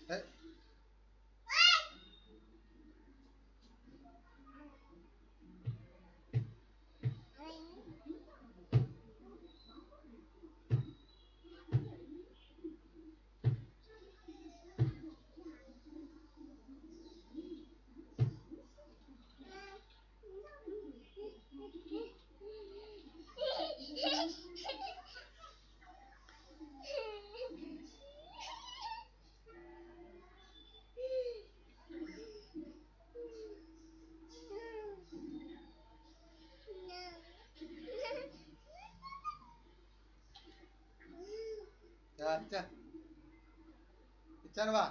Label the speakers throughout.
Speaker 1: এই, আচ্ছা ইচ্ছা বা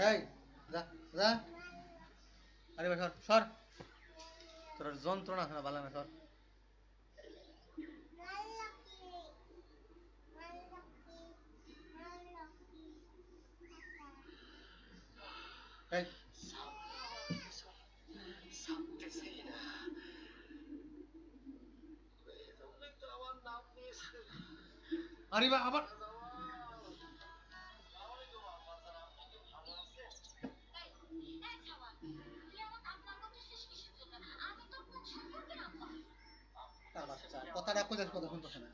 Speaker 1: এই যা যা আরে ভাই সর সর তোর যন্ত্রণা আছে না ভালো না সর এই আরে বা আবার তার বাচ্চা কথাটা কোথায় কথা শুনতেছে না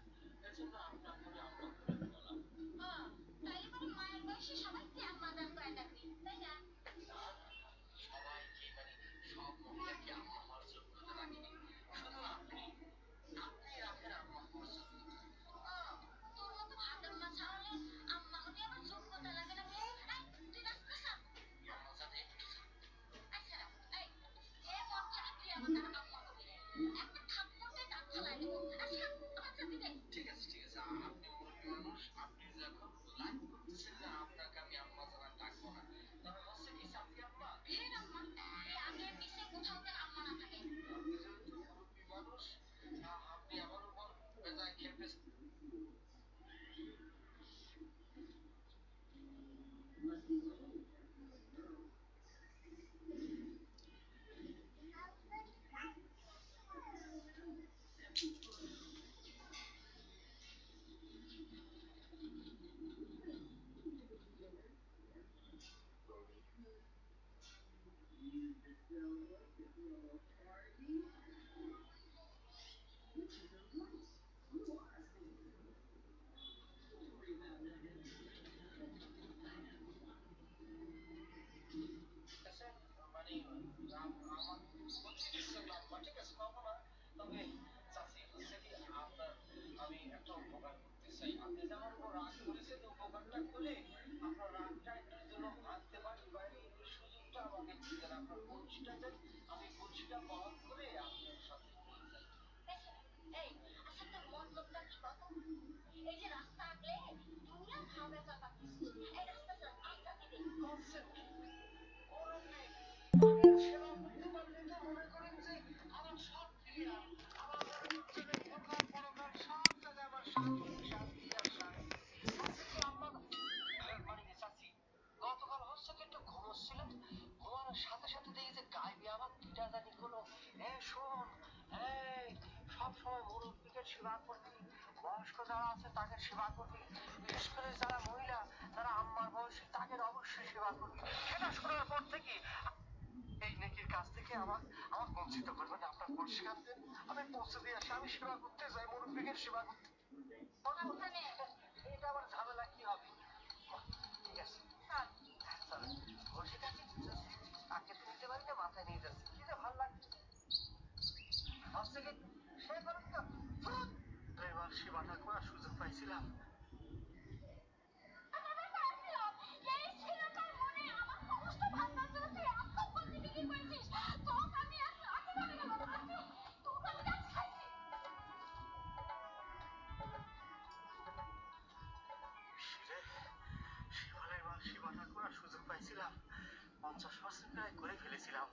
Speaker 2: প্রায় করে ফেলেছিলাম।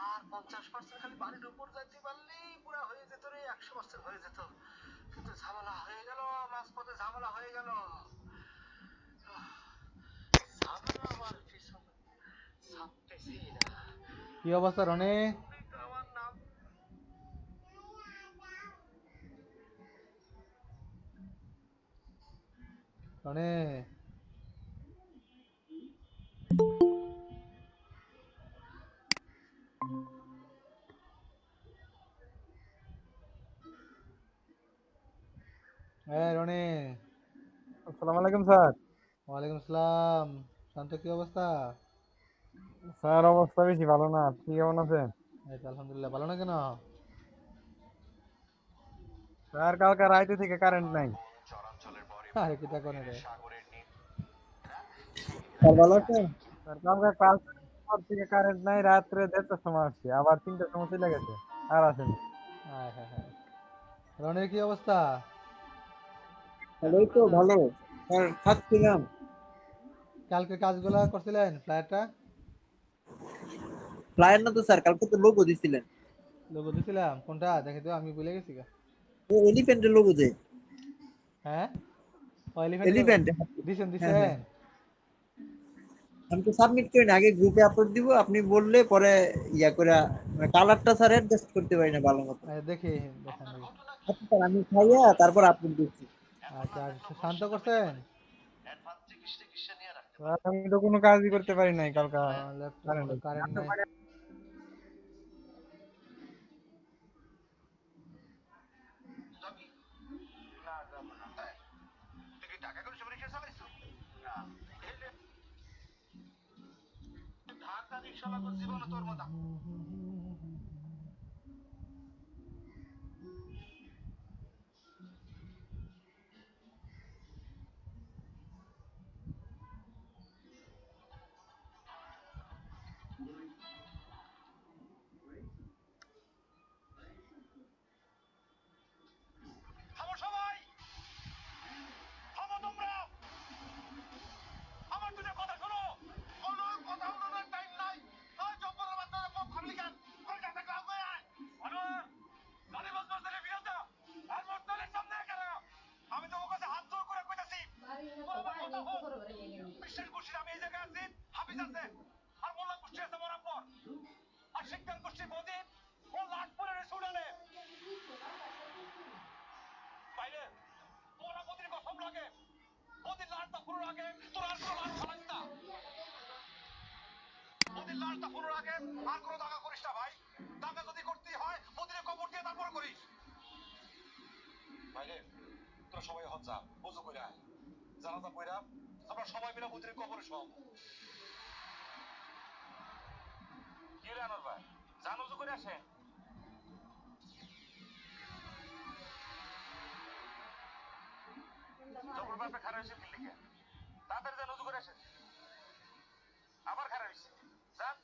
Speaker 2: আর 50% খালি বাড়ির উপর যাইতে পারলেই পুরা হয়ে যেত রে, 100% হয়ে যেত। কিন্তু ঝামেলা হয়ে গেল, মাঝপথে ঝামেলা হয়ে গেল। ঝামেলা আমার পিছন ছাড়তেছি না।
Speaker 1: কি অবস্থা রনি?
Speaker 2: তুমি তো আমার নাম
Speaker 1: রনি রনি।
Speaker 3: আসসালামু আলাইকুম স্যার।
Speaker 1: ওয়ালাইকুম আসসালাম। শান্ত, কি অবস্থা?
Speaker 3: স্যার অবস্থা বেশি ভালো না, আপনি কেমন আছেন?
Speaker 1: এই তো আলহামদুলিল্লাহ। ভালো না কেন?
Speaker 3: স্যার কালকে রাইতে থেকে কারেন্ট নাই।
Speaker 1: আরে কিতা কোনে রে?
Speaker 3: স্যার ভালো আছেন? স্যার কালকে পর থেকে কারেন্ট নাই, রাত্রে 1:30টার সময় আসছে, আবার 3টার সময় চলে গেছে, আর আসেনি।
Speaker 1: হায় হায় হায়। রনির কি অবস্থা?
Speaker 3: এই তো ভালো স্যার, খাচ্ছিলাম।
Speaker 1: কালকে কাজগুলা করছিলেন ফ্লাইটটা?
Speaker 4: ফ্লায়ার না তো স্যার, কালকে তো লোগো দিছিলেন।
Speaker 1: লোগো দিছিলাম কোনটা দেখে তো, আমি ভুলে গেছি গা।
Speaker 4: ও এলিফ্যান্টের লোগো যে,
Speaker 1: হ্যাঁ, এলিফ্যান্টের লোগো
Speaker 4: এলিফ্যান্ট।
Speaker 1: দিছেন
Speaker 4: হ্যাঁ হ্যাঁ,
Speaker 1: দিছেন।
Speaker 4: আমি তো সাবমিট করি না, আগে গ্রুপে আপলোড দিব, আপনি বললে পরে ইয়া করে কালারটা স্যার অ্যাডজাস্ট করতে পারি না ভালো মতো।
Speaker 1: দেখি, দেখান দেখি।
Speaker 4: আচ্ছা স্যার, আমি খাইয়া তারপর আপলোড দিচ্ছি।
Speaker 1: আচ্ছা, আর শান্ত করছেন?
Speaker 2: অ্যাডভান্স চিকিৎসা নিয়ে রাখতে
Speaker 3: স্যার আমি তো কোনো কাজই করতে পারি নাই কালকে,
Speaker 1: ল্যাপটপ
Speaker 3: কারেন্ট
Speaker 1: কারেন্ট নাই।
Speaker 2: যাবি না? যাবো না। তুই কি টাকা করে রিক্সা চালাইছো? না। এলে ঢাকা রিক্সা লাগো জীবনে তোর মতো। থামো সবাই, থামো তোমরা, আমার দুটো কথা শোনো। কোনো কথা বলার টাইম নাই। ওই জব্বরের বাচ্চারা মুখ খাবলি কেন? কই টাকা কাউ কই আয়? বলো, গালি বাজবার দিলে বিরোধা। আর মোটলের সামনে কেন? আমি তোমার কাছে হাত জোর করে কইতাছি। আমার কথা হোক। বিশ্বাস করছি আমি এই জায়গায় আছি, হাফিজ আছে। আর মোল্লা কুষ্টি আছে মরার। আর শিক্ষান কুষ্টি বদি ও লাটপুরের সুডানে। বাইরে তোরা বদির কসম লাগে। বদির লাটটা পুরো আগে তোর আর কোনো লাট ফালাস না। বদির লাটটা পুরো আগে আর কোনো দাগা করিস না ভাই। দাগা যদি করতেই হয় বদিরে কবর দিয়ে তারপর করিস। বাইরে তোরা সবাই হজ যা, ওযু কইরা আয়। জানাজা পড়া আমরা সবাই মিলে বদিরে কবরে শোয়াবো। কি রে আনোয়ার ভাই, জান ওযু করে আসেন। জবর বাপে খারাপ হয়েছে কি লিখে? তাড়াতাড়ি যান ওযু করে আসেন। আবার খারাপ হয়েছে, যান।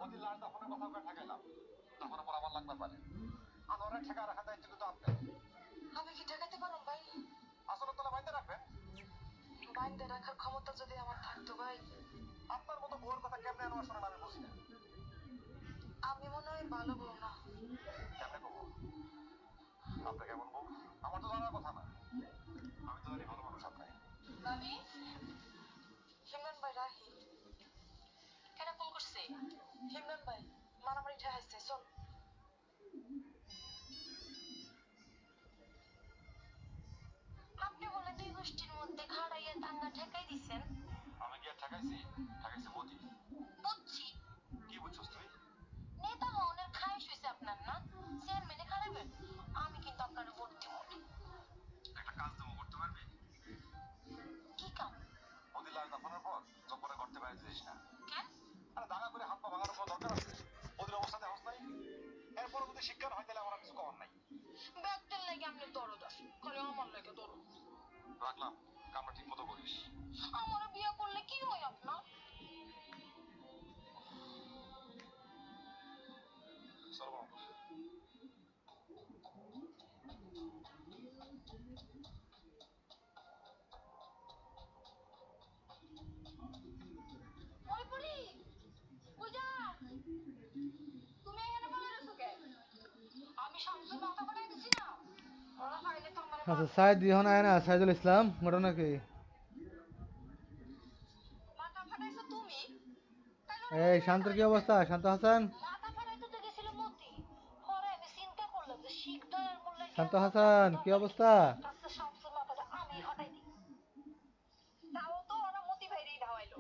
Speaker 2: বদির লাশ দাফনের কথা আমরা ঠেকাইলাম, তখন আবার আমার লাগতে পারে। আনোয়ারের ঠেকা রাখা দায়িত্ব কিন্তু আপনার।
Speaker 5: আমি কি ঠেকাতে পারো ভাই?
Speaker 2: আসলে তোলা বাইন্দা রাখবেন।
Speaker 5: বাইন্দে রাখার ক্ষমতা যদি আমার থাকতো ভাই,
Speaker 2: আপনার মতো বউয়ের কথা কেমনে আনোয়ার শোনেন আমি বুঝি না।
Speaker 5: আমি মনে হয় ভালো বউ না।
Speaker 2: কেমনে কব? আপনি কেমন বউ আমার তো জানার কথা না। আমি তো জানি ভালো মানুষ আপনি।
Speaker 5: ভাবি, হিমরান ভাই রাহি। কেন ফোন করছে? হিমরান ভাই মারামারি ঠেকাইছে, চল। আপনি বলে দুই গোষ্ঠীর মধ্যে খাড়াইয়া দাঙ্গা ঠেকাই দিছেন।
Speaker 2: আমি কি আর ঠেকাইছি? ঠেকাইছে বদি।
Speaker 5: বুঝছি,
Speaker 2: কি বুঝছস তুই?
Speaker 5: নেতা হওয়ার খায়স হয়েছে আপনার না? চেয়ারম্যানে খারাপেন। আমি কিন্তু আপনার ভোট দিব না।
Speaker 2: একটা কাজ দেবো, করতে পারবি?
Speaker 5: কি কাম?
Speaker 2: বদির লাশ দাফনের পর জব্বরে করতে পারে যাইস না।
Speaker 5: কেন?
Speaker 2: আরে দাঙ্গা করে হাত পা ভাঙার কোনো দরকার আছে? বদির অবস্থা দেখোস নাই? যদি শিক্ষা হয় তাহলে আমার কিছু করার নাই।
Speaker 5: ব্যক্তির লাগে আপনি দরদ আছে, খালি আমার লাগে দরদ।
Speaker 2: রাখলাম, কামটা ঠিক মতো করিস।
Speaker 5: আমার বিয়ে করলে কি হয় আপনার?
Speaker 2: চল বাবা।
Speaker 5: ওই বুড়ি, পূজা, তুমি এখানে বলে রেখো কে? আমি শামসুর মাথা ফাটাই দিছি না, ওরা চাইলে তো আমার
Speaker 1: আচ্ছা সাইদ এখন আয় না, সাইদুল ইসলাম ঘটনা কি?
Speaker 5: মাথা ফাটাইছো তুমি, তাহলে ওরা
Speaker 1: এই
Speaker 5: এখানে
Speaker 1: শান্তর কি
Speaker 5: দাঁড়াইছে
Speaker 1: অবস্থা? শান্ত হাসান,
Speaker 5: মাথা ফাটাইতে তো গেছিল মতি। পরে আমি চিন্তা করলাম যে শিখদারের মূল্যে
Speaker 1: শান্ত
Speaker 5: জ্ঞান
Speaker 1: হাসান কি
Speaker 5: দরকার
Speaker 1: অবস্থা?
Speaker 5: কাছে শামসুর মাথাটা আমি ফাটাই দিই। তাও তো ওরা মতি ভাইরেই ধাওয়াইলো।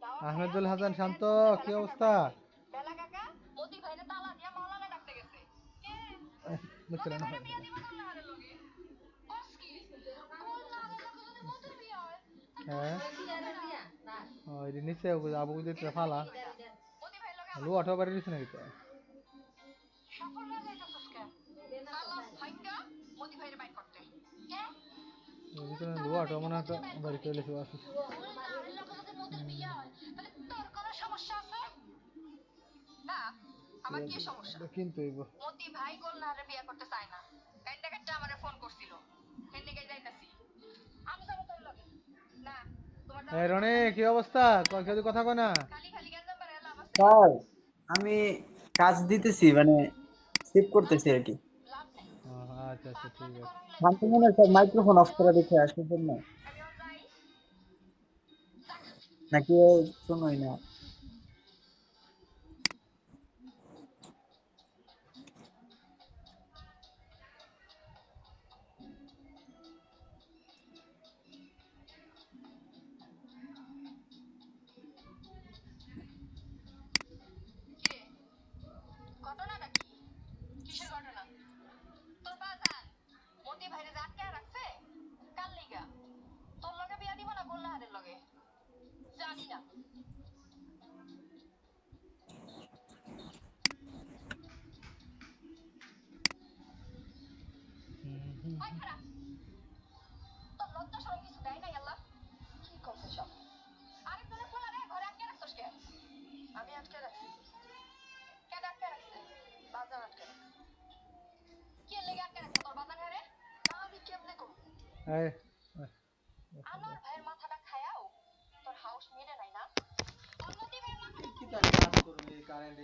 Speaker 5: ধাওয়া খায়া
Speaker 1: আহমেদুল
Speaker 5: মতি
Speaker 1: হাসান
Speaker 5: ভাই
Speaker 1: শান্ত
Speaker 5: ডাইরেক্ট
Speaker 1: কি
Speaker 5: বেলা কাকার
Speaker 1: অবস্থা?
Speaker 5: বাড়িতে। বেলা কাকা মতি ভাইরে তালা দিয়া মাওলানা ডাকতে গেছে। কে?
Speaker 1: বুঝছিল
Speaker 5: মতি
Speaker 1: না
Speaker 5: ভাইরে বিয়া দিব গোলনাহারের লগে। কস কি? গোলনাহারের লগে যদি মতির বিয়া হয়,
Speaker 1: হ্যাঁ ওই যে নিচে আবু দিতে ফালা
Speaker 5: মতি ভাইয়ের লগে আমার
Speaker 1: লু অটো বাড়ি দিছে নাকি?
Speaker 5: সফল হয়ে যাইতেছস কে? তালা ভাঙ্গা মতি ভাইরে বাইর করতে। কে?
Speaker 1: ভিতরে লু অটো মনে হয় বাড়ি চলে এসে
Speaker 5: গোলনাহারের লগে যদি মতির বিয়া হয়, তাহলে তোর কোনো সমস্যা আছে? না, আমার কি সমস্যা?
Speaker 1: কিন্তু
Speaker 5: মতি ভাই গোলনাহারে বিয়া করতে চায় না। কাইন্দা কাইন্দা আমারে ফোন করছিল। হেন দিকে যাইতাছি। আমি যাবো তোর লগে। না, তোমার
Speaker 1: এই
Speaker 5: যাওয়ার
Speaker 1: রনি কি অবস্থা? কেউ কথা কয় না?
Speaker 5: খালি খালি গেঞ্জাম বাড়ায় লাভ আছে?
Speaker 4: স্যার আমি কাজ দিতেছি মানে সেভ করতেছি আর কি।
Speaker 5: লাভ নাই।
Speaker 1: ও, আচ্ছা আচ্ছা ঠিক
Speaker 5: ফাজলামি
Speaker 1: আছে।
Speaker 5: করা হইলে
Speaker 4: শান্ত মনে হয় স্যার মাইক্রোফোন অফ করে রেখে আসার জন্য,
Speaker 5: আমি ওর যাই।
Speaker 4: নাকি ও শোনোই না?
Speaker 5: কিরে, ঘটনাটা কি? কিসের ঘটনা? তোর বাজান মতি ভাইরে যে আটকায় রাখছে কার লিগা? তোর লগে বিয়া দিব না গোল্লাহারের লগে? জানি না। ওই খারা, তোর লজ্জা শরম কিছু দেয় নাই আল্লাহ? কি করছে সব? আরেকজনের পোলা রে ঘরে আটকে রাখছস কে? আমি আটকে রাখছি। কেন আটকে রাখছে? বাজার আটকে রাখছে। কে লেগে আটকে রাখছে তোর বাজান রে? তা আমি কেমনে করব?
Speaker 1: এই
Speaker 5: আমার ভাইয়ের মাথাটা খায়াও তোর হাউস মিলে নাই না? তোর মতি ভাইয়ের মাথাটা
Speaker 1: কি জানি কাজ করবে কারেন্ট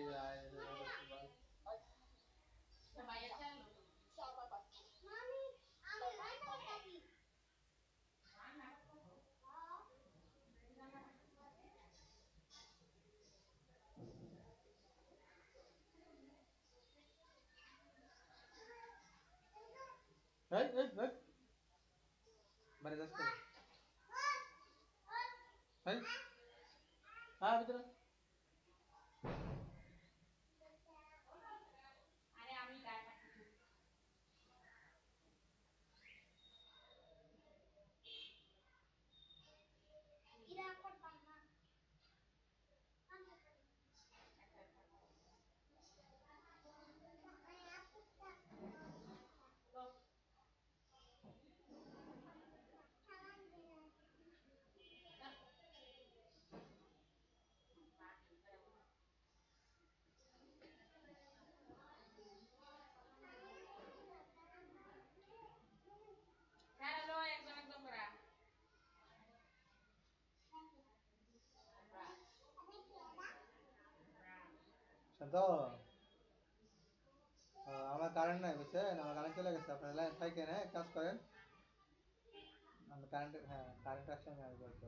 Speaker 1: এই এই এই বাড়ি যাচ্ছে এই হ্যাঁ ভিতরে শান্ত আমার কারেন্ট নাই বুঝছেন, আমার কারেন্ট চলে গেছে। আপনারা লাইন থাকেন, হ্যাঁ কাজ করেন। আমি কারেন্ট, হ্যাঁ কারেন্ট আসছে আমি আসবো একটু।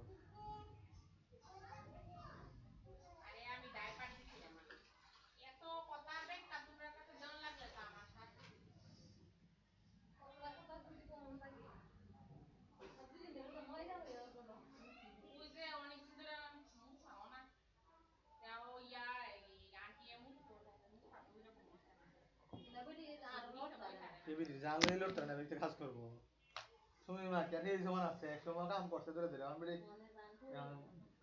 Speaker 1: টিভি জানলে লড়তে না ব্যক্তি কাজ করবো। শুনি না কেন এই জমান আছে এক সময় কাম করছে ধরে ধরে আমার বেড়ে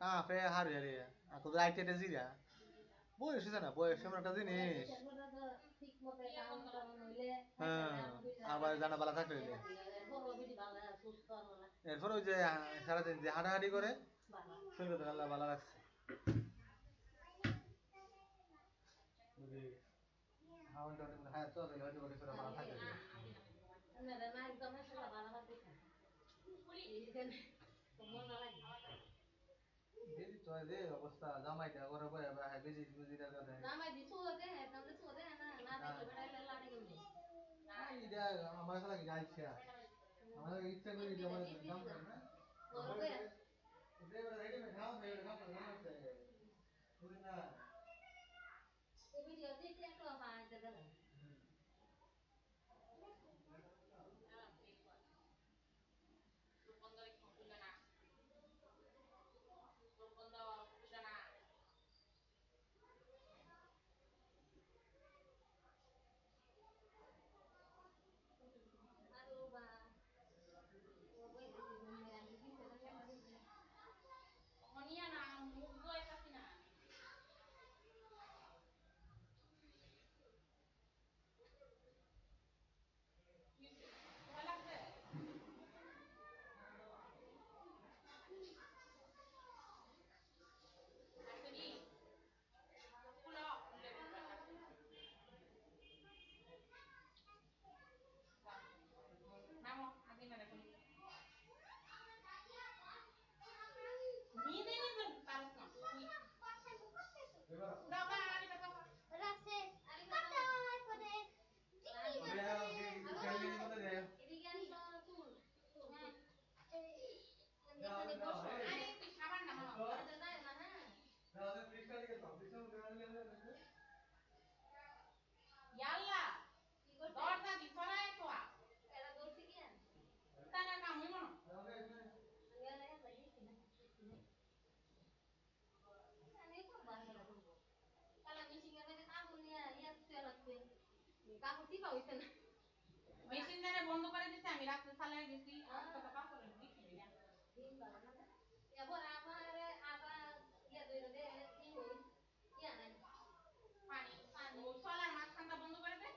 Speaker 1: কাফে হারে হারে আর তো রাইতে জিরা বয়স হয়েছে না, বয়স এমন একটা জিনিস। হ্যাঁ, আবার জানা বালা থাকলে হইলে। এরপর ওই যে সারাদিন যে হাঁটাহাঁটি করে শরীর তো আল্লাহ ভালো রাখছে। যদি হাওয়াটা হ্যাঁ তো তাহলে হয়তো করে ভালো থাকে। দিদি তো যে অবস্থা জামাইটা করে বয়ে হ্যাঁ বেশি বুঝিটা করে দেয়। এটা আমার কাছে লাগে যাইছে। আমার ইচ্ছা করি যে আমার দাম করে না। দেবরা রেডি খাও মেরে খাও না আছে। বুঝি না।
Speaker 6: মেশিনটারে বন্ধ করে দিতে আমি রাত্রে চালাই গেছি আর কথা পাস করে দিছি না পানি পানি সোলার মাঝখানটা বন্ধ করে দে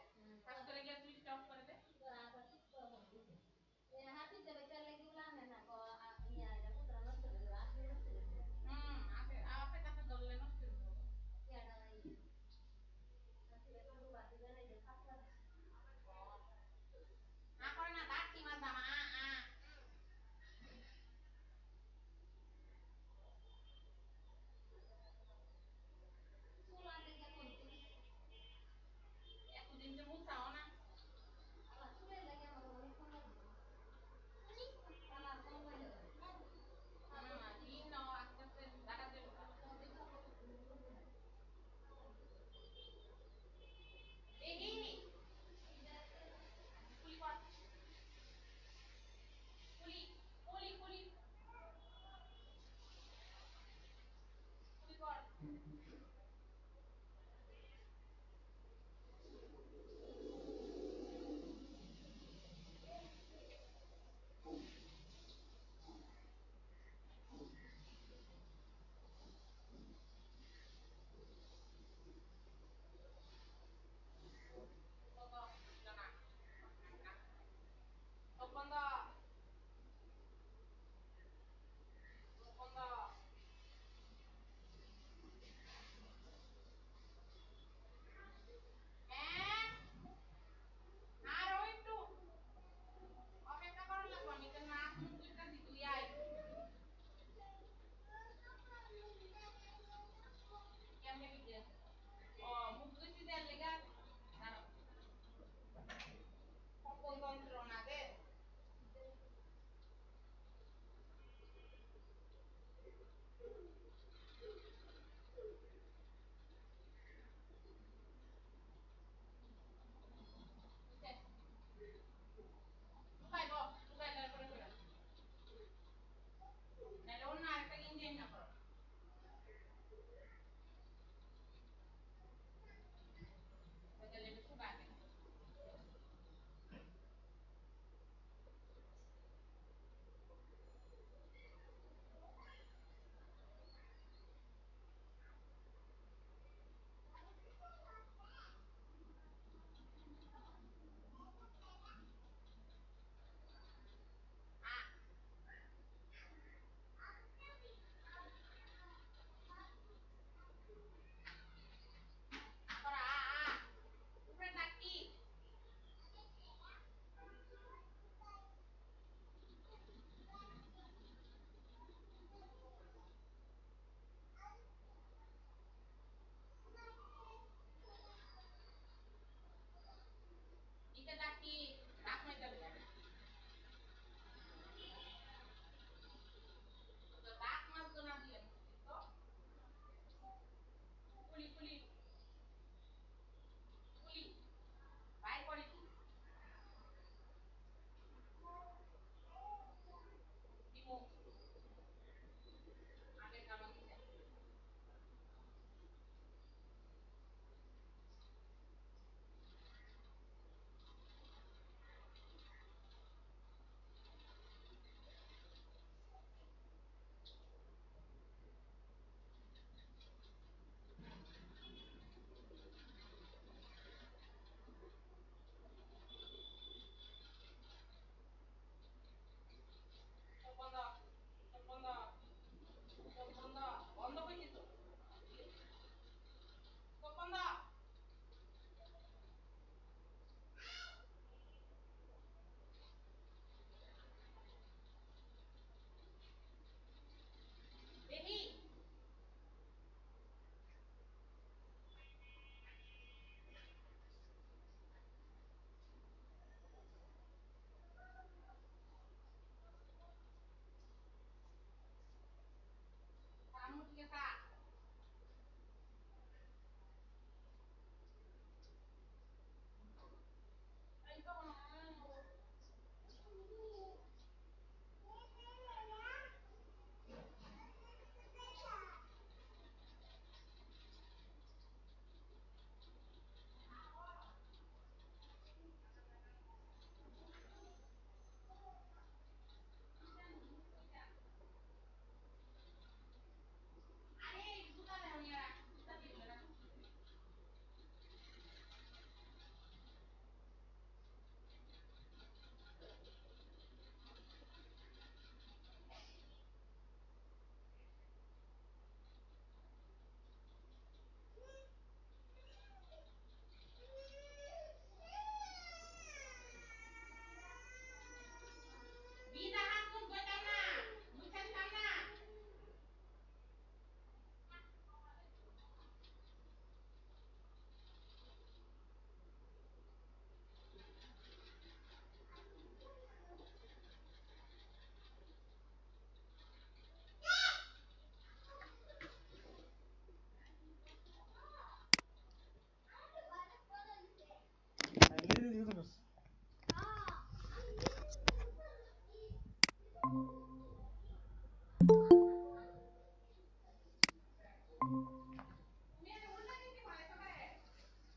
Speaker 6: পাস করে গিয়ে সুইচ অফ করে দে আপে আপে কাছে ধরলে নষ্ট হয়ে যাবে করে না দাঁত কি মাছ দামা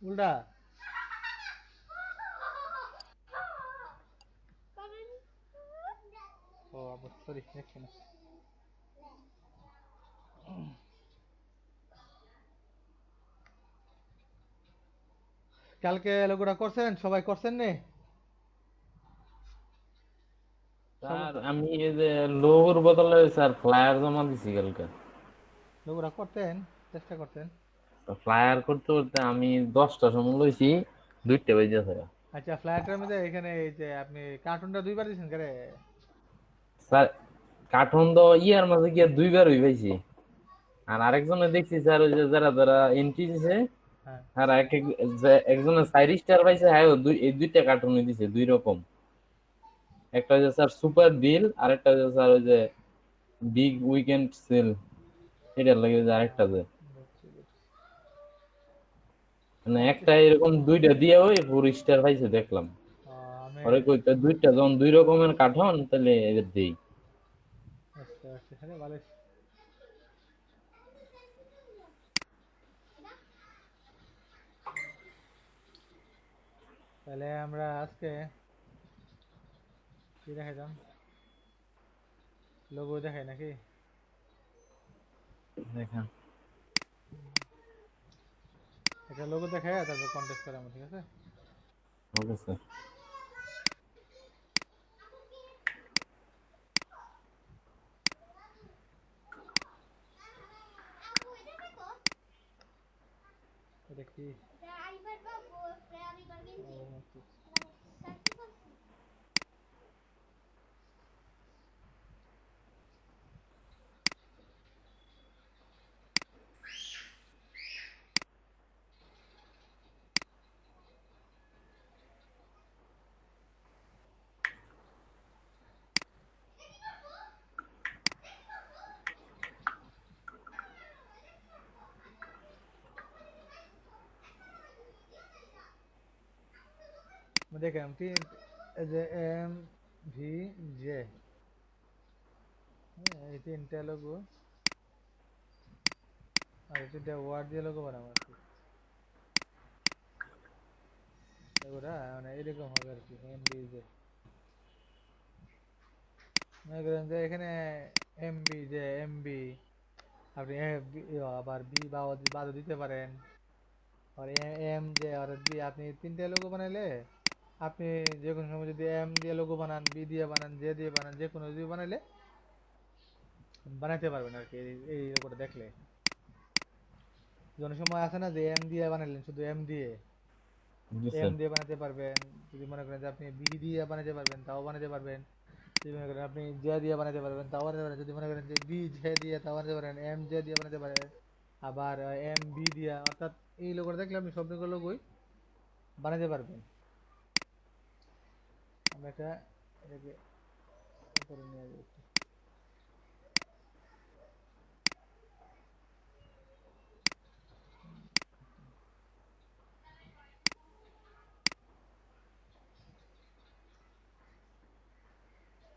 Speaker 1: উল্টা ও সরি দেখছি না কালকে লোকটা করছেন সবাই করছেন নে
Speaker 7: স্যার আমি এই যে লোগোর বদলে স্যার ফ্লায়ার জমা দিছি কালকে।
Speaker 1: লোকটা করতেন চেষ্টা করতেন
Speaker 7: তো ফ্লায়ার করতে করতে আমি 10টার সময় লইছি, 2টা বেজে গেছে।
Speaker 1: আচ্ছা ফ্ল্যাটের মধ্যে এখানে এই যে আপনি কার্টুনটা দুইবার দিয়েছেন করে
Speaker 7: স্যার কার্টুন তো ইয়ার মাঝে গিয়ে 2বার হই পাইছি। আর আরেকজনে দেখছি স্যার ওই যে যারা যারা এন্ট্রি দিছে
Speaker 1: হ্যাঁ
Speaker 7: আর একজনে 4 স্টার পাইছে, হ্যাঁ এই 2টা কার্টুনই দিছে 2 রকম। একটা হচ্ছে স্যার সুপার ডিল, আর একটা হচ্ছে স্যার ওই যে বিগ উইকেন্ড সেল, এটার লাগে যে আরেকটা যে
Speaker 1: বুঝছি, বুঝছি।
Speaker 7: মানে
Speaker 1: আচ্ছা
Speaker 7: একটা এরকম 2টা দিয়ে ওই 4 স্টার পাইছে দেখলাম।
Speaker 1: আমি
Speaker 7: পরে কইতে 2টা যখন 2 রকমের কার্টুন তাহলে এদের দেই।
Speaker 1: আচ্ছা আচ্ছা হ্যাঁ ভালো হয়েছে। তাহলে আমরা আজকে কি দেখাইতাম লোগো দেখাই নাকি
Speaker 7: দেখেন
Speaker 1: একটা লোগো দেখাই তারপর কন্টেস্ট করাবো ঠিক আছে
Speaker 7: ওকে স্যার।
Speaker 1: এটা কি ও, আচ্ছা। দেখলাম এই যে এম ভি জে এই তিনটা লোগো আর এই তিনটা ওয়ার্ড দিয়ে লোগো বানাবো আর কি লোগোটা মানে এরকম হবে আর কি এম ভি জে মনে করেন যে এখানে M B J M B আপনি আবার বি বাদও দিতে পারেন আর এম জে আর বি আপনি তিনটা লোগো বানাইলে আপনি যে কোনো সময় যদি এম দিয়ে লোগো বানান বি দিয়ে বানান জে দিয়ে বানান যে কোনো দিয়ে বানাইলে বানাইতে পারবেন আর কি এই লোগোটা দেখলে অনেক সময় আছে না যে এম দিয়ে বানাইলেন শুধু এম দিয়ে
Speaker 7: জি
Speaker 1: এম
Speaker 7: স্যার।
Speaker 1: দিয়ে বানাতে পারবেন যদি মনে করেন যে আপনি বি দিয়ে বানাতে পারবেন তাও বানাতে পারবেন যদি মনে করেন আপনি জে দিয়ে বানাতে পারবেন তাও বানাতে পারেন যদি মনে করেন যে বি জে দিয়ে তাও বানাতে পারেন এম জে দিয়ে বানাতে পারেন আবার এম বি দিয়া অর্থাৎ এই লোগোটা দেখলে আপনি সবগুলো লোগোই বানাতে পারবেন আমরা এটাকে করে নিয়ে যাচ্ছি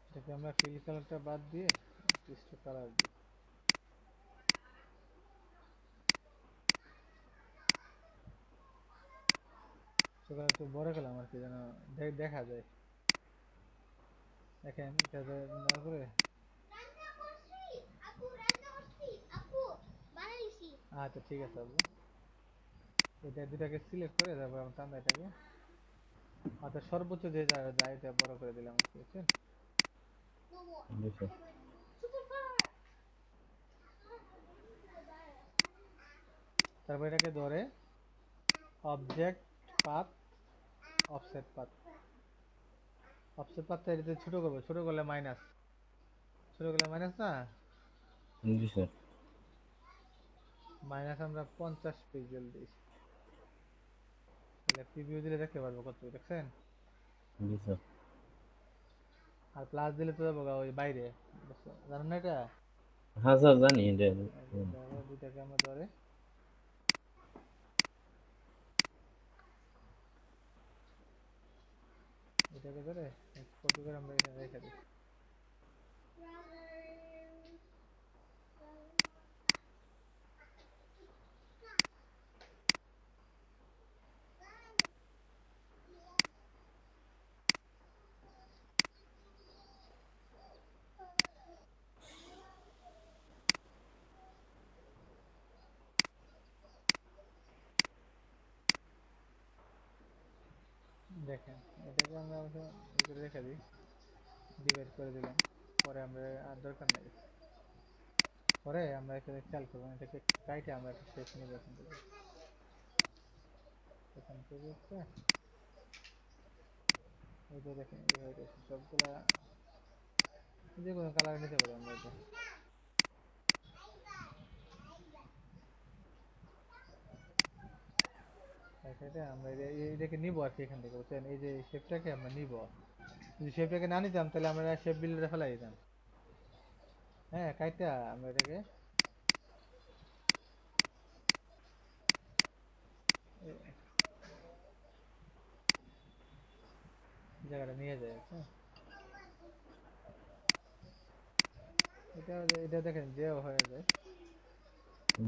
Speaker 1: এটাকে আমরা ফিল কালারটা বাদ দিয়ে টেক্সট কালার দিই সেখানে একটু বড় গেলাম আর কি যেন দেখা যায় দেখেন এটা না করে আচ্ছা ঠিক আছে আপু এটা দুটাকে সিলেক্ট করে তারপর আমরা টান এটাকে অর্থাৎ সর্বোচ্চ যে যায় এটা বড় করে দিলাম বুঝছেন
Speaker 7: জি স্যার।
Speaker 1: তারপর এটাকে ধরে object path offset path offset পাথটা এটাতে ছোট করবো ছোট করলে মাইনাস ছোট করলে মাইনাস না
Speaker 7: জি স্যার।
Speaker 1: মাইনাস আমরা 50 পিক্সেল দিই তাহলে প্রিভিউ দিলে দেখতে পারবো কত দেখছেন
Speaker 7: জি স্যার।
Speaker 1: আর প্লাস দিলে তো যাবো ওই বাইরে জানেন না এটা
Speaker 7: হ্যাঁ স্যার জানি এটা।
Speaker 1: দুইটাকে আমরা ধরে এটাকে ধরে কপি করে আমরা এখানে রেখে দিই। দেখেন এটাকে আমরা অবশ্য ই করে রেখে দিই, ডিভাইড করে দিলাম, পরে আমরা আর দরকার নেই, পরে আমরা এখানে খেয়াল করবো এটাকে কাইটে আমরা একটা শেপ নেব এখান থেকে একটা এই যে দেখেন এইভাবে গেছে সবগুলা যে কোনো কালার নিতে পারি আমরা এটা। এটা আমরা এটাকে নিবো আর কি এখান থেকে, বুঝছেন? এই যে শেপটাকে আমরা নিবো, যদি শেপটাকে না নিতাম তাহলে আমরা শেপ বিল্ডারে ফেলাই দিতাম। হ্যাঁ কাইটা আমরা এটাকে জায়গাটা নিয়ে যায়, হ্যাঁ এটা এটা দেখেন যে হয়ে যায়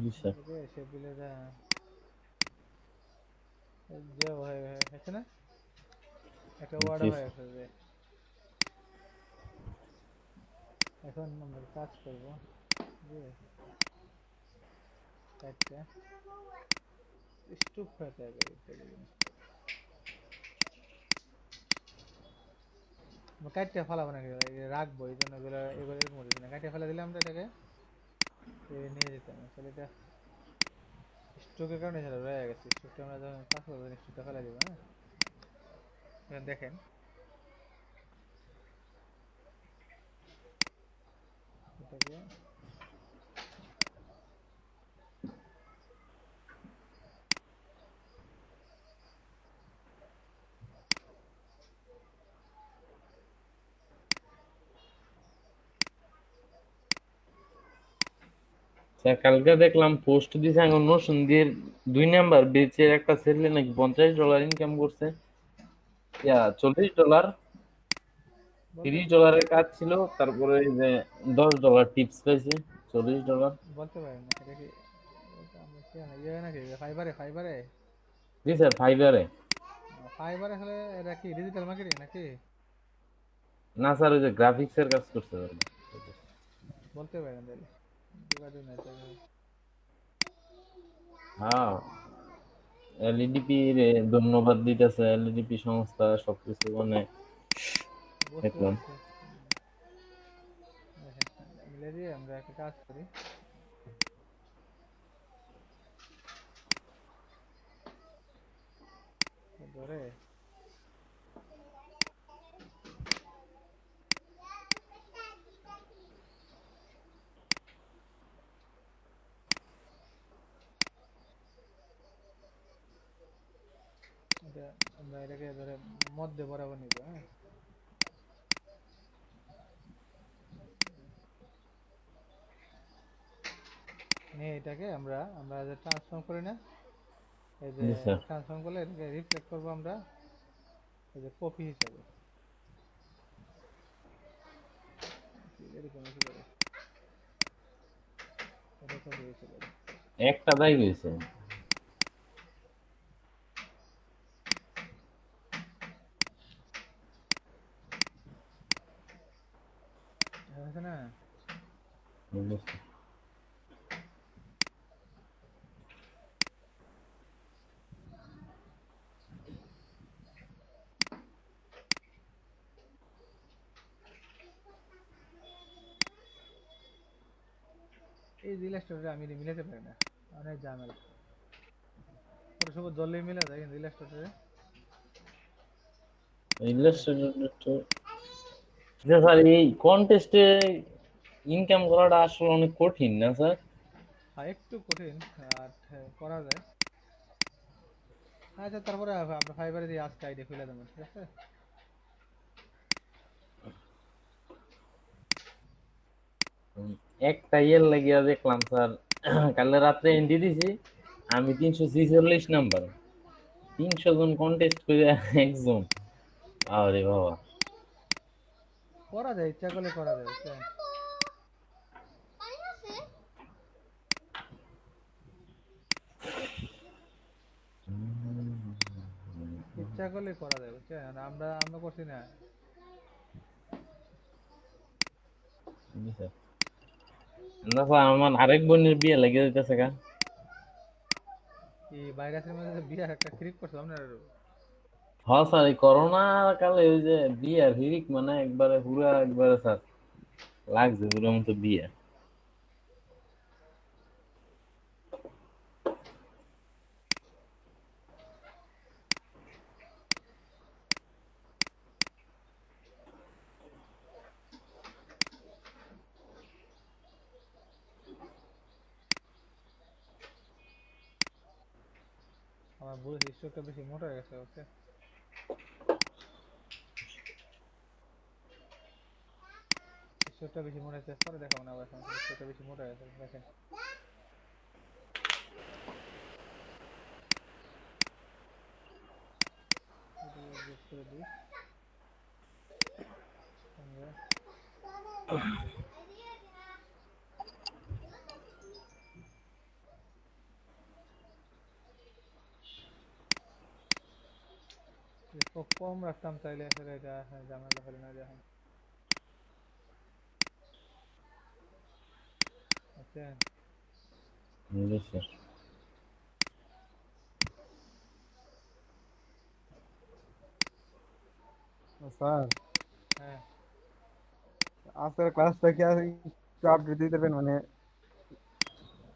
Speaker 7: জি স্যার।
Speaker 1: শেপ বিল্ডারে যে হয়ে গেছে না, একটা ওয়ার্ড
Speaker 7: জি
Speaker 1: হয়ে গেছে যে। এখন আমরা কাজ করবো যে কাইটটা স্টুপ হয়ে যাবে কাইটটা ফেলাবো নাকি রাখবো, এই জন্য এগুলো এগুলো এরকম করতেছি না, কাইটটা ফেলে দিলে আমরা এটাকে নিয়ে যেতাম আসলে এটা স্ট্রোকের কারণে সেটা রয়ে গেছে, স্ট্রোকটা আমরা যখন কাজ করবো স্ট্রোকটা ফেলে দিব। হ্যাঁ এখন দেখেন এটাকে
Speaker 7: স্যার কালকে দেখলাম পোস্ট দিছে এখন নরসিংদীর 2 নাম্বার বেচের একটা ছেলে নাকি $50 ইনকাম করছে, ইয়া $40,
Speaker 1: বলতে
Speaker 7: $30 কাজ ছিল, তারপরে এই যে $10 টিপস পাইছে, $40।
Speaker 1: বলতে পারেন না এটা কি এটা আমরা কি জানি ইয়ে নাকি ফাইবারে ফাইবারে
Speaker 7: জি স্যার, ফাইবারে।
Speaker 1: ফাইবারে হলে এটা কি ডিজিটাল মার্কেটিং নাকি?
Speaker 7: না স্যার, ওই যে গ্রাফিক্সের কাজ করছে ওরা।
Speaker 1: বলতে পারেন তাহলে যোগাযোগ নাই তো।
Speaker 7: হ্যাঁ, এলইডিপি রে ধন্যবাদ দিতেছে, এলইডিপি সংস্থা সবকিছু মানে
Speaker 1: বুঝতে
Speaker 7: দেখলাম।
Speaker 1: পারছি। দেখেন মিলে দিয়ে আমরা একটা কাজ করি, ধরে এটা আমরা এটাকে ধরে মধ্যে বরাবর নিব। হ্যাঁ নিয়ে এটাকে আমরা আমরা যে ট্রান্সফর্ম করি না, এই যে
Speaker 7: জি স্যার।
Speaker 1: ট্রান্সফর্ম করলে এটাকে রিফ্লেক্ট করবো আমরা এই যে কপি হিসাবে, এরকম হিসেবে এটা কপি হিসেবে
Speaker 7: একটা দাই হয়েছে।
Speaker 1: হয়েছে না। এই ইলাস্ট্রেটরে আমি মিলাতে পারি না, অনেক ঝামেলা, ওটা সব জলেই মিলা যায় কিন্তু ইলাস্ট্রেটরে
Speaker 7: ইলাস্ট্রেটর স্যার, এই কন্টেস্টে ইনকাম করাটা আসলে অনেক কঠিন না স্যার?
Speaker 1: একটু কঠিন আর করা যায়। আচ্ছা তারপরে আমরা ফাইবারে দিয়ে আজকে আইডিয়া খুলে দেবো, ঠিক আছে?
Speaker 7: একটা ইয়ের লাগিয়া দেখলাম স্যার, কাল রাত্রে এন্ট্রি দিছি আমি 346 নাম্বার, 300 জন কন্টেস্ট করে একজন। আরে বাবা।
Speaker 1: করা যায়, ইচ্ছা করলে করা যায়, বুঝছেন? ইচ্ছা করলে করা যায়, বুঝছেন? আমরা আমরা করছি না।
Speaker 7: জি স্যার। না স্যার, আমার আরেক বোনের বিয়ে লাগিয়ে দিতেছে গা।
Speaker 1: এই ভাইরাসের মধ্যে বিয়ার একটা ক্লিক করছো আপনার,
Speaker 7: হ্যাঁ স্যার, এই করোনা কালে ওই যে বিয়ার হিরিক মানে একবারে পুরা একবারে স্যার লাগছে পুরো মতো বিয়ে।
Speaker 1: আমার বুঝেছি স্ট্রোকটা বেশি মোটা হয়ে গেছে, ওকে। স্ট্রোকটা বেশি মোটা হয়েছে, পরে দেখাবো না আবার, স্ট্রোকটা বেশি মোটা হয়ে গেছে, দেখেন। এটাকে adjust করে দিই। আমরা খুব কম রাখতাম চাইলে আসলে এটা ঝামেলা হলে না দেখেন। আচ্ছা,
Speaker 7: জি স্যার।
Speaker 3: স্যার
Speaker 1: হ্যাঁ,
Speaker 3: আজকের ক্লাসটা কি আর একটু আপডেট দিতে পারবেন মানে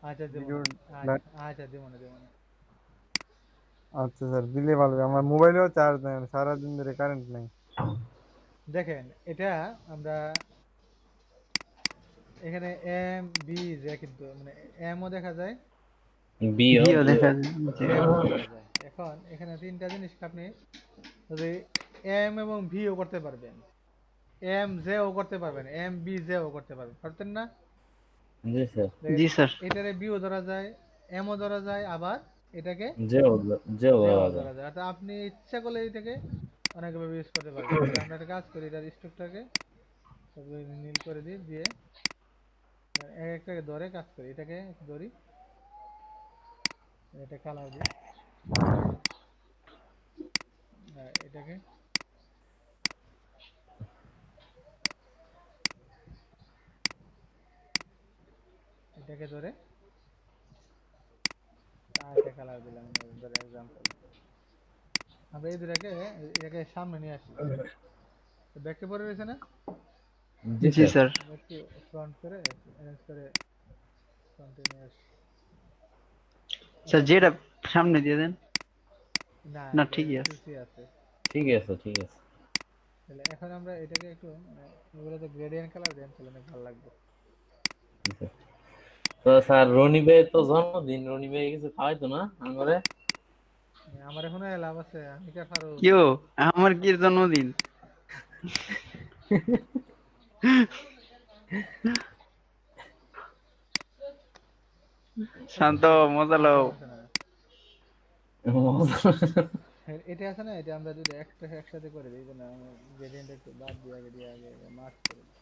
Speaker 1: আচ্ছা দেবো
Speaker 3: ভিডিও?
Speaker 1: না। আচ্ছা দেবো না, দেবো না।
Speaker 3: আচ্ছা স্যার, দিলে ভালো হয়। আমার মোবাইলেও চার্জ নাই, সারাদিন ধরে কারেন্ট নাই।
Speaker 1: দেখেন এটা আমরা এখানে এম বি যে কিন্তু মানে এমও দেখা যায়,
Speaker 7: বিও
Speaker 8: ভিও দেখা যাচ্ছে।
Speaker 1: এমও দেখা যায়। এখন এখানে তিনটা জিনিস আপনি যদি এম এবং ভিও করতে পারবেন, এম জেও করতে পারবেন, এম বি জেও করতে পারবেন, পারতেন না?
Speaker 7: জি স্যার।
Speaker 1: দেখেন
Speaker 8: জি স্যার।
Speaker 1: এটারে বিও ধরা যায়, এমও ধরা যায়, আবার এটাকে
Speaker 7: যেও যেও
Speaker 1: জেও
Speaker 7: দেওয়া যায়।
Speaker 1: ধরা যায়। অর্থাৎ আপনি ইচ্ছা করলে এটাকে অনেকভাবে ইউজ করতে পারবেন। তাহলে আমরা একটা কাজ করি, এটার স্ট্রোকটাকে সবগুলো নীল করে দিই, দিয়ে এক একটাকে ধরে কাজ করি। এটাকে ধরি, এটা কালার দিই, এটাকে এটাকে ধরে এটা কালার দিলাম, ধরে এক্সাম্পল। আমরা এই দুটাকে এটাকে সামনে নিয়ে আসি, ব্যাককে পরে রয়েছে না,
Speaker 7: জি
Speaker 8: জি
Speaker 7: স্যার।
Speaker 8: স্যার।
Speaker 1: ব্যাককে ফ্রন্ট করে অ্যারেঞ্জ করে ফ্রন্টে নিয়ে আসি।
Speaker 8: স্যার যেটা সামনে দিয়ে দেন।
Speaker 1: না,
Speaker 8: না
Speaker 1: এটা
Speaker 8: ঠিকই আছে।
Speaker 1: পিছিয়ে আছে।
Speaker 7: ঠিক আছে, ঠিক আছে।
Speaker 1: তাহলে এখন আমরা এটাকে একটু মানে এগুলোতে গ্রেডিয়েন্ট কালার দেন, তাহলে অনেক ভালো লাগবে।
Speaker 7: জি স্যার। তো স্যার রনি ভাই তো জন্মদিন, রনি ভাই কিছু খাওয়াইতো না আমারে?
Speaker 1: আমার এখনো লাভ আছে, আমি কে ফারুক।
Speaker 8: কেউ আমার কি জন্মদিন? শান্ত মজা লও।
Speaker 1: সমস্যা না। এটা আছে না, এটা আমরা যদি একসাথে করে দিই, না গ্রেডিয়েন্ট একটু বাদ দিয়ে আগে মার্ক করে দিই।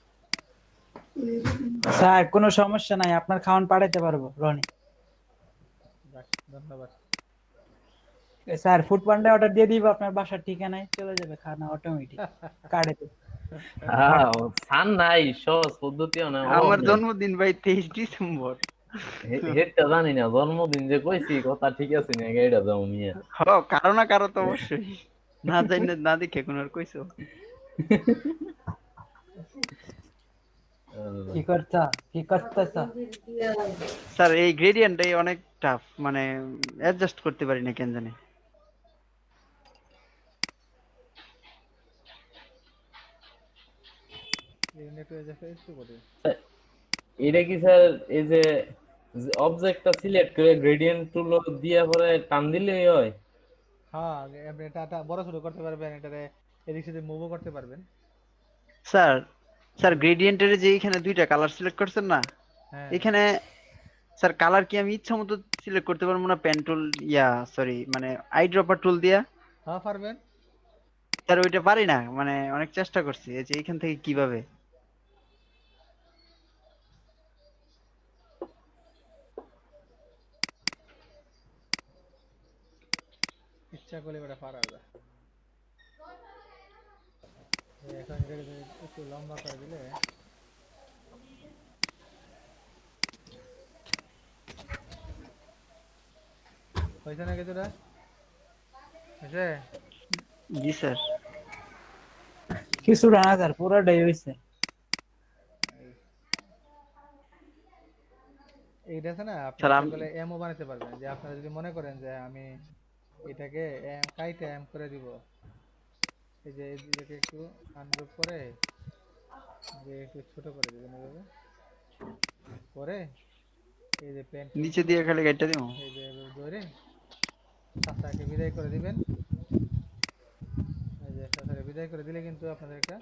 Speaker 9: স্যার কোনো সমস্যা নাই, আপনার খাওয়ান পাঠাইতে পারবো রনি।
Speaker 1: বাস, ধন্যবাদ।
Speaker 9: স্যার ফুড পান্ডা অর্ডার দিয়ে দিব, আপনার বাসার ঠিকানায় চলে যাবে খানা অটোমেটিক কার্ডে।
Speaker 7: হ্যাঁ, সান নাই, সহজ পদ্ধতি অনেক
Speaker 8: আমার জন্মদিন ভাই 23 ডিসেম্বর।
Speaker 7: হেডটা জানি না, জন্মদিন যে কইছি কথা ঠিক আছে না, এটা যাও নিয়ে।
Speaker 8: হ, কারো না কারো তো অবশ্যই। না জানি না দেখে কোন আর কইছো।
Speaker 9: কি করছা, কি করতেছ?
Speaker 8: স্যার এই গ্রেডিয়েন্টটাই অনেক টাফ, মানে অ্যাডজাস্ট করতে পারি না কেন জানি।
Speaker 1: একটু একটু করি।
Speaker 7: এটা কি স্যার এই যে অবজেক্টটা সিলেক্ট করে গ্রেডিয়েন্ট টুল দিয়ে পরে টান দিলেই হয়?
Speaker 1: হ্যাঁ, আপনি এটা বড় ছোট করতে পারবেন, এটারে এদিক সেদিক মুভও করতে পারবেন।
Speaker 8: স্যার স্যার গ্রেডিয়েন্টের যে এখানে দুইটা কালার সিলেক্ট করছেন না,
Speaker 1: হ্যাঁ,
Speaker 8: এখানে স্যার কালার কি আমি ইচ্ছা মতো সিলেক্ট করতে পারবো না? পেন টুল ইয়া সরি মানে আই ড্রপার টুল দিয়া?
Speaker 1: হ্যাঁ পারবেন।
Speaker 8: স্যার ওইটা পারি না, মানে অনেক চেষ্টা করছি, এই যে এখান থেকে কিভাবে?
Speaker 1: ইচ্ছা করলে এটা পারা যায়। এখন এটাকে একটু লম্বা করে দিলে হয়েছে না কিছুটা? হয়েছে?
Speaker 8: জি স্যার।
Speaker 9: কিছুটা না স্যার, পুরোটাই হয়েছে।
Speaker 1: এইটা আছে না, আপনি
Speaker 8: স্যার
Speaker 1: ইচ্ছা করলে এমও বানাতে পারবেন, যে আপনারা যদি মনে করেন যে আমি এটাকে এম কাইটে এম করে দিব, এই যে এটাকে একটু আনগ্রুপ করে যে একটু ছোট করে দিবেন এভাবে করে, এই যে পেন টুল
Speaker 8: নিচে দিয়ে খালি গাইডটা দিব।
Speaker 1: এই যে এভাবে ধরে চাচাকে বিদায় করে দিবেন। এই যে চাচাকে বিদায় করে দিলে কিন্তু আপনাদের একটা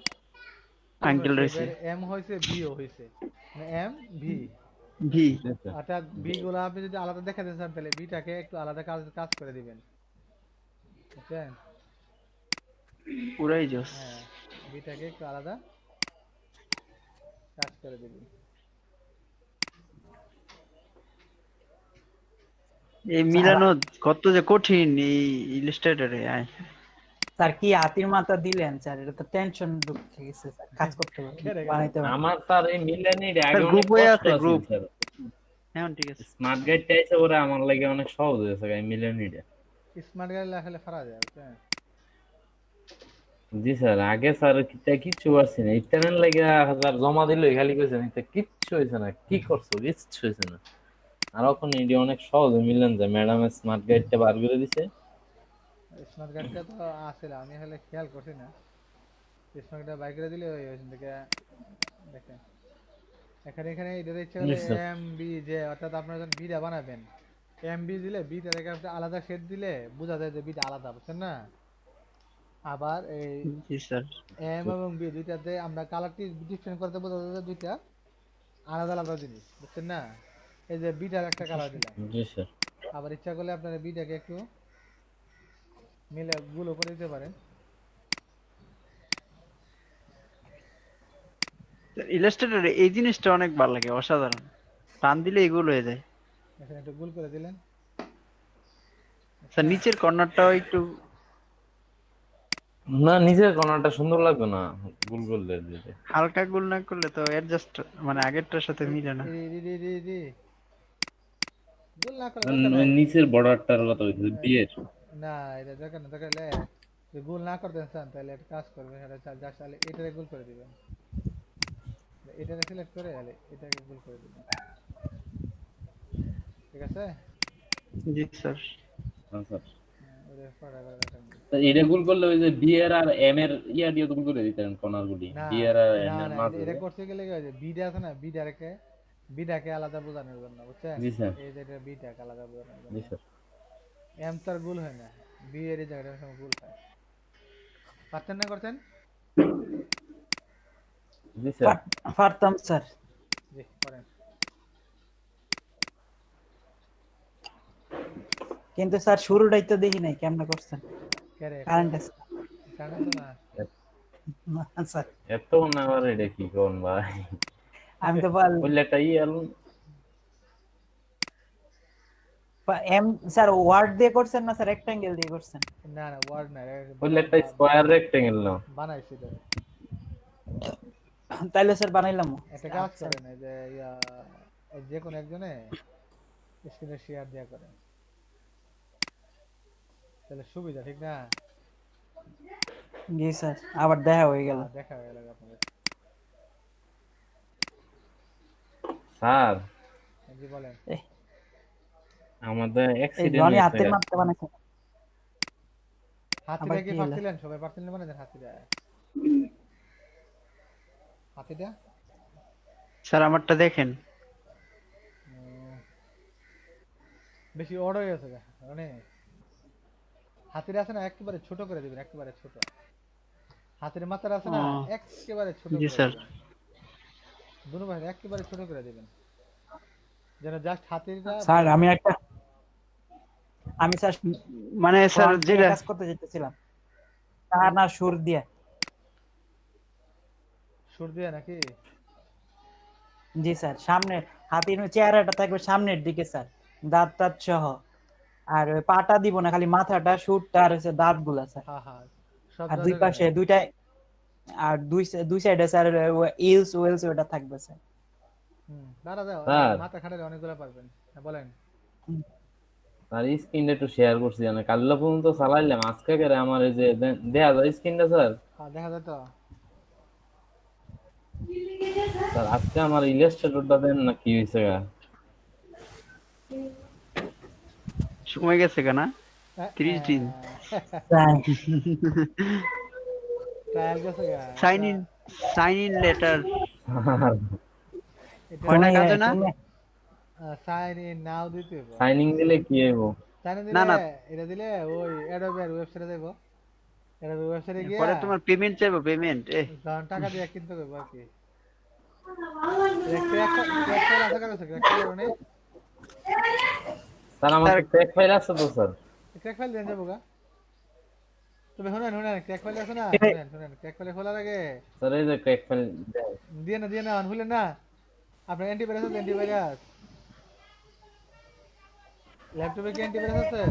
Speaker 8: আঙ্কেল
Speaker 1: পূর্ণ
Speaker 8: রয়েছে।
Speaker 1: শেপের এম হয়েছে, ভিও হয়েছে, মানে এম ভি।
Speaker 8: ভি।
Speaker 1: অর্থাৎ বি গুলো আপনি যদি আলাদা দেখাতে চান তাহলে বিটাকে একটু আলাদা কাজ কাজ করে দিবেন, বুঝছেন?
Speaker 8: পুরাই জোস।
Speaker 1: হ্যাঁ, বিটাকে একটু আলাদা কাজ করে দিবেন।
Speaker 8: এই
Speaker 9: স্যার
Speaker 8: মিলানো কত যে কঠিন এই ইলাস্ট্রেটরে।
Speaker 9: স্যার কি হাতির মাথা দিলেন স্যার, এটা তো টেনশন ঢুকে গেছে স্যার, কাজ করতে হবে,
Speaker 1: কেটে গেল।
Speaker 9: বানাইতে হবে।
Speaker 7: আমার স্যার এই মিলানি
Speaker 8: স্যার
Speaker 7: আগে অনেক
Speaker 8: গ্রুপ হয়ে
Speaker 7: কষ্ট
Speaker 8: আছে,
Speaker 7: আছিল
Speaker 8: গ্রুপ
Speaker 7: স্যার।
Speaker 8: এখন ঠিক আছে।
Speaker 7: স্মার্ট গাইডটা এসে পরে আমার লাগে অনেক সহজ হয়েছে এই মিলানিটা।
Speaker 1: স্মার্ট গাড়ি লেখালে ফারা যায়, বুঝছেন?
Speaker 7: জি স্যার, আগে স্যার কিচ্ছু পারছি না, ইন্টারনেট লাগে স্যার জমা দিল খালি কইছেন এটা কিচ্ছু হয়েছে না, কি করছো কিচ্ছু হয়েছে না। আর এখন এটি অনেক সহজে মিলেন যায়, ম্যাডামের স্মার্ট গাইডটা বার করে দিছে।
Speaker 1: স্মার্ট গাড়িটা তো আসলে আমি হলে খেয়াল করছি না, স্মার্ট গাড়ি বাইক দিলে ওই ওইখান থেকে দেখেন এখানে এখানে এটার ইচ্ছে
Speaker 7: জি
Speaker 1: হলে
Speaker 7: স্যার।
Speaker 1: এম বি জে, অর্থাৎ আপনারা যখন বিটা বানাবেন এম বি দিলে বিটা থেকে একটা আলাদা শেড দিলে বোঝা যায় যে বিটা আলাদা, বুঝছেন না? আবার এই
Speaker 8: জি স্যার।
Speaker 1: এম এবং বি দুইটাতে আমরা কালারটি ডিফারেন্ট করতে বোঝা যায় যে দুইটা আলাদা আলাদা জিনিস, বুঝছেন না? এই যে বিটার একটা কালার দিলাম,
Speaker 7: জি স্যার।
Speaker 1: আবার ইচ্ছা করলে আপনারা বিটাকে একটু মিলে গুলো করে দিতে পারেন।
Speaker 8: ইলাস্ট্রেটরে এই জিনিসটা অনেক ভালো লাগে, অসাধারণ। টান দিলে এগুলো হয়ে যায়।
Speaker 1: এখানে একটু গুল করে দিলেন।
Speaker 8: স্যার নিচের কর্নারটাও একটু
Speaker 7: না, নিজের কোনাটা সুন্দর লাগবে না গুল করলে দিতে।
Speaker 8: হালকা গোল না করলে তো অ্যাডজাস্ট মানে আগেরটার সাথে মিলে না।
Speaker 1: গুল না করার দরকার নাই।
Speaker 7: নিচের বর্ডারটার কথা বলছি বিয়ের।
Speaker 1: না, এটা দরকার না, দরকার হলে যে গোল না করতে চান তাহলে একটা কাজ করবেন, এটা জাস্ট এটাকে গোল করে দিবেন, এটাকে সিলেক্ট করে এটাকে গোল করে দিবেন, ঠিক আছে?
Speaker 8: জি স্যার।
Speaker 7: হ্যাঁ স্যার।
Speaker 1: ওটা করা দরকার নেই।
Speaker 7: তা এটা গুল করলে ওই যে বি এর আর এম এর ইয়া দিয়ে গুল করে দিতেন কর্নার গুলি,
Speaker 1: না
Speaker 7: বি এর আর
Speaker 1: না
Speaker 7: এম এর
Speaker 1: না,
Speaker 7: মাঝে।
Speaker 1: এটা করতে গেলে কি হয় যে বিটা আছে না, বিটাকে আলাদা বোঝানোর জন্য, বুঝছেন?
Speaker 7: জি স্যার।
Speaker 1: এই যে এটা বিটাকে আলাদা বোঝানোর
Speaker 7: জি
Speaker 1: জন্য,
Speaker 7: স্যার।
Speaker 1: এম তার গোল হয় না, বি এর এই জায়গাটার সময় গোল হয়। পারতেন না করতেন?
Speaker 7: জি স্যার।
Speaker 9: পারতাম স্যার,
Speaker 1: জি করেন।
Speaker 9: কিন্তু স্যার শুরুটাই তো দেখি নাই কেমনে করছেন।
Speaker 1: কে রে
Speaker 9: কারেন্ট আছে
Speaker 1: জানেন তো না?
Speaker 9: না স্যার,
Speaker 7: এত না আবার এটা কি কোন ভাই,
Speaker 9: আমি তো বল
Speaker 7: বললে একটা ইয়ে
Speaker 9: এম স্যার ওয়ার্ড দিয়ে করছেন না স্যার, রেক্টাঙ্গেল দিয়ে করছেন?
Speaker 1: না না, ওয়ার্ড না,
Speaker 7: বললে একটা স্কয়ার রেক্টেঙ্গেল না।
Speaker 1: বানাইছি তো।
Speaker 9: তাইলে স্যার বানাইলাম।
Speaker 1: একটা কাজ করেন, এই যে যে কোনো একজনে স্ক্রিনে শেয়ার দেয়া করেন, তাহলে সুবিধা, ঠিক না?
Speaker 9: জি স্যার, আবার দেখা হয়ে গেল।
Speaker 1: দেখা হয়ে গেল আপনাদের।
Speaker 7: স্যার
Speaker 1: জি বলেন।
Speaker 7: আমাদের
Speaker 9: এই
Speaker 7: অ্যাক্সিডেন্ট
Speaker 9: জনি
Speaker 7: হয়েছে।
Speaker 9: হাতের মারতে বানাইছেন।
Speaker 1: হাতিটা কি পারছিলেন? সবাই পারছিলেন বানাতেন হাতিটা? হাতিটা
Speaker 8: স্যার আমারটা দেখেন।
Speaker 1: বেশি অড হয়ে গেছে, মানে হাতির আছে না একেবারে ছোট করে দিবেন, একেবারে ছোট। হাতির মাথার আছে না একেবারে ছোট
Speaker 8: জি
Speaker 1: করে
Speaker 8: স্যার।
Speaker 1: দিবেন, দুনো ভাই একেবারে ছোট করে দিবেন, যেন জাস্ট হাতিটা।
Speaker 9: স্যার আমি স্যার
Speaker 8: মানে স্যার যেটা
Speaker 9: কাজ করতে যেতেছিলাম, তার না সুর দিয়ে।
Speaker 1: সুর দিয়ে নাকি?
Speaker 9: জি স্যার, সামনে হাতির চেহারাটা থাকবে সামনের দিকে স্যার, দাঁত টাত সহ। আর ওই পাটা দিব না, খালি মাথাটা, সুরটা আর হচ্ছে দাঁত গুলা স্যার।
Speaker 1: হ্যাঁ হ্যাঁ, সব
Speaker 9: আর দুই পাশে দুইটাই, আর দুই সাইডে স্যার ইলস ওয়েলস ওটা থাকবে স্যার।
Speaker 1: দাঁড়া দাও,
Speaker 7: স্যার।
Speaker 1: মাথা খাটালে অনেকগুলো পারবেন। বলেন।
Speaker 7: স্যার স্ক্রিনটা একটু শেয়ার করছি মানে কাললা পর্যন্ত চালাইলাম আজকে করে আমার এই যে দেয়া যায় স্ক্রিনটা স্যার।
Speaker 1: হ্যাঁ দেখা যায় তো।
Speaker 7: স্যার আজকে আমার ইলাস্ট্রেটরটা দেন না কি হয়েছে গা?
Speaker 8: সময় গেছে কেনা 30 দিন।
Speaker 9: তাই
Speaker 1: ট্রায়াল গেছে গা।
Speaker 8: সাইন ইন লেটার
Speaker 1: এটা
Speaker 8: হয় না কাজ না?
Speaker 1: সাইন ইন নাও দিতে হবে।
Speaker 7: সাইনিং দিলে কি হইব?
Speaker 1: সাইন
Speaker 8: না,
Speaker 1: দিলে
Speaker 8: না।
Speaker 1: এটা দিলে ওই অ্যাডোবে এর ওয়েবসাইটে যাবো। অ্যাডোবে ওয়েবসাইটে গিয়ে
Speaker 8: পরে তোমার পেমেন্ট চাইবো, পেমেন্ট
Speaker 1: ধরুন টাকা দিয়ে কিনতে হবে আর কি। ক্র্যাক ফাইল আছে কাছে ক্র্যাক ফাইল নেই।
Speaker 7: স্যার আমার তো ক্র্যাক ফাইল আছে তো স্যার।
Speaker 1: ক্র্যাক ফাইল দেন যাবো গা। তবে শুনেন ক্র্যাক ফাইল আছে না, শুনেন ক্র্যাক ফাইল খোলার আগে
Speaker 7: স্যার এই যে ক্র্যাক ফাইল
Speaker 1: দিয়ে না খুলেন না। আপনার অ্যান্টিভাইরাস আছে? অ্যান্টিভাইরাস ল্যাপটপে কি অ্যান্টিভাইরাস আছে?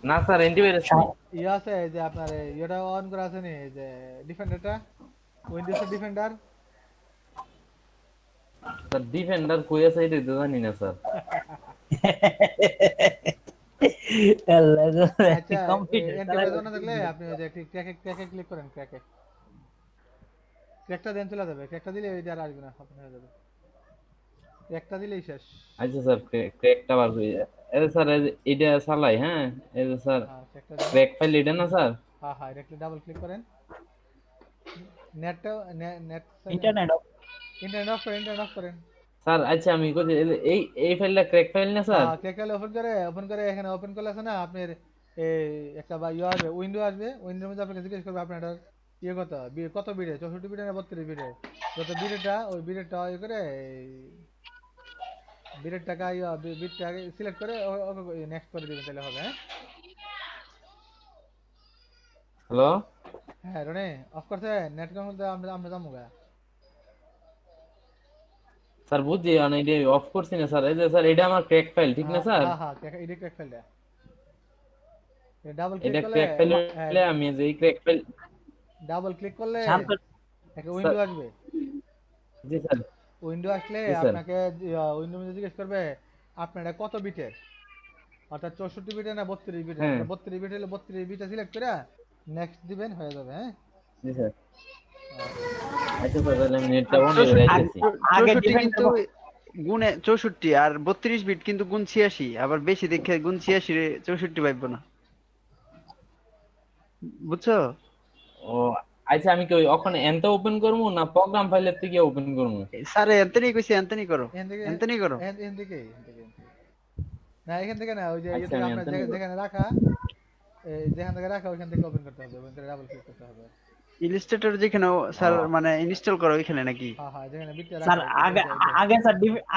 Speaker 7: না স্যার অ্যান্টিভাইরাস নেই।
Speaker 1: ইয়ে আছে এই যে আপনার ইয়েটা অন করা আছে নি, এই যে ডিফেন্ডারটা, উইন্ডোজের ডিফেন্ডার।
Speaker 7: স্যার ডিফেন্ডার কই আছে এটা তো জানি না স্যার।
Speaker 9: আল্লাহ গো
Speaker 1: আচ্ছা
Speaker 9: কম্পিউটার
Speaker 1: অ্যান্টিভাইরাস না থাকলে আপনি ওই যে ক্র্যাকে ক্লিক করেন। ক্র্যাকটা দেন চলে যাবে। ক্র্যাকটা দিলে ওই আর আসবে না, আপনার হয়ে যাবে। ক্র্যাকটা দিলেই শেষ।
Speaker 7: আচ্ছা স্যার ক্র্যাকটা বার হয়ে যায়। এই যে স্যার এটা চালাই হ্যাঁ এই যে স্যার
Speaker 1: হ্যাঁ ক্র্যাকটা দেন।
Speaker 7: ক্র্যাক ফাইল এটা না স্যার?
Speaker 1: হ্যাঁ ডাইরেক্টলি ডাবল ক্লিক করেন। নেটটা নেট
Speaker 9: ইন্টারনেট
Speaker 1: ইন্টারনেট অফ করেন।
Speaker 7: স্যার আচ্ছা আমি কই এই ফাইলটা ক্র্যাক ফাইল না স্যার?
Speaker 1: হ্যাঁ ক্র্যাক ফাইল ওপেন করে এখানে ওপেন করলে আছে না আপনার এই একটা বা ইয়ে আসবে, উইন্ডো আসবে। উইন্ডোর মধ্যে আপনাকে জিজ্ঞেস করবে আপনার ইয়ে কত বিটে, 64 বিটে না 32 বিটে। যত বিটেটা ওই বিটেটা ইয়ে করে বিটের টাকা বিটটা আগে সিলেক্ট করে নেক্সট করে দিবেন তাহলে হবে।
Speaker 7: হ্যালো
Speaker 1: হ্যাঁ রনে অফ করছে নেট মধ্যে আমরা যাবো গা।
Speaker 7: স্যার বুঝছি মানে এটা অফ করছি না স্যার। এই যে স্যার এটা আমার ক্র্যাক ফাইল ঠিক না স্যার?
Speaker 1: হ্যাঁ এটা ক্র্যাক ফাইলটা ডাবল ক্লিক
Speaker 7: এটা
Speaker 1: করলে
Speaker 7: ক্র্যাক ফাইল হলে আমি যে এই ক্র্যাক ফাইল
Speaker 1: ডাবল ক্লিক করলে
Speaker 9: শান্ত
Speaker 1: একটা উইন্ডো আসবে।
Speaker 7: জি স্যার।
Speaker 1: উইন্ডো আসলে
Speaker 7: জি স্যার।
Speaker 1: আপনাকে উইন্ডো মধ্যে জিজ্ঞেস করবে আপনার এটা কত বিটের, অর্থাৎ 64 বিটের না 32 বিটের।
Speaker 7: হ্যাঁ।
Speaker 1: 32 বিট হলে 32 বিটটা সিলেক্ট করে নেক্সট দিবেন, হয়ে যাবে। হ্যাঁ
Speaker 7: জি স্যার। আচ্ছা স্যার তাহলে আমি নেটটা বন্ধ করে রাখতেছি।
Speaker 9: আগে
Speaker 8: 64 কিন্তু গুণে 64 আর 32 বিট কিন্তু গুণ 86, আবার বেশি দেখে গুণ 86 রে 64 পাইবো না, বুঝছো?
Speaker 7: ও আচ্ছা আমি কি ওখানে এনটা ওপেন করবো না প্রোগ্রাম ফাইলের থেকে ওপেন করবো?
Speaker 8: স্যারে এন্তনি কইছে এন্তনি করো, এন্তনি করো।
Speaker 1: এখান থেকে না, এখান থেকে না, ওই যে
Speaker 7: আচ্ছা, আমি
Speaker 1: আপনার
Speaker 7: এখান থেকে
Speaker 1: যেখানে রাখা, যেখান থেকে রাখা ওইখান থেকে ওপেন করতে হবে। ওপেন করে ডাবল ক্লিক করতে হবে।
Speaker 8: ইলাস্ট্রেটর যেখানে স্যার মানে ইনস্টল করো ওইখানে নাকি?
Speaker 1: হ্যাঁ যেখানে বিটটা
Speaker 9: স্যার
Speaker 1: রাখা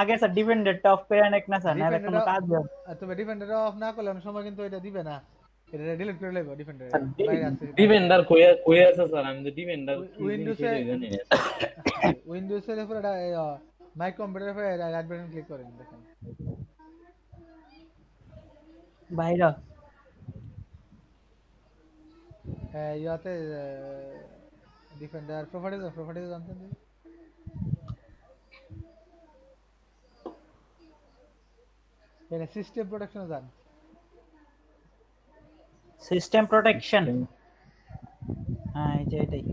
Speaker 9: আগে স্যার ডিফেন্ডারটা অফ করে নেক না স্যার, না কোনো কাজ হবে না।
Speaker 1: তবে ডিফেন্ডার অফ না করলে অনেক সময় কিন্তু এটা দিবে না, এটা ডিলিট করে লইব। ডিফেন্ডার
Speaker 7: ডিফেন্ডার কই আছে স্যার? আমি তো ডিফেন্ডার
Speaker 1: উইন্ডোজে
Speaker 7: জানি না।
Speaker 1: উইন্ডোজের উপরে মাই কম্পিউটারের উপরে রাইট বাটন ক্লিক করেন, দেখেন
Speaker 9: বাইরে
Speaker 1: ইয়াতে ডিফেন্ডার প্রপার্টিজ জানতেন এখানে সিস্টেম প্রোটেকশনে যান।
Speaker 9: সিস্টেম প্রোটেকশন, হ্যাঁ এই যে এটাই।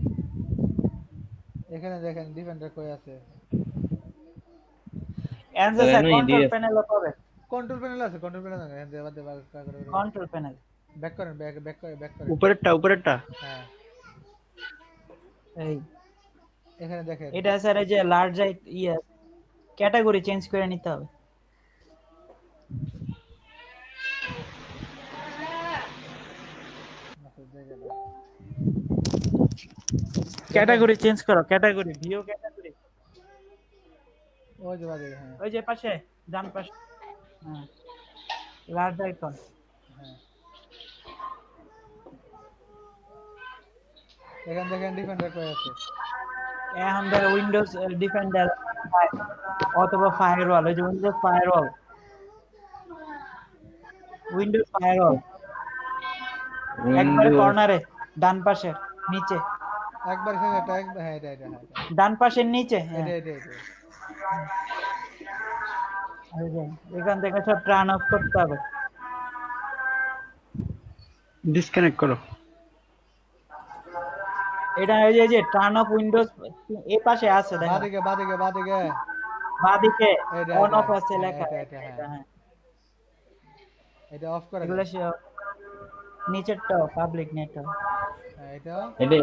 Speaker 1: এখানে দেখেন ডিফেন্ডার কই আছে।
Speaker 9: অ্যানসার স্যার কন্ট্রোল প্যানেলে পাবে।
Speaker 1: কন্ট্রোল প্যানেল আছে, কন্ট্রোল প্যানেল আছে। এখান থেকে বাদ দিয়ে
Speaker 9: কন্ট্রোল প্যানেল
Speaker 1: ব্যাক করেন, ব্যাক করেন
Speaker 8: উপরেরটা।
Speaker 1: হ্যাঁ
Speaker 9: এই
Speaker 1: এখানে দেখেন
Speaker 9: এটা স্যার এই যে লার্জ ইয়ে ক্যাটাগরি চেঞ্জ করে নিতে হবে। ক্যাটাগরি চেঞ্জ করো, ক্যাটাগরি ভিউ ক্যাটাগরি
Speaker 1: ওই যে বাজে। হ্যাঁ
Speaker 9: ওই যে পাশে ডান পাশে, হ্যাঁ লার্জ আইকন।
Speaker 1: হ্যাঁ এখানে দেখেন ডিফেন্ডার কই আছে।
Speaker 9: এখন ধর উইন্ডোজ ডিফেন্ডার অথবা ফায়ারওয়াল, ওই যে উইন্ডোজ ফায়ারওয়াল, একবারে কর্নারে ডান পাশে নিচে,
Speaker 1: একবার এখানে এটা হ্যাঁ এটা
Speaker 9: ডান পাশের নিচে। হ্যাঁ
Speaker 1: এটা
Speaker 9: ওই যে এখান থেকে সব টার্ন অফ করতে হবে।
Speaker 8: ডিসকানেক্ট করো।
Speaker 9: এটা এই যে টার্ন অফ উইন্ডোজ এই পাশে আছে দেখো,
Speaker 1: বাদিকে বাদিকে বাদিকে
Speaker 9: বাঁদিকে
Speaker 1: এটা
Speaker 9: অন
Speaker 1: এটা
Speaker 9: অফ আছে
Speaker 1: হ্যাঁ
Speaker 9: লেখা,
Speaker 1: এটা
Speaker 9: এটা
Speaker 1: এটা হ্যাঁ
Speaker 9: এটা হ্যাঁ,
Speaker 1: এটা অফ করে
Speaker 9: এগুলো
Speaker 1: দেন।
Speaker 9: নিচেরটা পাবলিক নেটওয়ার্ক।
Speaker 1: হ্যাঁ এটা
Speaker 7: এটা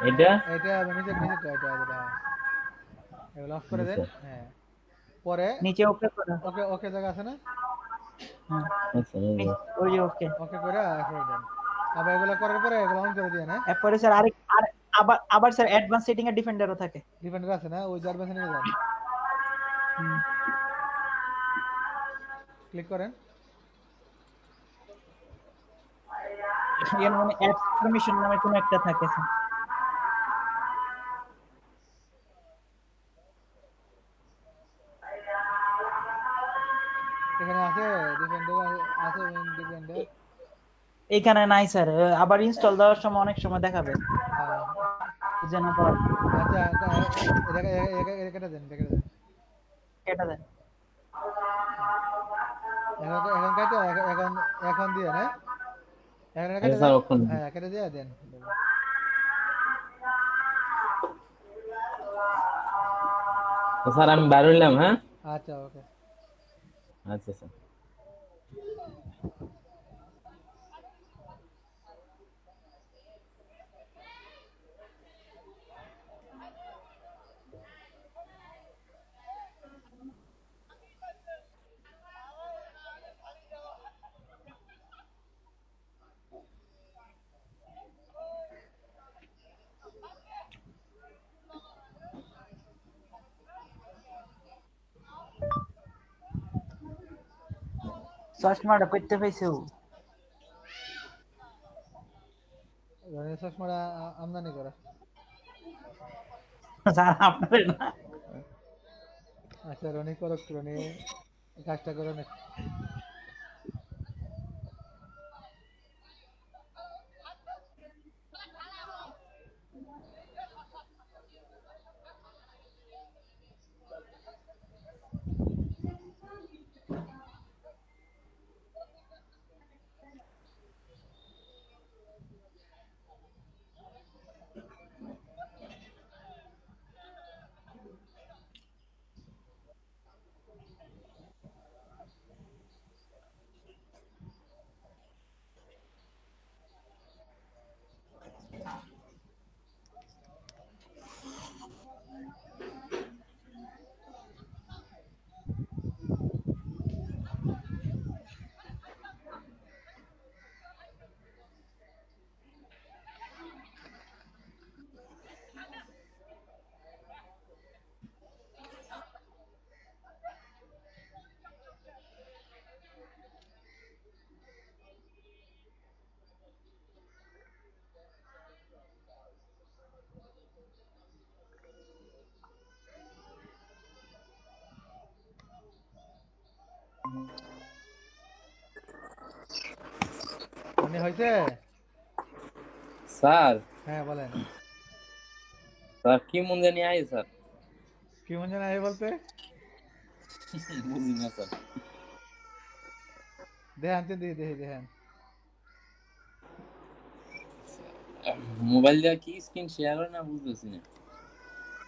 Speaker 7: এটা
Speaker 1: এটা নিচে নিচেরটা এটা যেটা হ্যাঁ এগুলো অফ করে দেন।
Speaker 7: আচ্ছা
Speaker 1: হ্যাঁ পরে
Speaker 9: নিচে ওকে করো।
Speaker 1: ওকে ওকে জায়গা আছে না,
Speaker 9: হ্যাঁ
Speaker 7: আচ্ছা এই যে।
Speaker 9: ওই যে ওকে।
Speaker 1: ওকে করে এরপরে দেন। আবার এগুলো করার পরে এগুলো অন করে দিয়ে না,
Speaker 9: এরপরে স্যার আর আবার স্যার অ্যাডভান্স সেটিং এর ডিফেন্ডারও থাকে।
Speaker 1: ডিফেন্ডার আছে না, ওই জারবেন নিয়ে যান,
Speaker 9: হুম।
Speaker 1: ক্লিক করেন।
Speaker 9: এর মানে অ্যাপস পারমিশন নামে কোনো একটা থাকে স্যার।
Speaker 1: এখানে আছে ডিফেন্ডার আছে উইন ডিফেন্ডার।
Speaker 9: এইখানে নাই স্যার, আবার ইনস্টল দেওয়ার সময় অনেক সময় দেখাবে যেন পর
Speaker 1: আচ্ছা এটা কেটে দেন, এটা কেটে দেন।
Speaker 9: কেটে দেন।
Speaker 1: এখন কেটে এখন এখন দিয়ে না, এখন এটা
Speaker 7: আচ্ছা
Speaker 1: কেটে
Speaker 7: স্যার
Speaker 1: দেন।
Speaker 7: ওখানে
Speaker 1: হ্যাঁ কেটে দিয়ে দেন।
Speaker 7: তো স্যার আমি বার হইলাম হ্যাঁ।
Speaker 1: আচ্ছা ওকে।
Speaker 7: আচ্ছা স্যার।
Speaker 9: চশমাটা পেতে পাইছে ও
Speaker 1: রনি চশমাটা আমদানি করা।
Speaker 9: স্যার আপনাদের না।
Speaker 1: আচ্ছা রনি করক, রনি কাজটা করে না। রনি হয়েছে?
Speaker 7: স্যার
Speaker 1: হ্যাঁ বলেন।
Speaker 7: স্যার কি মন জানি আই স্যার।
Speaker 1: কি মনে নাই বলতে?
Speaker 7: বুঝি না স্যার।
Speaker 1: দেখেন তো দিয়ে দেখি দেখেন।
Speaker 7: মোবাইল দিয়ে কি স্ক্রিন শেয়ার হয় না বুঝতেছি না।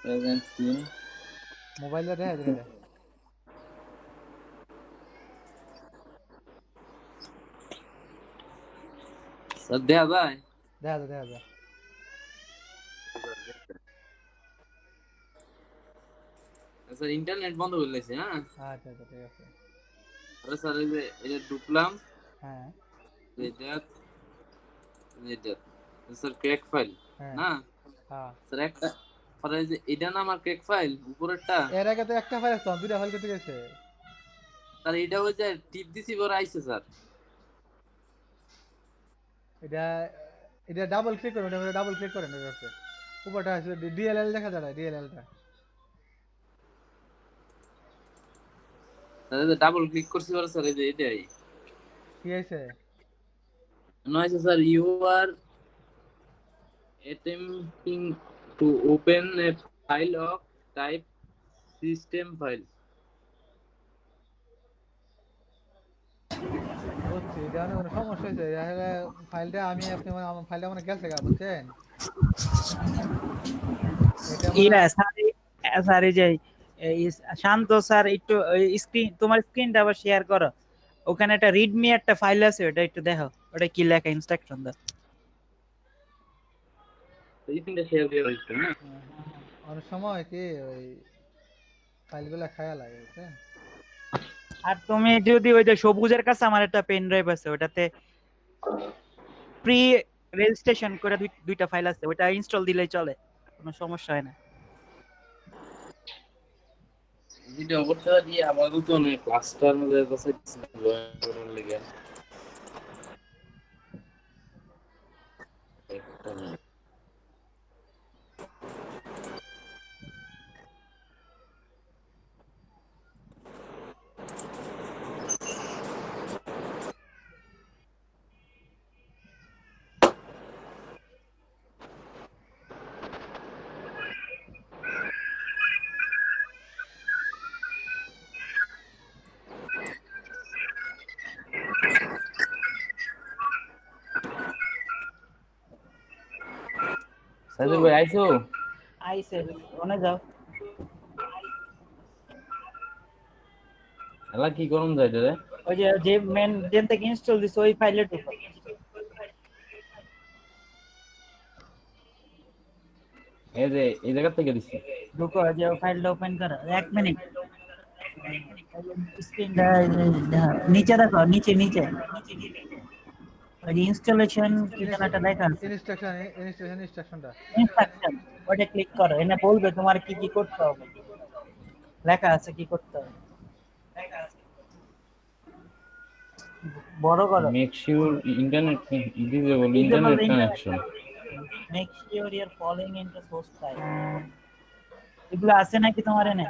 Speaker 7: প্রেজেন্ট স্ক্রিন
Speaker 1: মোবাইলে দেখা দেন এটা।
Speaker 7: স্যার দেয়া যায়।
Speaker 1: দেখা যায় দেখা যায়।
Speaker 7: স্যার ইন্টারনেট বন্ধ করে দিয়েছে হ্যাঁ।
Speaker 1: আচ্ছা আচ্ছা ঠিক আছে।
Speaker 7: আরে স্যার এই যে এটা ঢুকলাম
Speaker 1: হ্যাঁ
Speaker 7: এটা এটা স্যার ক্র্যাক ফাইল
Speaker 1: হ্যাঁ
Speaker 7: না
Speaker 1: হ্যাঁ।
Speaker 7: স্যার একটা পরে যে এটা না আমার ক্র্যাক ফাইল উপরেরটা
Speaker 1: এর আগে তো একটা ফাইল আসতো, দুইটা ফাইল কেটে গেছে।
Speaker 7: স্যার এটা হয়ে যায় টিপ দিছি পরে আইছে স্যার।
Speaker 1: এটা এটা ডাবল ক্লিক করুন, এটা ডাবল ক্লিক করেন এর উপরে। উপরটা আছে ডিএলএল দেখা যায়, ডিএলএলটা।
Speaker 7: স্যার ডাবল ক্লিক করছি পরে স্যার এই যে এটাই
Speaker 1: কি হয়েছে?
Speaker 7: নয়ছে sir you are attempting to open a file of type system file.
Speaker 1: এটা অনেক কোনো সমস্যা হয়েছে ফাইলটা আমি আপনি আমার ফাইলটা মানে গেছে গা বুঝছেন এটা মনে
Speaker 9: ইয়া স্যার স্যার এই যে এই শান্ত স্যার একটু স্ক্রিন তোমার স্ক্রিনটা আবার শেয়ার করো, ওখানে একটা রিডমি একটা ফাইল আছে, ওটা একটু দেখো, ওটা কি লেখা ইনস্ট্রাকশন দাও।
Speaker 7: এই তিনটা শেয়ার দিয়ে রাখছেন না?
Speaker 1: অনেক সময় কি ওই ফাইলগুলা খায়া লাগে বুঝছেন
Speaker 9: আর তুমি যদি ওই যে সবুজের কাছে আমার একটা পেন ড্রাইভ আছে, ওটাতে প্রি রেজিস্ট্রেশন করে দুইটা ফাইল আছে, ওটা ইনস্টল দিলেই চলে, কোনো সমস্যা হয় না।
Speaker 7: ভিডিও করতে দিয়ে আমাদের তো অনেক ক্লাস্টার মধ্যে কাছে জয়েন করার লাগে সাইদুল ভাই আইছো?
Speaker 9: আইসে ওনে যাও।
Speaker 7: এলা কি করুন যাইতে রে?
Speaker 9: ওই যে যে মেন যেন থেকে ইনস্টল দিছে ওই ফাইলে ঢুকো।
Speaker 7: এই যে এই জায়গা থেকে দিছি।
Speaker 9: ঢুকো, যে ফাইলটা ওপেন করো, 1 মিনিট। স্ক্রিনটা নিচে দেখো, নিচে নিচে ওই ইনস্টলেশন কি যেন একটা লেখা আছে,
Speaker 1: ইনস্ট্রাকশনটা
Speaker 9: ইনস্ট্রাকশন, ওটা ক্লিক করো, এনে বলবে তোমার কি কি করতে হবে, লেখা আছে কি করতে হবে, বড় করো।
Speaker 7: Make sure internet disable
Speaker 9: Disable
Speaker 7: internet
Speaker 9: the internet
Speaker 7: connection.
Speaker 9: make sure you're following into source file, এগুলো আছে নাকি তোমার এনে?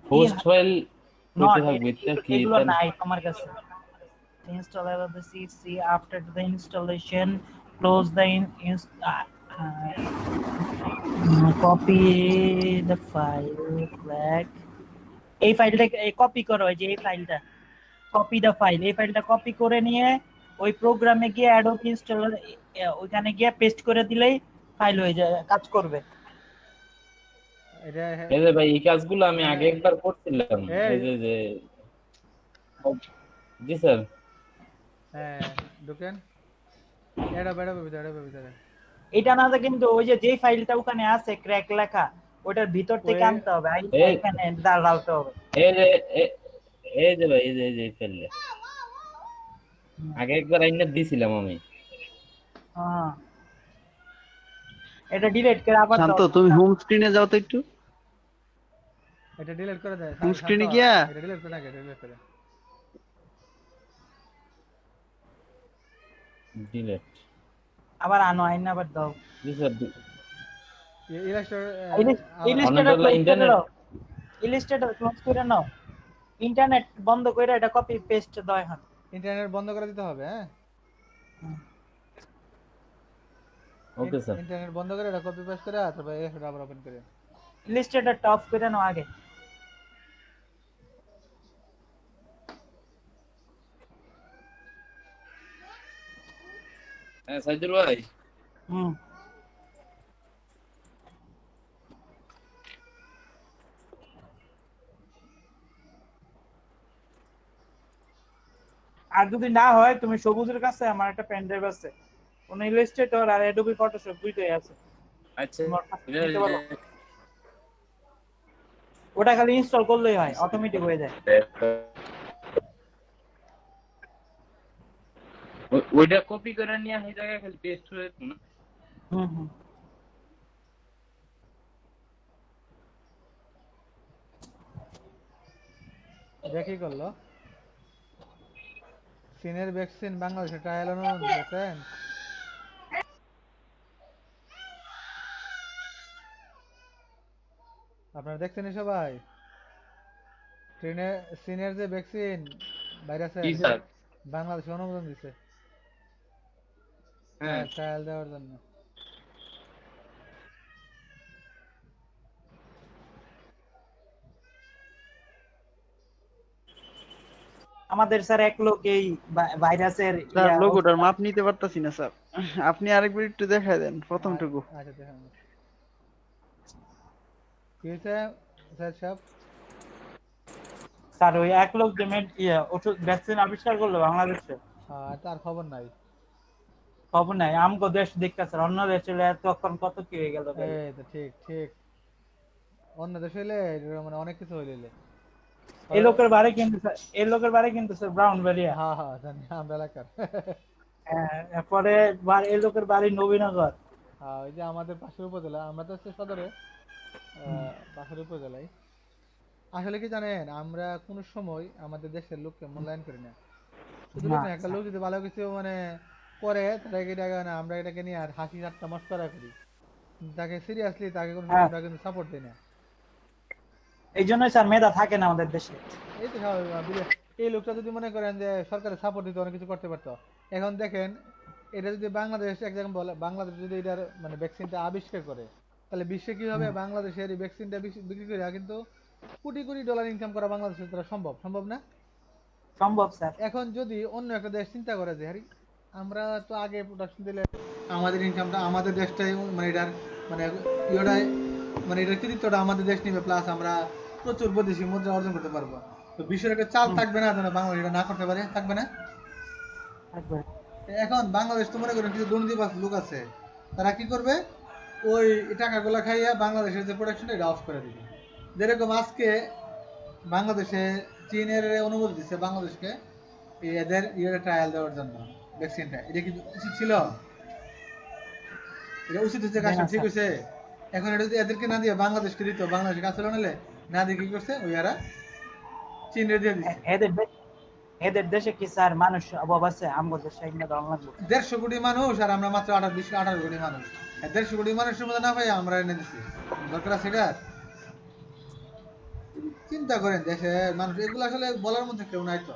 Speaker 7: হোস্ট ফাইল
Speaker 9: Not,
Speaker 7: কইতে থাকবে এটা কি
Speaker 9: এগুলো
Speaker 7: এটা?
Speaker 9: নাই তোমার কাছে। Install the CC after the installation, close the copy the file flag, এই ফাইলটা কপি করো, এই যে এই ফাইলটা কপি দা ফাইল, এই ফাইলটা কপি করে নিয়ে ওই প্রোগ্রামে গিয়ে অ্যাডোব ইনস্টলার ওইখানে গিয়ে পেস্ট করে দিলেই ফাইল হয়ে যায়, কাজ করবে।
Speaker 1: এটা
Speaker 7: এই যে ভাই এই কাজগুলো আমি আগে একবার করছিলাম। এই যে জি স্যার।
Speaker 1: হ্যাঁ ঢুকেন, এটা ভিতরে
Speaker 9: এটা না তো, কিন্তু ওই যে যেই ফাইলটা ওখানে আছে ক্র্যাক লেখা, ওটার ভিতর থেকে আনতে হবে, এখানে ডালতে হবে।
Speaker 7: এই যে এই যে ভাই এই যে ফেললে আগে একবার আইনা দিছিলাম আমি।
Speaker 9: হ্যাঁ, এটা ডিলিট করে আবার
Speaker 8: শান্ত,
Speaker 9: দাও।
Speaker 8: তুমি হোম স্ক্রিনে যাও তো একটু।
Speaker 1: এটা ডিলিট করে দেয়
Speaker 8: হোম স্ক্রিনে গিয়া
Speaker 1: এটা ডিলিট করে নাকি ডিলিট করে
Speaker 7: ডিলিট
Speaker 9: আবার আনো, আইনা আবার দাও।
Speaker 7: জি স্যার।
Speaker 9: ইলাস্ট্রেটর ক্লোজ করে নাও, ইন্টারনেট বন্ধ করে এটা কপি পেস্ট দাও এখন।
Speaker 1: ইন্টারনেট বন্ধ করে দিতে হবে। হ্যাঁ
Speaker 7: ওকে স্যার।
Speaker 1: ইন্টারনেট বন্ধ করে এটা কপি পেস্ট করে তারপর এটা আবার ওপেন করে
Speaker 9: ইলাস্ট্রেটর টপ করে নাও আগে।
Speaker 7: হ্যাঁ সাইদুল ভাই।
Speaker 9: আর যদি না হয়, তুমি সবুজের কাছে আমার একটা পেন ড্রাইভ আছে, কোন ইলাস্ট্রেটর আর অ্যাডোবি ফটোশপ দুইটাই আছে।
Speaker 7: আচ্ছা
Speaker 9: ওটা খালি ইনস্টল করলেই হয়, অটোমেটিক হয়ে যায়।
Speaker 7: ওইটা কপি করে নিয়ে এই জায়গায় খালি পেস্ট হয়ে যেত না?
Speaker 1: দেখি করলো সিনের ভ্যাকসিন বাংলাদেশে ট্রায়াল অনুমোদন দিয়েছেন। আপনারা দেখছেন সবাই সিনের যে ভ্যাকসিন ভাইরাসের বাংলাদেশে অনুমোদন দিছে ট্রায়াল দেওয়ার জন্য।
Speaker 9: আমাদের স্যার এক লোক এই ভাইরাসের
Speaker 8: স্যার লোগোটার মাপ নিতে পারতাছি না স্যার, আপনি আরেকবার একটু দেখায় দেন প্রথমটুকু।
Speaker 1: আচ্ছা দেখেন কি হয়েছে স্যার সাহেব?
Speaker 9: স্যার ওই এক লোক যে ওষুধ ভ্যাকসিন আবিষ্কার করলো বাংলাদেশে,
Speaker 1: তার খবর নাই।
Speaker 9: খবর নাই আমগো দেশ দেখতেছে, অন্য দেশে তখন কত কি হয়ে গেল।
Speaker 1: এই তো ঠিক ঠিক, অন্য দেশ হইলে মানে অনেক কিছু হইলে।
Speaker 9: এই লোকের বাড়ি কিন্তু এই লোকের বাড়ি কিন্তু স্যার ব্রাউনবাড়িয়া।
Speaker 1: হ্যাঁ হ্যাঁ জানি আমরা এলাকার।
Speaker 9: এরপরে এই লোকের বাড়ি নবীনগর।
Speaker 1: ওই যে আমাদের পাশের উপজেলা, আমরা তো হচ্ছে সদরে পাশের উপজেলায়। আসলে কি জানেন, আমরা কোন সময় আমাদের দেশের লোককে মূল্যায়ন করি না। শুধু লোক না, একটা লোক যদি ভালো কিছু মানে করে তাকে আমরা এটাকে নিয়ে আর হাসি ঠাট্টা মস্করা করি, তাকে সিরিয়াসলি তাকে কোনো আমরা কিন্তু সাপোর্ট দিই না।
Speaker 9: এই জন্যই স্যার মেধা থাকে না আমাদের দেশে।
Speaker 1: এই তো স্বাভাবিক। এই লোকটা যদি মনে করেন যে সরকারের সাপোর্ট দিতে অনেক কিছু করতে পারতো। এখন দেখেন, এটা যদি বাংলাদেশ এক জায়গায় বলে, বাংলাদেশ যদি এটার মানে ভ্যাকসিনটা আবিষ্কার করে, তাহলে বিশ্বে কি হবে? বাংলাদেশের এই ভ্যাকসিনটা বিক্রি করে কিন্তু কোটি কোটি ডলার ইনকাম করা বাংলাদেশের দ্বারা সম্ভব, সম্ভব না?
Speaker 9: সম্ভব স্যার।
Speaker 1: এখন যদি অন্য একটা দেশ চিন্তা করে যে হারি আমরা তো আগে প্রোডাকশন দিলে আমাদের ইনকামটা আমাদের দেশটাই মানে এটার মানে ইয়েটাই মানে এটার কৃতিত্বটা আমাদের দেশ নিবে, প্লাস আমরা প্রচুর বৈদেশিক মুদ্রা অর্জন করতে পারবো। তো বিশ্বের একটা চাল থাকবে না যেন বাংলাদেশ এটা না করতে পারে, থাকবে না? এখন বাংলাদেশ তো মনে করেন কিছু দুর্নীতিবাজ লোক আছে, তারা কি করবে? ওই টাকাগুলো খাইয়া বাংলাদেশের যে প্রোডাকশন এটা অফ করে দিবে। যেরকম আজকে বাংলাদেশে চীনের অনুমতি দিচ্ছে বাংলাদেশকে এদের ট্রায়াল দেওয়ার জন্য ভ্যাকসিনটা। এটা কি উচিত ছিল? এটা উচিত হচ্ছে, কাজটা ঠিক হয়েছে? এখন এটা যদি এদেরকে না দিয়ে বাংলাদেশকে দিত, বাংলাদেশের কাছে নিলে না দিয়ে কি করছে ওই এরা চীনের দিয়ে দিচ্ছে।
Speaker 9: এদের দেশে কি স্যার মানুষ অভাব আছে? আমাদের দেশে এগুলো দাম লাগবে
Speaker 1: 150 কোটি মানুষ আর আমরা মাত্র 18 কোটি মানুষ। 150 কোটি মানুষের মধ্যে না পাই আমরা এনে দিচ্ছি, দরকার আছে এটা? চিন্তা করেন দেশে মানুষ এগুলো আসলে বলার মধ্যে কেউ নাই, তো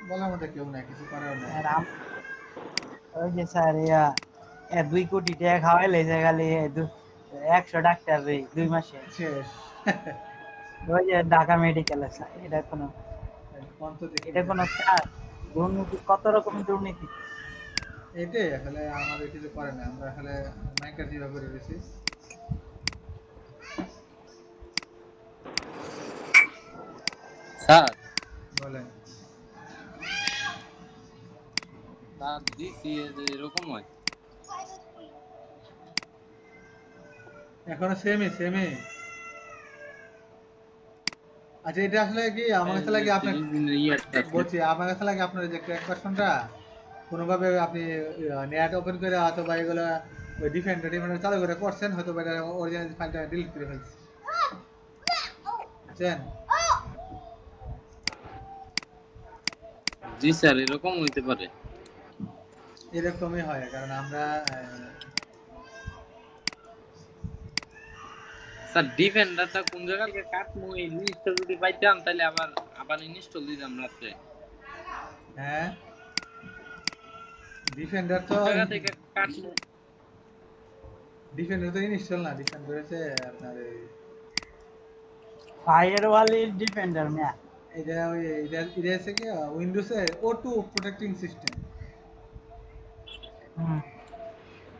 Speaker 1: বলার মধ্যে কেউ নাই, কিছু করার নাই।
Speaker 9: ওই যে স্যার 2 কোটি টাকা খাওয়াইলে যে খালি 100 ডাক্তার 2 মাসে
Speaker 1: শেষ।
Speaker 9: ওই যে ঢাকা মেডিকেল আছে, এটা কোনো কাজ? দুর্নীতি, কত রকম দুর্নীতি।
Speaker 1: এটাই আসলে আমাদের কিছু করে না, আমরা আসলে মাইকার জিবা করে গেছি।
Speaker 7: স্যার
Speaker 1: বলেন।
Speaker 7: স্যার দিছি এরকম হয়
Speaker 1: এখনো সেমই। আচ্ছা, এটা আসলে কি আমার কাছে লাগে আপনার বলছি, আমার কাছে লাগে আপনার যে ক্র্যাক ভার্সনটা কোনোভাবে আপনি নেট ওপেন করে অথবা এগুলো ওই ডিফেন্ডার চালু করে করছেন, হয়তো এটা অরিজিনাল ফাইলটা ডিলিট করে ফেলছেন, বুঝছেন?
Speaker 7: জি স্যার, এরকম হইতে পারে।
Speaker 1: এরকমই হয়, কারণ আমরা
Speaker 7: স্যার ডিফেন্ডারটা কোন জায়গায় কাটমু এই জিনিসটা যদি পাইতাম তাহলে আবার ইনস্টল দিতাম রাতে।
Speaker 1: হ্যাঁ, ডিফেন্ডার তো
Speaker 7: জায়গা থেকে কাটমু।
Speaker 1: ডিফেন্ডার তো ইনস্টল না, ডিফেন্ডার হচ্ছে আপনার এই
Speaker 9: ফায়ারওয়ালের ডিফেন্ডার মিয়া।
Speaker 1: এটা ওই এটা হচ্ছে কি উইন্ডোজে O2 প্রোটেক্টিং সিস্টেম।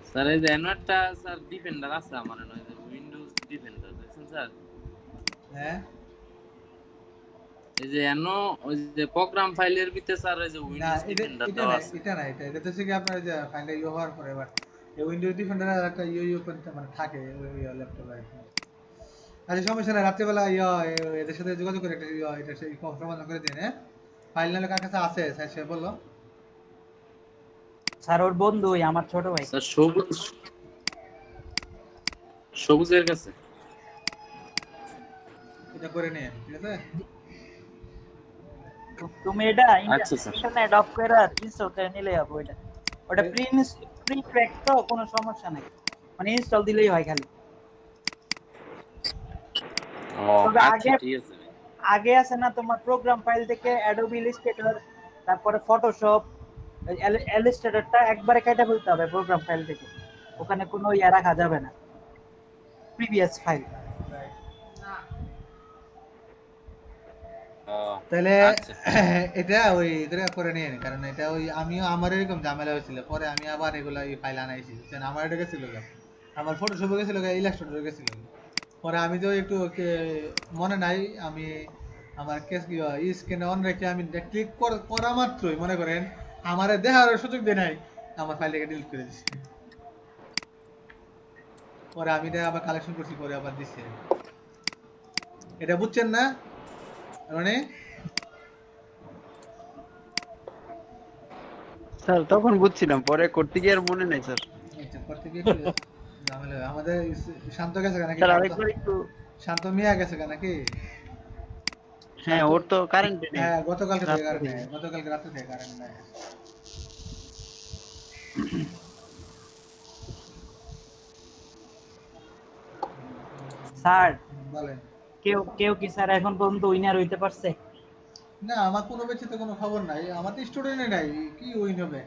Speaker 7: স্যার এই যে এনওয়ারটা স্যার ডিফেন্ডার আছে আমার নয়, যে উইন্ডোজ ডিফেন্ডার দেখছেন স্যার?
Speaker 1: হ্যাঁ,
Speaker 7: এই যে এনো ওই যে প্রোগ্রাম ফাইলের ভিতরে স্যার এই যে
Speaker 1: না
Speaker 7: উইন্ডোজ ডিফেন্ডার দেওয়া আছে।
Speaker 1: এটা তো হচ্ছে কি আপনার যে ফাইলটা ইউ হওয়ার পরে এবার এই উইন্ডোজ ডিফেন্ডার একটা ইউ মানে থাকে ওই ল্যাপটপে। আচ্ছা, সমস্যা নাই, রাত্রিবেলা এদের সাথে যোগাযোগ করে একটা এটা সেই সমাধান করে দিন। হ্যাঁ, ফাইল নাহলে কার কাছে আছে স্যার সে বললো?
Speaker 9: স্যার ওর বন্ধু আমার ছোট ভাই
Speaker 7: স্যার সবুজের কাছে
Speaker 1: এটা করে নিয়ে, ঠিক আছে?
Speaker 9: তুমি এটা
Speaker 7: আচ্ছা স্যার।
Speaker 9: ইন্টারনেট অফ করে ইনস্টল করে নিলেই হবে। ওটা প্রি ক্র্যাক তো কোনো সমস্যা নাই, মানে ইনস্টল দিলেই হয় খালি।
Speaker 7: আচ্ছা ঠিক আছে।
Speaker 9: আগে আছে না তোমার প্রোগ্রাম ফাইল থেকে অ্যাডোবি ইলাস্ট্রেটর, তারপরে ফটোশপ, ইলাস্ট্রেটরটা একবারে কেটে ফেলতে হবে প্রোগ্রাম ফাইল থেকে, ওখানে কোনো রাখা যাবে না প্রিভিয়াস ফাইল।
Speaker 1: তাহলে
Speaker 7: আচ্ছা
Speaker 1: এটা ওই এটা করে নিয়ে নি, কারণ এটা ওই আমিও আমার এরকম ঝামেলা হয়েছিল, পরে আমি আবার এগুলা এই ফাইল আনাইছি, বুঝছেন? আমার এটা গেছিল গা, আমার ফটোশপে গেছিল গা, ইলাস্ট্রেটরে গেছিল গা। পরে আমি তো একটু মনে নাই, আমি আমার কেস কি স্ক্রিনে অন রেখে আমি ক্লিক করা মাত্রই মনে করেন আমারে দেখার সুযোগ দেয় নাই, আমার ফাইলটাকে ডিলিট করে দিচ্ছে। পরে আমি এটা আবার কালেকশন করছি, পরে আবার দিচ্ছে। এটা বুঝছেন না মানে?
Speaker 8: স্যার তখন বুঝছিলাম, পরে করতে গিয়ে আর মনে নাই স্যার।
Speaker 1: আচ্ছা, করতে গিয়ে একটু ঝামেলা হয়। আমাদের শান্ত গেছে নাকি?
Speaker 8: স্যার আরেকবার একটু।
Speaker 1: শান্ত মিয়া গেছে নাকি?
Speaker 8: হ্যাঁ, ওর তো কারেন্ট নেই।
Speaker 1: হ্যাঁ, গতকালকে থেকে
Speaker 8: রাত্রে
Speaker 1: কারেন্ট
Speaker 8: থেকে।
Speaker 1: নেই, গতকালকে রাতে থেকে কারেন্ট নেই।
Speaker 9: স্যার
Speaker 1: বলেন।
Speaker 9: কেউ কেউ কি স্যার এখন পর্যন্ত উইনার হইতে পারছে?
Speaker 1: না, আমার কোনো বেচে তো কোনো খবর নাই, আমার তো স্টুডেন্টই নাই, কি উইন হবে?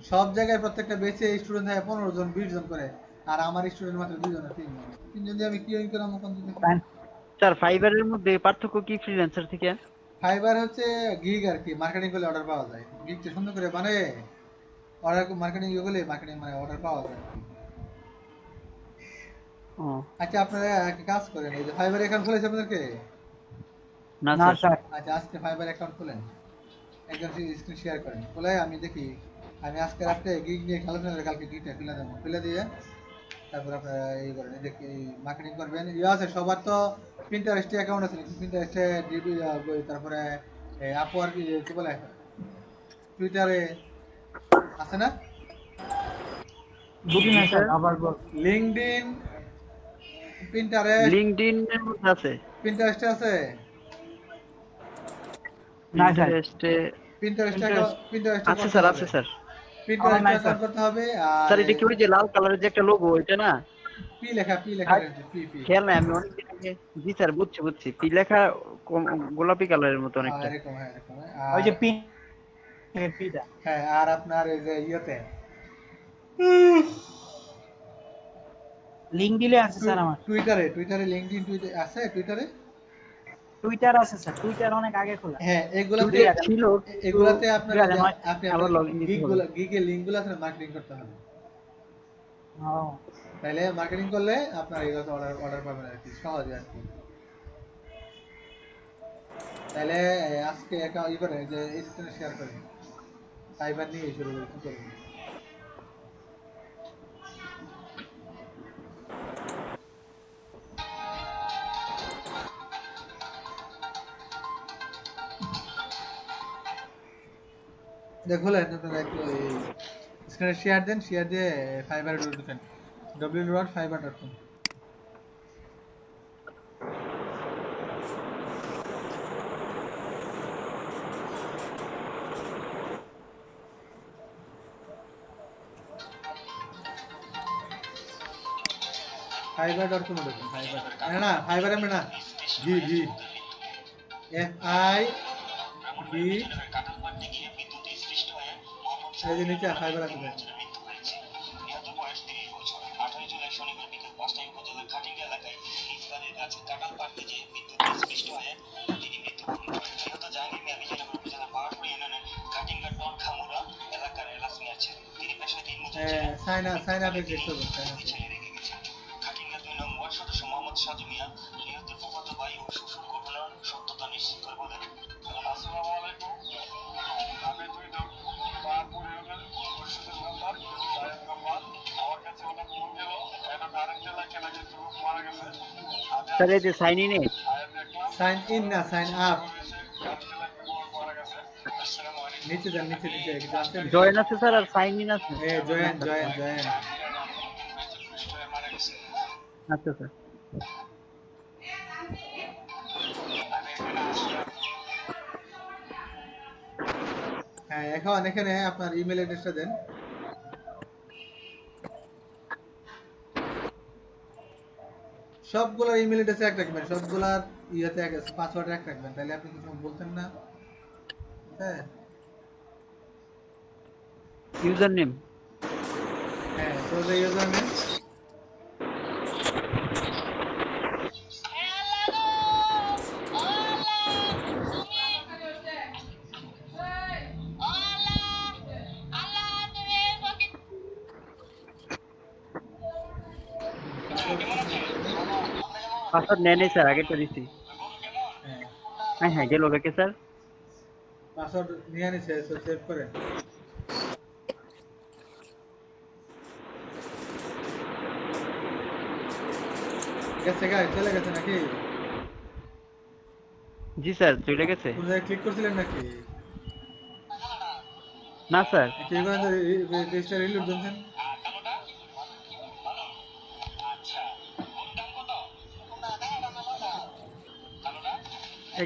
Speaker 1: সব জায়গায় প্রত্যেকটা বেচে স্টুডেন্ট থাকে 15 জন 20 জন করে, আর আমার স্টুডেন্ট মাত্র 2 জন 3 জন। 3 জন দিয়ে আমি কি উইন করলাম ওখান থেকে?
Speaker 8: স্যার ফাইবারের মধ্যে পার্থক্য কি ফ্রিল্যান্সার থেকে?
Speaker 1: ফাইবার হচ্ছে গিগ আর কি, মার্কেটিং করলে অর্ডার পাওয়া যায়, গিগটা সুন্দর করে মানে অর্ডার মার্কেটিং করলে মার্কেটিং মানে অর্ডার পাওয়া যায়।
Speaker 8: ও
Speaker 1: আচ্ছা, আপনারা একটা কাজ করেন, এই যে ফাইবার অ্যাকাউন্ট খুলেছে আপনাদেরকে?
Speaker 8: না
Speaker 9: না
Speaker 8: স্যার।
Speaker 9: স্যার।
Speaker 1: আচ্ছা, আজকে ফাইবার অ্যাকাউন্ট খুলেন, একজন স্ক্রিন শেয়ার করেন, খুলে আমি দেখি, আমি আজকে রাতে গিগ নিয়ে খেলা করে কালকে গিগটা খুলে দেবো, খুলে দিয়ে তারপর আপনারা এই করেন, দেখি মার্কেটিং করবেন। ইয়ে আছে সবার তো পিন্টারেস্টে অ্যাকাউন্ট আছে, পিন্টারেস্টে ডিবি, তারপরে আপওয়ার্ক, কি বলে, টুইটারে আছে না?
Speaker 9: বুঝি না স্যার, আবার বল।
Speaker 1: লিঙ্কডইন, পিন্টারেস্ট,
Speaker 8: লিংকডইন এর মধ্যে আছে।
Speaker 1: পিন্টারেস্টে আছে?
Speaker 9: না স্যার।
Speaker 8: ইন্টারেস্টে
Speaker 1: পিন্টারেস্টে
Speaker 8: আছে স্যার, আছে স্যার।
Speaker 1: পিন্টারেস্টে
Speaker 9: নাই,
Speaker 1: অ্যাকাউন্ট করতে হবে।
Speaker 8: স্যার
Speaker 1: আর
Speaker 8: এটা কি ওই যে লাল কালারের যে একটা লোগো, ওইটা না?
Speaker 1: পি লেখা রয়েছে, পি।
Speaker 8: খেয়াল নাই, আমি অনেকদিন আগে। জি স্যার, বুঝছি পি লেখা, গোলাপি কালারের মতো অনেকটা।
Speaker 1: এরকম, হ্যাঁ এরকম।
Speaker 9: ওই যে পিন পিটা।
Speaker 1: হ্যাঁ, আর আপনার এই যে ইয়েতে
Speaker 9: লিংক দিলে আছে স্যার আমার।
Speaker 1: টুইটারে লিঙ্কডইন আছে,
Speaker 9: টুইটার আছে স্যার, টুইটার অনেক আগে খোলা।
Speaker 1: হ্যাঁ,
Speaker 8: টুইটার ছিল,
Speaker 1: এগুলাতে আপনার আপনি
Speaker 8: আবার লগইন দিতে হবে।
Speaker 1: গিগের লিংকগুলো আছে, মার্কেটিং করতে হবে।
Speaker 9: ও
Speaker 1: তাহলে মার্কেটিং করলে আপনার এগুলো অর্ডার পাবেন আর কি, সহজে আর কি। তাহলে আজকে ই করে যে স্ক্রিনে শেয়ার করেন, ফাইবার নিয়ে শুরু করি, কি করবেন? দেখলেন আপনারা একটু স্ক্রিনে শেয়ার দেন, শেয়ার দিয়ে ফাইবারে ঢুকেন, www.fiverr.com। fiverr.com ঢুকেন, না ফাইবার এমনি না, জি FIB, এই যে নিচে ফাইবার আছে দেখেন।
Speaker 2: নিহত বয়স 30 বছর। 28 জুলাই শনিবার বিকেল 5টায় উপজেলার খাটিঙ্গা এলাকায় নিজ বাড়ির কাছে কাঁঠাল পাড়তে গিয়ে বিদ্যুৎ স্পৃষ্ট হয়ে তিনি মৃত্যুবরণ করেন। নিহত জাহাঙ্গীর মিয়া বিজয়নগর উপজেলার পাহাড়পুর ইউনিয়নের খাটিঙ্গা টনখামুড়া এলাকার এলাস মিয়ার ছেলে। তিনি পেশায় দিনমজুর ছিলেন।
Speaker 1: সাইন আপে ক্লিক করবেন,
Speaker 2: ছেলে রেখে গেছেন। খাটিঙ্গা 2 নং ওয়ার্ড সদস্য মোহাম্মদ সাজু মিয়া নিহতের ফুফাতো ভাই ও শ্বশুর ঘটনার সত্যতা নিশ্চিত করে বলেন, আসসালামু আলাইকুম, আমি 2 নং পাহাড়পুর ইউনিয়ন পরিষদের মেম্বার সাহেব মোহাম্মদ। আমার কাছে ওটা ফোন দিল, এটা আরেক জেলায় কেনা গেছে, লোক মারা গেছে।
Speaker 8: স্যার এই যে সাইন ইনে
Speaker 2: আমি দেখলাম
Speaker 1: সাইন ইন না সাইন আপ,
Speaker 2: আরেক জেলায় লোক মারা গেছে। আসসালামু আলাইকুম।
Speaker 1: নিচে যান, নিচে কিছু আছে,
Speaker 8: জয়েন আছে স্যার, আর সাইন ইন আছে।
Speaker 1: জয়েন।
Speaker 2: মারা গেছে।
Speaker 8: আচ্ছা স্যার।
Speaker 1: হ্যাঁ, এখন এখানে আপনার ইমেল অ্যাড্রেসটা দেন। সবগুলোর ইমেল অ্যাড্রেস এক রাখবেন, সবগুলার ইয়েতে এক আছে, পাসওয়ার্ড এক রাখবেন, তাহলে আপনি কিছু বলতেন না। হ্যাঁ,
Speaker 8: ইউজার নেম,
Speaker 1: তো যে ইউজার নেম,
Speaker 8: পাসওয়ার্ড নেই নেই স্যার, আগেরটা দিছি।
Speaker 1: হ্যাঁ
Speaker 8: হ্যাঁ হ্যাঁ, গেল ওকে স্যার।
Speaker 1: পাসওয়ার্ড নিয়ে নিছে, সেভ করেন। গেছে গাই চলে গেছে নাকি?
Speaker 8: জি স্যার, চলে গেছে।
Speaker 1: কোন জায়গায় ক্লিক করছিলেন নাকি?
Speaker 8: না স্যার।
Speaker 1: কি করেন পেজটা রিলোড দেন?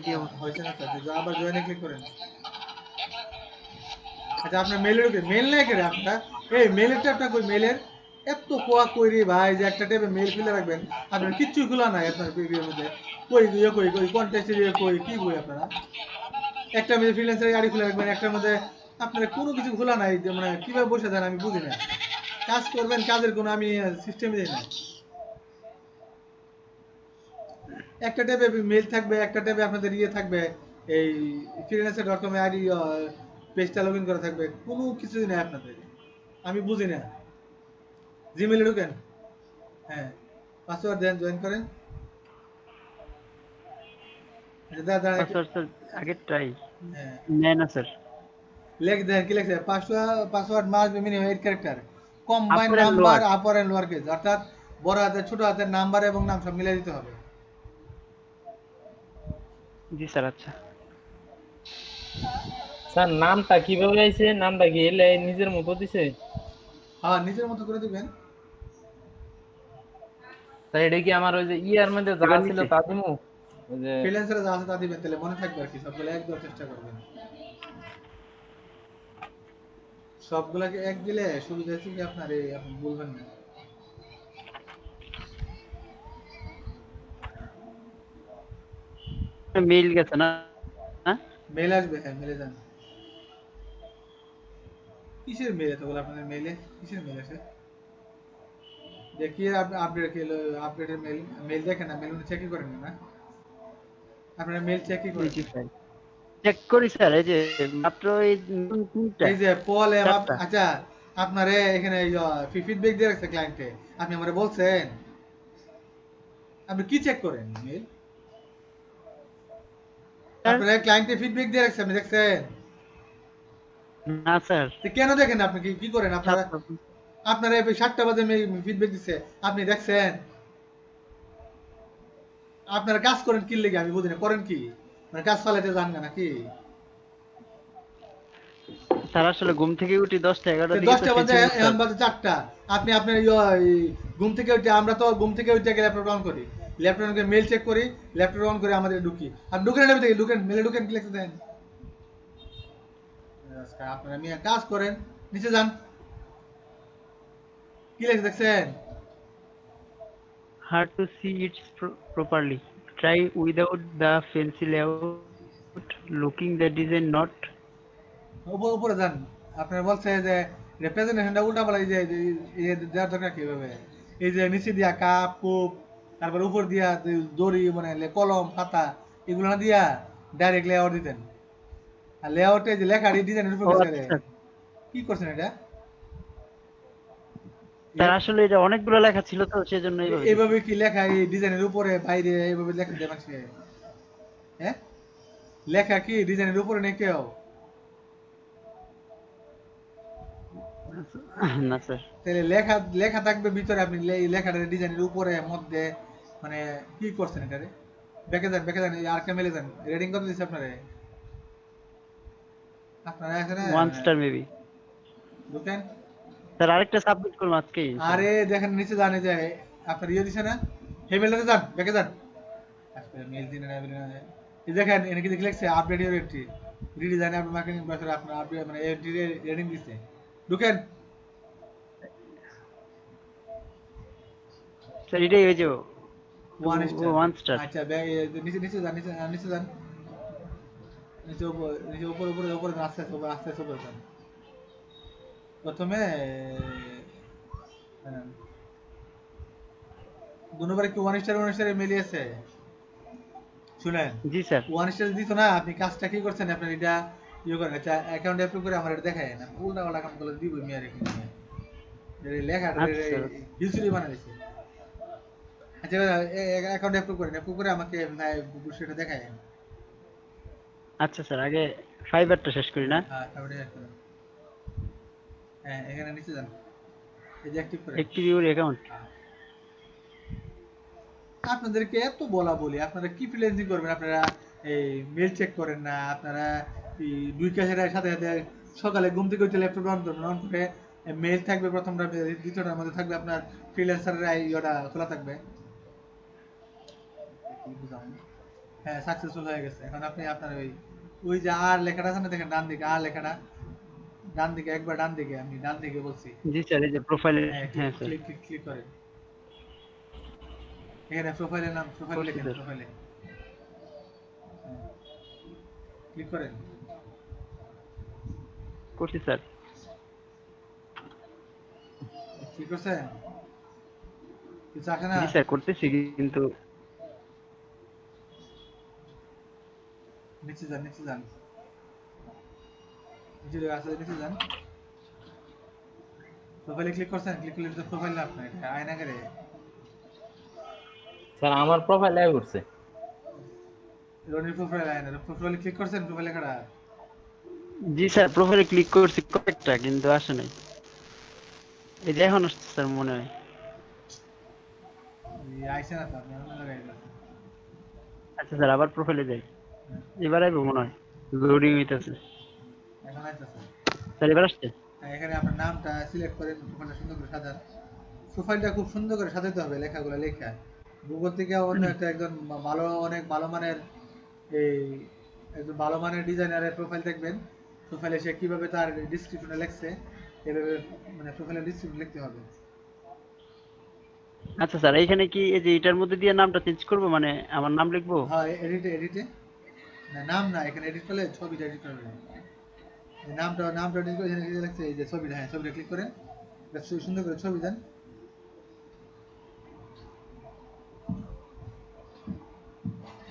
Speaker 8: কি অবস্থা?
Speaker 1: হয়েছে না স্যার, আবার জয়েনে ক্লিক করেন। আচ্ছা আপনার মেলে ঢুকে, মেল নাই করে আপনার, এই মেলের ট্যাবটা কই? মেলের এত কোয়া কইরি ভাই যে একটা ট্যাবে মেল খুলে রাখবেন, আপনার কিচ্ছু খোলা নাই আপনার পিডিএর মধ্যে। কই ইয়ে কই কন্টেস্টের ইয়ে কই কি কই আপনারা? একটা মধ্যে ফ্রিল্যান্সারের আইডি খুলে রাখবেন, একটার মধ্যে আপনার কোনো কিছু খোলা নাই, যে মানে কিভাবে বসে দেন আমি বুঝি না। কাজ করবেন, কাজের কোনো আমি সিস্টেমই দেই না। একটা ট্যাবে মেল থাকবে, একটা ট্যাবে আপনাদের ইয়ে থাকবে, এই freelancer.com আইডি পেজটা লগইন করা থাকবে, কোনো কিছুই নাই আপনাদের, আমি বুঝি না। জিমেইলে ঢুকেন, হ্যাঁ পাসওয়ার্ড দেন, জয়েন করেন। দাদা
Speaker 8: পাসওয়ার্ড স্যার আগেরটাই
Speaker 1: হ্যাঁ
Speaker 8: নেই না স্যার।
Speaker 1: লেখ দেন, কি লেখছে? Password must be minimum 8 character, combine
Speaker 8: Upper and
Speaker 1: number
Speaker 8: lower।
Speaker 1: Upper and lower case, অর্থাৎ বড় হাতের ছোট হাতের নাম্বার এবং নাম সব মিলাই দিতে হবে।
Speaker 8: জি স্যার। আচ্ছা
Speaker 7: স্যার নামটা কিভাবে আইছে? নামটা কি এলে নিজের মতো দিছে?
Speaker 1: হ্যাঁ নিজের মতো করে দিবেন।
Speaker 7: তাই এটা কি আমার ওই যে ইয়ার মধ্যে যা
Speaker 8: এবার
Speaker 7: ছিল
Speaker 8: নিচে।
Speaker 7: তা দিমু? ওই যে
Speaker 1: ফ্রিল্যান্সারে যা আছে তা দিবেন, তাহলে মনে থাকবে আর কি, সবগুলো এক দেওয়ার চেষ্টা করবেন। সবগুলাকে এক দিলে সুবিধা হচ্ছে কি আপনার, এই আপনি বলবেন না।
Speaker 8: মেইল গেছে না? হ্যাঁ
Speaker 1: মেল আসবে, হ্যাঁ মেলে যান। কিসের মেল এতগুলো আপনাদের মেলে? কিসের মেল আছে দেখি? আপডেট খেলো, আপডেটের মেল, মেল দেখেন না, মেল চেকই করেন না? আপনারা মেল চেকই করেন?
Speaker 8: জি স্যার, চেক করি স্যার। এই যে মাত্র এই তিনটা
Speaker 1: এই যে পল
Speaker 8: চারটা।
Speaker 1: আচ্ছা আপনারে এখানে ফিডব্যাক দিয়ে রাখছে ক্লায়েন্টে, আপনি আমারে বলছেন আপনি কি চেক করেন মেল? আপনারা ক্লায়েন্টে ফিডব্যাক দিয়ে রাখছে, আপনি দেখছেন?
Speaker 8: না স্যার।
Speaker 1: তো কেন দেখেন? আপনি কি করেন? আপনারা আপনারা 7টা বাজে ফিডব্যাক দিচ্ছে, আপনি দেখছেন? আপনারা কাজ করেন কি লেগে আমি বুঝি না, করেন কি? মানে কাজ ফালাইতে যান না নাকি?
Speaker 8: স্যার আসলে ঘুম থেকে উঠি 10টা 11টার দিকে।
Speaker 1: 10টা বাজে, এখন বাজে 4টা, আপনি আপনার ঘুম থেকে উঠে, আমরা তো ঘুম থেকে উঠে গেলে ল্যাপটপ অন করি, ল্যাপটপে মেল চেক করি, ল্যাপটপ অন করে আমাদের ঢুকি, আপনি ঢুকেন না থেকে ঢুকেন, মেলে ঢুকেন, কি লিখতে দেন? আপনারা মিয়া কাজ করেন, নিচে যান, কি লিখে দেখছেন?
Speaker 8: Hard to see it properly. Try without the fancy layout. Looking the design not.
Speaker 1: উপরে যান, আপনারা বলছে যে রিপ্রেজেন্টেশনটা উল্টা পাল্টা, এই যে দেওয়ার দরকার কিভাবে? এই যে নিচে দিয়া কাপ কুপ, তারপর উপর দিয়া দড়ি, মানে কলম খাতা, এগুলো না দিয়া ডাইরেক্ট লেআউট দিতেন। আর লেআউটে যে লেখা ডিজাইনের উপর কি করছেন এটা?
Speaker 8: স্যার আসলে এটা অনেকগুলো লেখা ছিল তো সেজন্য
Speaker 1: এইভাবে কি লেখা এই ডিজাইনের উপরে বাইরে এইভাবে লেখা দেয় মানুষকে? হ্যাঁ লেখা কি ডিজাইনের উপরে নেই কেউ?
Speaker 8: না স্যার।
Speaker 1: তাহলে লেখা লেখা থাকবে ভিতরে, আপনি এই লেখাটা ডিজাইনের উপরে মধ্যে, মানে কি করছেন এটারে? ব্যাকে যান আর ক্যামেলে যান, রেটিং কত দিচ্ছে আপনারে? আপনারা এখানে
Speaker 8: 1 স্টার মেবি।
Speaker 1: ঢুকেন
Speaker 8: স্যার আরেকটা সাবমিট করব আজকে।
Speaker 1: আরে দেখেন নিচে জানে যে আপনার ইয়ে দিছে না, হেমেলটাতে যান, ব্যাকে যান, আজকে মেল দিন না এই দেখেন এখানে কি লিখছে? আপডেট ইউর এন্ট্রি, রিডিজাইন আপনার মার্কেটিং ব্যাপারে আপনার আপডেট মানে এন্ট্রি রেটিং দিছে, ঢুকেন।
Speaker 8: স্যার এটাই হয়ে যাবে
Speaker 1: 1
Speaker 8: স্টার।
Speaker 1: আচ্ছা নিচে যান, নিচে যান, নিচে উপরে আস্তে আস্তে উপরে যান। প্রথমে দুবার কি 1 স্টার মিলিয়েছে? শুনেন
Speaker 8: জি স্যার।
Speaker 1: 1 স্টার দিত না, আপনি কাজটা কি করছেন? আপনার এটা ইয়ে করেন, আচ্ছা অ্যাকাউন্ট অ্যাপ্রুভ করে আমার এটা দেখায় না, উল্টা পাল্টা কাম করে দিব মিয়া রেখে লেখা হিস্ট্রি বানাই দিয়েছে। যে অ্যাকাউন্ট অ্যাপ্রুভ করে আমাকে সেটা দেখায়।
Speaker 8: আচ্ছা স্যার, আগে ফাইবারটা শেষ করি না?
Speaker 1: হ্যাঁ তারপরে হ্যাঁ এখানে নিচে যান, এই যে অ্যাক্টিভ করে।
Speaker 8: Active your account.
Speaker 1: আপনাদেরকে এত বলা বলি, আপনারা কি ফ্রিল্যান্সিং করবেন? আপনারা এই মেল চেক করেন না, আপনারা এই দুই কাজের সাথে সাথে সকালে ঘুম থেকে উঠে ল্যাপটপ অন করবেন, অন করে মেল থাকবে প্রথমটা, দ্বিতীয়টার মধ্যে থাকবে আপনার ফ্রিল্যান্সারের ইয়েটা খোলা থাকবে। হ্যাঁ সাকসেসফুল হয়ে গেছে। এখন আপনি আপনার ওই যে আর লেখাটা আছে না, দেখেন ডান দিকে আর লেখাটা, ডান দিকে একবার ডান দিকে, আমি ডান দিকে বলছি।
Speaker 8: জি স্যার, এই যে প্রোফাইলে।
Speaker 1: হ্যাঁ
Speaker 8: হ্যাঁ স্যার,
Speaker 1: ক্লিক করেন। এখানে প্রোফাইলের নাম, প্রোফাইল
Speaker 8: করছি
Speaker 1: লেখেন,
Speaker 8: স্যার।
Speaker 1: প্রোফাইলে ক্লিক করেন।
Speaker 8: করছি স্যার।
Speaker 1: ক্লিক করছেন? কিছু আসে না?
Speaker 8: জি স্যার করতেছি, কিন্তু
Speaker 1: নিচে যান, নিচে যান, নিচে আসলে নিচে যান। প্রোফাইলে ক্লিক করছেন? ক্লিক করলে তো প্রোফাইল না আপনার, এটা আয়না করে।
Speaker 7: স্যার আমার প্রোফাইল লেখা করছে।
Speaker 1: রনির প্রোফাইল আয়না, প্রোফাইলে ক্লিক করছেন? প্রোফাইলে কাটা?
Speaker 8: জি স্যার প্রোফাইলে ক্লিক করছি কয়েকটা, কিন্তু আসে নাই। এই যে এখন আসছে স্যার মনে হয়।
Speaker 1: আইসে না তো, আপনি অন্য জায়গায় যান।
Speaker 8: আচ্ছা স্যার, আবার প্রোফাইলে যাই। এবার আইবো মনে হয়, লোডিং হইতেছে।
Speaker 1: এখন আইতেছে।
Speaker 8: স্যার এবার আসছে?
Speaker 1: এখানে আপনার নামটা সিলেক্ট করেন, প্রোফাইলটা সুন্দর করে সাজান। প্রোফাইলটা খুব সুন্দর করে সাজাতে হবে, লেখাগুলো লেখা। গুগল থেকে অন্য একটা একজন ভালো, অনেক ভালো মানের এই একজন ভালো মানের ডিজাইনারের প্রোফাইল দেখবেন। প্রোফাইলে সে কিভাবে তার ডিসক্রিপশনে লিখছে, এভাবে মানে প্রোফাইলের ডিসক্রিপশন লিখতে হবে।
Speaker 8: আচ্ছা স্যার, এইখানে কি এই যে এটার মধ্যে দিয়ে নামটা চেঞ্জ করব, মানে আমার নাম লিখবো?
Speaker 1: হ্যাঁ এডিটে না, নাম না, এখানে এডিট করলে ছবিটা এডিট করবে। নামটা এডিট করে এখানে লিখছে এই যে ছবিটা, হ্যাঁ ছবিটা ক্লিক করেন, সুন্দর করে ছবি দেন।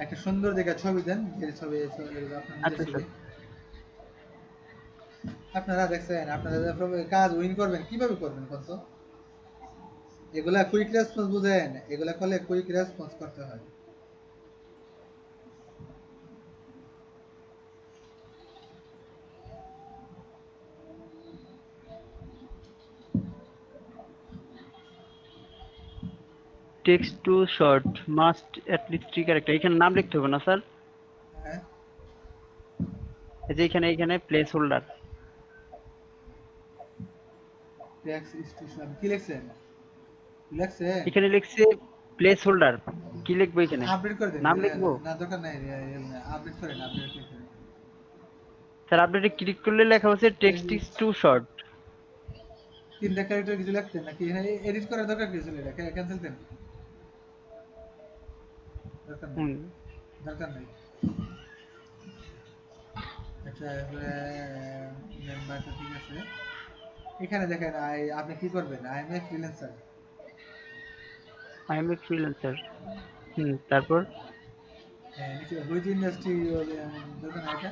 Speaker 1: একটা সুন্দর দেখে ছবি দেন, যে ছবি আপনার নিজের
Speaker 8: আচ্ছা
Speaker 1: ছবি।
Speaker 8: স্যার।
Speaker 1: আপনারা দেখছেন, আপনারা কাজ উইন করবেন কিভাবে করবেন কত? এগুলা কুইক রেসপন্স বুঝেন, এগুলা করলে কুইক রেসপন্স করতে হয়।
Speaker 8: Text to short must at least 3 character. এখানে নাম লিখতে হবে না স্যার?
Speaker 1: হ্যাঁ
Speaker 8: এই যে এখানে প্লেস হোল্ডার।
Speaker 1: ট্যাক্স স্টেশন কি লিখছেন? লিখছেন?
Speaker 8: এখানে লিখছে প্লেস হোল্ডার। কি লিখবো এখানে?
Speaker 1: আপডেট করে দেন।
Speaker 8: নাম লিখবো?
Speaker 1: না দরকার নাই, আপডেট করেন, আপডেট করেন।
Speaker 8: স্যার আপডেটে ক্লিক করলে লেখা হচ্ছে টেক্সট ইজ টু শর্ট।
Speaker 1: তিনটা ক্যারেক্টার কিছু লিখতেন নাকি? এখানে এডিট করার দরকার কি ছিল? এটা ক্যান্সেল দেন, দরকার নাই, দরকার নাই। আচ্ছা মেম্বারটা ঠিক আছে। এখানে দেখেন আপনি কি করবেন, I M a freelancer.
Speaker 8: I M a freelancer. তারপর
Speaker 1: হ্যাঁ নিচে হুইচ ইন্ডাস্ট্রি দোকান এটা,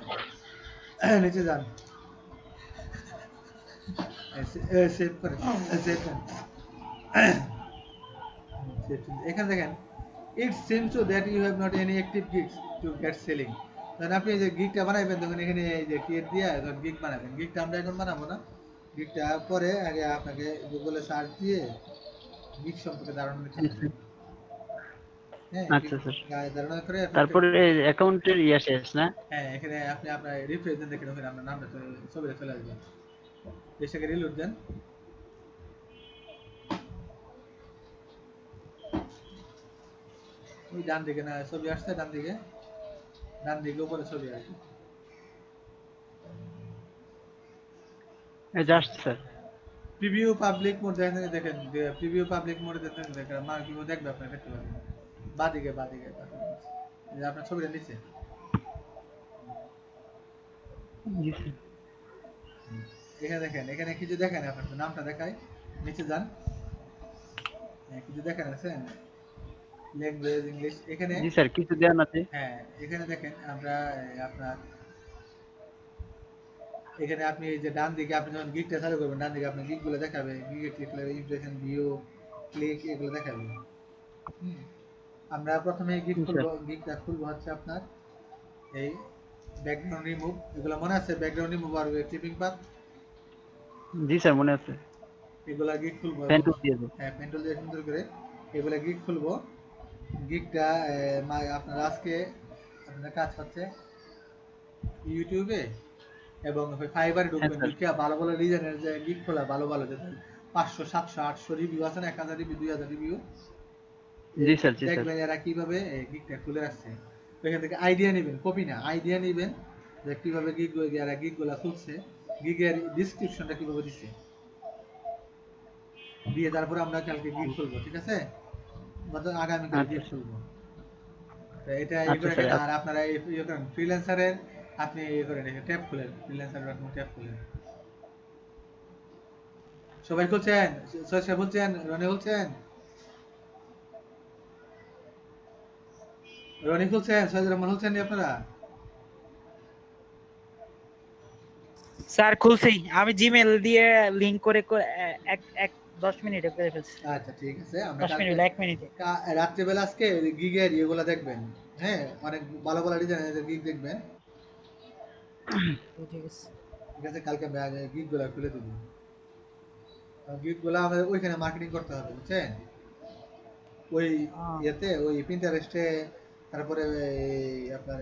Speaker 1: নিচে যান, সেভ করেন, সেভ করেন। এখানে দেখেন it seems so that you have not any active gigs to get selling. তখন আপনি যে গিগটা বানাবেন, তখন এখানে এই যে ক্রিয়েট দিয়ে তখন গিগ বানাবেন। গিগটা আমরা এখন বানাবো না, গিগটা পরে আগে আপনাকে গুগলে সার্চ দিয়ে গিগ সম্পর্কে ধারণা নিতে হবে। হ্যাঁ
Speaker 8: আচ্ছা স্যার,
Speaker 1: ধারণা করে
Speaker 8: তারপরে অ্যাকাউন্টের শেষ না?
Speaker 1: হ্যাঁ এখানে আপনি আপনার রিফ্রেশ দেন, দেখেন ওখানে আপনার নামটা ছবিটা চলে আসবে। এটাকে রিলোড দেন। ওই ডান দিকে না ছবি আসছে, ডান দিকে উপরে ছবি আসবে।
Speaker 8: এই just sir.
Speaker 1: Preview public mode দেখেন, প্রিভিউ পাবলিক মোডে দেখেন মার্ক কিভাবে দেখবে আপনি দেখতে পাবেন। বাদিকে এই যে আপনার ছবিটা নিচে।
Speaker 8: জি স্যার।
Speaker 1: এখানে দেখেন, এখানে কিছু দেখেন, আপনার নামটা দেখায়, নিচে যান, কিছু দেখেন আছেন ল্যাঙ্গুয়েজ ইংলিশ এখানে।
Speaker 8: জি স্যার, কিছু দেন আছে।
Speaker 1: হ্যাঁ এখানে দেখেন আমরা আপনার এখানে আপনি এই যে ডান দিকে আপনি যখন গিগটা চালু করবেন, ডান দিকে আপনি গিগগুলো দেখাবে, গিগে ক্লিক করলে ইমপ্রেশন ভিউ ক্লিক এগুলো দেখাবে। আমরা প্রথমে গিগ
Speaker 8: জি,
Speaker 1: খুলবো, গিগটা খুলবো হচ্ছে আপনার এই ব্যাকগ্রাউন্ড রিমুভ, এগুলো মনে আছে? ব্যাকগ্রাউন্ড রিমুভ আর ক্লিপিং পাথ,
Speaker 8: জি স্যার মনে আছে।
Speaker 1: এগুলা গিগ খুলবো এবং
Speaker 8: পেন্টুল দিয়ে দেন।
Speaker 1: হ্যাঁ পেন্টুল দিয়ে সুন্দর করে এগুলা গিগ খুলবো। গিগটা আপনারা আজকে আপনারা কাজ হচ্ছে ইউটিউবে এবং ফাইবারে
Speaker 8: হ্যাঁ
Speaker 1: ঢুকবেন,
Speaker 8: স্যার।
Speaker 1: ঢুকে ভালো ভালো ডিজাইনের যে গিগ খোলা ভালো ভালো যে 500 700 800 রিভিউ আছে না, 1000 রিভিউ 2000 রিভিউ,
Speaker 8: জি স্যার, জি স্যার।
Speaker 1: দেখবেন এরা কিভাবে গিগটা খুলে আসছে। ওইখান থেকে আইডিয়া নেবেন, কপি না আইডিয়া নেবেন যে কিভাবে গিগ এরা গিগ গুলা খুলছে, গিগের ডিসক্রিপশনটা কিভাবে দিচ্ছে, দিয়ে তারপরে আমরা কালকে গিগ খুলবো, ঠিক আছে? আমাদের আগামীকাল
Speaker 8: আচ্ছা
Speaker 1: গিগ খুলবো। তো এটা ইয়ে
Speaker 8: আচ্ছা
Speaker 1: করে
Speaker 8: স্যার।
Speaker 1: রাখেন, আর আপনারা ইয়ে করেন ফ্রিল্যান্সারের, আপনি ইয়ে করে রেখে ট্যাব খুলেন, ফ্রিল্যান্সারের কোনো ট্যাব খুলেন। সবাই খুলছেন? সৈয়দ সাহেব বলছেন, রনি বলছেন, রনি খুলছেন, সৈয়দ রহমান বলছেন আপনারা?
Speaker 9: স্যার খুলছি, আমি জিমেল দিয়ে লিংক করে এক এক 10 মিনিটে করে ফেলছি।
Speaker 1: আচ্ছা ঠিক আছে, আমরা
Speaker 9: 10
Speaker 1: কালকে
Speaker 9: মিনিট 1 মিনিটে।
Speaker 1: রাত্রেবেলা আজকে গিগের ইয়েগুলো দেখবেন, হ্যাঁ অনেক ভালো ভালো ডিজাইনের গিগ দেখবেন,
Speaker 9: ঠিক আছে।
Speaker 1: ঠিক আছে? কালকে আমরা গিগ গুলা খুলে দিব, গিগ গুলা আমাদের ওইখানে মার্কেটিং করতে হবে, বুঝছেন? ওই ইয়েতে ওই পিন্টারেস্টে, তারপরে আপনার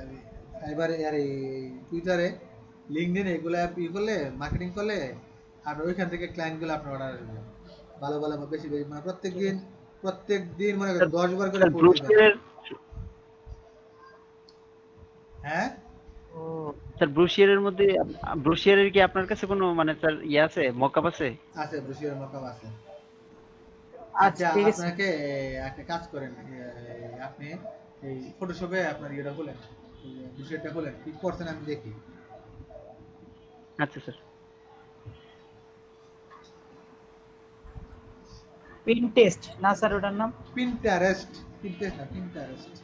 Speaker 1: ফাইবারে আর এই টুইটারে, লিঙ্কডইনে এগুলা ই করলে মার্কেটিং করলে আপনার ওইখান থেকে ক্লায়েন্ট গুলো আপনার অর্ডার আসবে ভালো ভালো বেশি বেশি, মানে প্রত্যেক দিন মনে করেন 10 বার করে
Speaker 8: স্যার
Speaker 1: পোস্ট দিবেন।
Speaker 8: ব্রুশিয়ারের
Speaker 1: হ্যাঁ
Speaker 9: ও
Speaker 8: স্যার ব্রুশিয়ারের মধ্যে ব্রুশিয়ারের কি আপনার কাছে কোনো মানে স্যার ইয়ে আছে, মকআপ আছে?
Speaker 1: আছে, ব্রুশিয়ার মাকাম আছে।
Speaker 9: আচ্ছা
Speaker 1: আচ্ছা
Speaker 9: ঠিক আছে।
Speaker 1: আপনাকে একটা কাজ করেন, আপনি এই ফটোশপে আপনার ইয়েটা খুলেন, ব্রুশিয়ারটা খুলেন, কি করছেন আমি দেখি।
Speaker 8: আচ্ছা স্যার।
Speaker 9: পিনটেস্ট না স্যার ওটার নাম?
Speaker 1: পিন্টারেস্ট, পিন্টারেস্ট না পিন্টারেস্ট।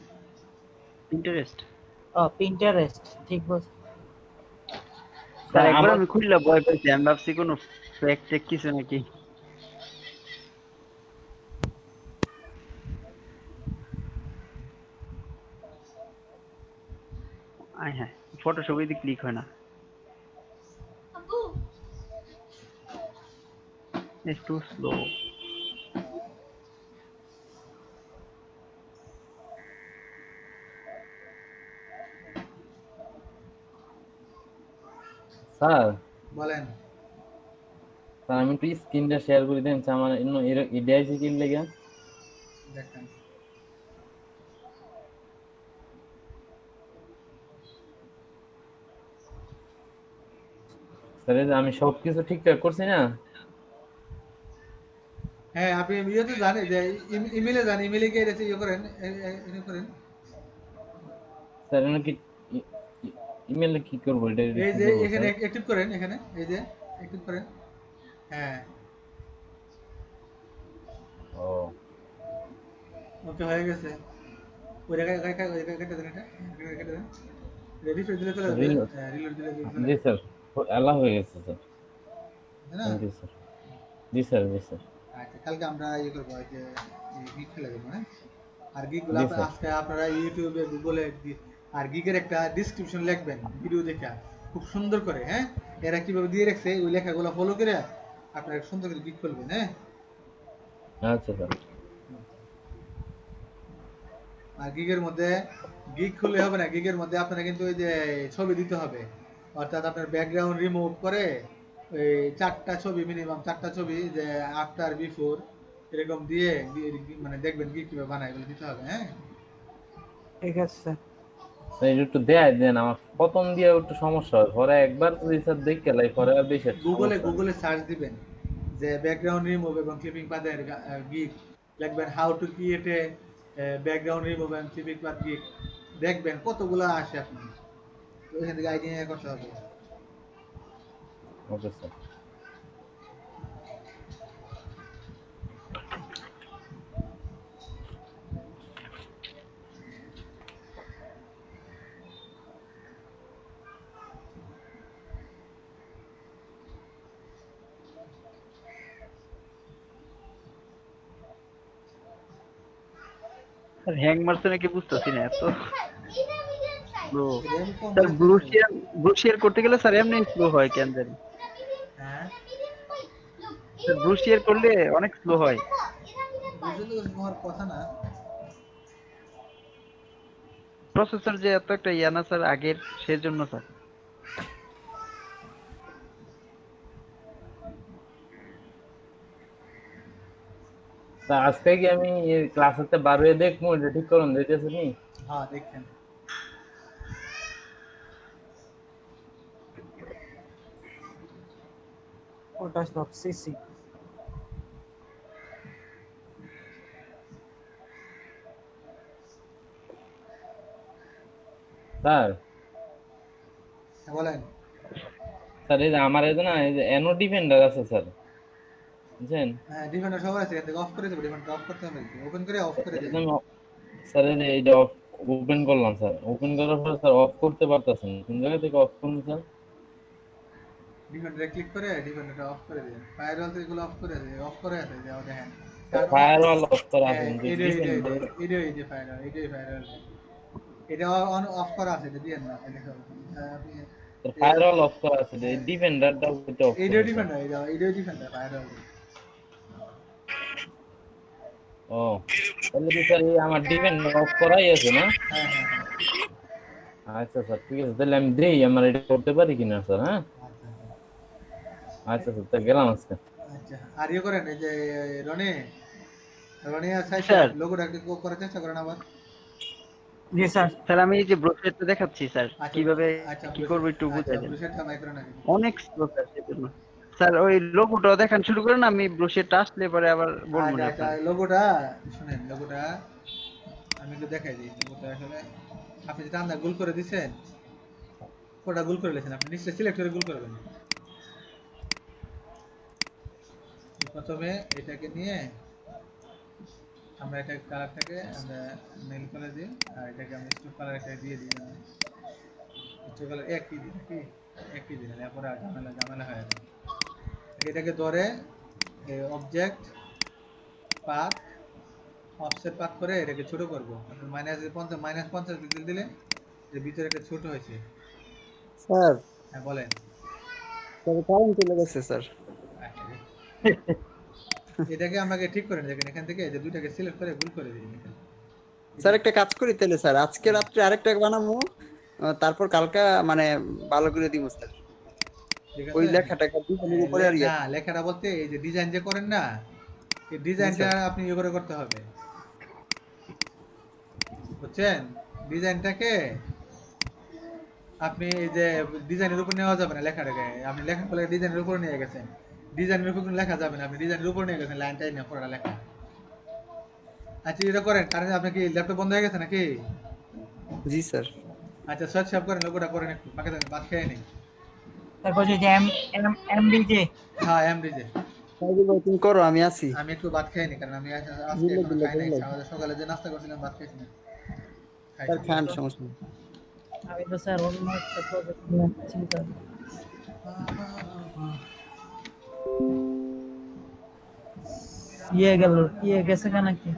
Speaker 8: ইন্টারেস্ট।
Speaker 9: ও পিন্টারেস্ট, ঠিক বলছ।
Speaker 8: স্যার একবার
Speaker 7: আমার
Speaker 8: আমি খুললা ভয় পেয়েছি, আমি ভাবছি কোনো ফেক টেক কিছু নাকি। আয় হ্যাঁ, ফটোশপে যদি ক্লিক হয় না, একটু স্লো।
Speaker 7: স্যার
Speaker 1: বলেন।
Speaker 7: স্যার আমি একটু স্ক্রিনটা শেয়ার করে দেন, আমার ইডিআইসি কি লেগে।
Speaker 1: দেখেন
Speaker 7: স্যার এই যে আমি সবকিছু ঠিকঠাক করছি না?
Speaker 1: হ্যাঁ আপনি ইয়েতে জানেন যে ইমেলে যান, ইমেলে গিয়ে এটা ইয়ে করেন, ইয়ে করেন।
Speaker 7: স্যার এনে কি ইমেলে কি করবো, এটা
Speaker 1: এই
Speaker 7: কি
Speaker 1: যে
Speaker 7: করবো
Speaker 1: এখানে
Speaker 7: স্যার?
Speaker 1: অ্যাক্টিভ করেন, এখানে এই যে অ্যাক্টিভ করেন। হ্যাঁ
Speaker 7: ও
Speaker 1: ওকে হয়ে গেছে। ওই জায়গায় কেটে দেন, এটা কেটে দেন, রিফ্রেশ দিলে চলে যাবে,
Speaker 7: Reload।
Speaker 1: রিলোড দিলে চলে
Speaker 7: জি
Speaker 1: যাবে,
Speaker 7: স্যার, অ্যালাউ হয়ে গেছে স্যার।
Speaker 1: তাই না?
Speaker 7: Thank you sir. জি স্যার, জি স্যার।
Speaker 1: আচ্ছা কালকে আমরা ইয়ে করবো, এই যে গিগ খেলে দেবো, হ্যাঁ? আর গিগগুলো
Speaker 7: জি স্যার।
Speaker 1: আজকে আপনারা ইউটিউবে গুগলে আর গিগের একটা ডিসক্রিপশন লিখবেন ভিডিও দেখে খুব সুন্দর করে, হ্যাঁ? এরা কিভাবে দিয়ে রাখছে ওই লেখাগুলো ফলো করে আপনারা সুন্দর করে গিগ খুলবেন, হ্যাঁ?
Speaker 7: আচ্ছা স্যার।
Speaker 1: আর গিগের মধ্যে গিগ খুললে হবে না, গিগের মধ্যে আপনারা কিন্তু ওই যে ছবি দিতে হবে, অর্থাৎ আপনার ব্যাকগ্রাউন্ড রিমুভ করে ওই 4টা ছবি, মিনিমাম 4টা ছবি, যে আফটার বিফোর এরকম দিয়ে মানে দেখবেন গিগ কিভাবে বানায় এগুলো দিতে হবে, হ্যাঁ?
Speaker 9: ঠিক আছে স্যার।
Speaker 7: স্যার এটা একটু দেয় দেন, আমার প্রথম দিয়ে একটু সমস্যা হয়, পরে একবার যদি স্যার দেখে লাই পরে আর বেশি একটা
Speaker 1: গুগলে
Speaker 7: সমস্যা হয়।
Speaker 1: গুগলে সার্চ দিবেন যে ব্যাকগ্রাউন্ড রিমুভ এবং ক্লিপিং পাথের গিগ, লিখবেন how to create a background remove and clipping path gig, দেখবেন কতগুলো আসে, আপনি ওইখান থেকে আইডিয়া করতে হবে।
Speaker 7: Okay sir.
Speaker 8: স্যার হ্যাং মারছে নাকি বুঝতেছি না এত স্লো।
Speaker 1: এটা আমি কম
Speaker 8: স্যার
Speaker 1: চাইতেছি।
Speaker 8: ব্লু শেয়ার করতে গেলে স্যার এমনি স্লো হয় কেন জানি।
Speaker 1: হ্যাঁ
Speaker 8: স্যার ব্লু শেয়ার করলে অনেক স্লো হয়।
Speaker 1: বুঝলে তো হওয়ার কথা না।
Speaker 8: প্রসেসর যে এত একটা ইয়া না স্যার আগের, সেজন্য স্যার।
Speaker 7: তা আজকে কি আমি ক্লাসেতে বার হয়ে দেখবো এটা ঠিক করুন দিতেছে নি?
Speaker 1: হ্যাঁ দেখছেন।
Speaker 9: Photoshop CC
Speaker 7: স্যার
Speaker 1: বলেন।
Speaker 7: স্যার এই যে আমার এই যে না এই যে এনো ডিফেন্ডার আছে স্যার, বুঝছেন?
Speaker 1: হ্যাঁ ডিফেন্ডার সবার আছে, এখান থেকে অফ করে দেবো। ডিফেন্ডার অফ করতে হবে, ওপেন করে অফ করে
Speaker 7: এটা
Speaker 1: দেবেন।
Speaker 7: তো আমি স্যার এই যে এটা ওপেন করলাম স্যার, ওপেন করার পর স্যার অফ করতে পারতেছেন না। কোন জায়গা থেকে অফ করুন স্যার?
Speaker 1: ডিফেন্ডারে ক্লিক করে ডিফেন্ডারটা অফ করে দিবেন। ফায়ারওয়াল থেকে এগুলো অফ করে দেবেন, অফ করে আছে যে দেখেন।
Speaker 7: ফায়ারওয়াল অফ করা আছে
Speaker 1: হ্যাঁ
Speaker 7: কিন্তু
Speaker 1: এইটাই
Speaker 7: ডিফেন্ডার
Speaker 1: এই যে ফায়ারওয়াল, এইটাই ফায়ারওয়াল। এটা অন অফ করা আছে, এটা দিয়ে না এটা দেখো। আপনি
Speaker 7: ফায়ারওয়াল অফ করা আছে, এই ডিফেন্ডারটা ওইটা অফ
Speaker 1: এইটাই
Speaker 7: করুন স্যার।
Speaker 1: ডিফেন্ডার, এইটাই ডিফেন্ডার ফায়ারওয়াল।
Speaker 7: ও তাহলে কি স্যার এই আমার ডিফেন্ডার অফ করাই আছে না?
Speaker 1: হ্যাঁ হ্যাঁ হ্যাঁ।
Speaker 7: আচ্ছা স্যার ঠিক আছে, তাহলে আমি দেই আমার এটা করতে পারি কিনা স্যার? হ্যাঁ
Speaker 1: আচ্ছা
Speaker 7: আচ্ছা স্যার, তা গেলাম আজকে।
Speaker 1: আচ্ছা। আর ইয়ে করেন, এই যে রনি, রনি আর সাইড
Speaker 8: স্যার।
Speaker 1: লোগোটা করার চেষ্টা করেন আবার।
Speaker 9: জি স্যার।
Speaker 8: স্যার আমি এই যে ব্রোশারটা দেখাচ্ছি স্যার,
Speaker 1: আচ্ছা
Speaker 8: কিভাবে
Speaker 1: আচ্ছা
Speaker 8: কি করবো একটু বুঝাই দেন।
Speaker 1: ব্রুশেটটা মাইক্রো নাকি?
Speaker 8: অনেক স্লো স্যার সেজন্য। স্যার ওই লোগোটাও দেখান শুরু করেন, আমি ব্রোশারটা আসলে পরে আবার বলবো না
Speaker 1: আচ্ছা
Speaker 8: আপনার।
Speaker 1: লোগোটা শুনেন, লোগোটা আমি একটু দেখাই দিই। লোগোটা আসলে আপনি যেটা আন্দাজ গোল করে দিছেন, ওটা গোল করে লেছেন। আপনি নিচে সিলেক্ট করে গোল করবেন। প্রথমে এটাকে নিয়ে আমরা এটা কালারটাকে আমরা মেল কালার দিই, আর এটাকে আমরা স্টোক কালার একটা দিয়ে দিই। স্টোক কালার একই দিই নাকি? একই দিন এরপরে আর ঝামেলা ঝামেলা হয়ে যাবে। এটাকে ধরে অবজেক্ট পাথ অফসেট পাথ করে এটাকে ছোট করব। আপনি -50 ডিগ্রি দিলে এর ভিতরে একটা ছোট হয়েছে।
Speaker 4: স্যার
Speaker 1: হ্যাঁ বলেন।
Speaker 4: স্যার কারেন্ট চলে গেছে স্যার।
Speaker 1: এটাকে আমাকে ঠিক করে দেখেন, এখান থেকে এই যে দুইটাকে সিলেক্ট করে গোল করে দিই।
Speaker 4: স্যার একটা কাজ করি তাহলে স্যার, আজকে রাত্রে আরেকটা বানাবো, তারপর কালকা মানে ভালো করে দিব স্যার।
Speaker 1: ঠিক
Speaker 4: ওই
Speaker 1: আছে?
Speaker 4: লেখাটাকে ডিজাইনের উপরে আর
Speaker 1: না লেখাটা বলতে এই যে ডিজাইন যে করেন না, এই ডিজাইনটা আপনি ইয়ে করে করতে হবে, বুঝছেন? ডিজাইনটাকে আপনি এই যে ডিজাইনের উপর নেওয়া যাবে না লেখাটাকে। আপনি লেখা বলে ডিজাইনের উপর নিয়ে গেছেন, ডিজাইনের উপর কোনো লেখা যাবে না। আপনি ডিজাইনের উপর নিয়ে গেছেন, লাইনটাই না পুরোটা লেখা। আচ্ছা এটা করেন, কারণ আপনার কি ল্যাপটপ বন্ধ হয়ে গেছে নাকি?
Speaker 4: জি স্যার।
Speaker 1: আচ্ছা সোয়াইপ সাপ করেন, লোগোটা করেন একটু, বাকি থাকেন ভাত খেয়ে নেই।
Speaker 9: তারপর যে এমবিজে
Speaker 1: হ্যাঁ এমডিজে।
Speaker 4: তুমি করো, আমি আছি।
Speaker 1: আমি একটু ভাত খেয়ে নিই, কারণ আমি আজকে এখনো খাই নাই। সকালে যে নাস্তা করছিলাম ভাত খেয়েছি না।
Speaker 4: স্যার খান, সমস্যা নেই।
Speaker 9: আমি তো স্যার অন্য একটা প্রজেক্ট নিয়ে চিন্তা ইয়ে গেছে কেন কি?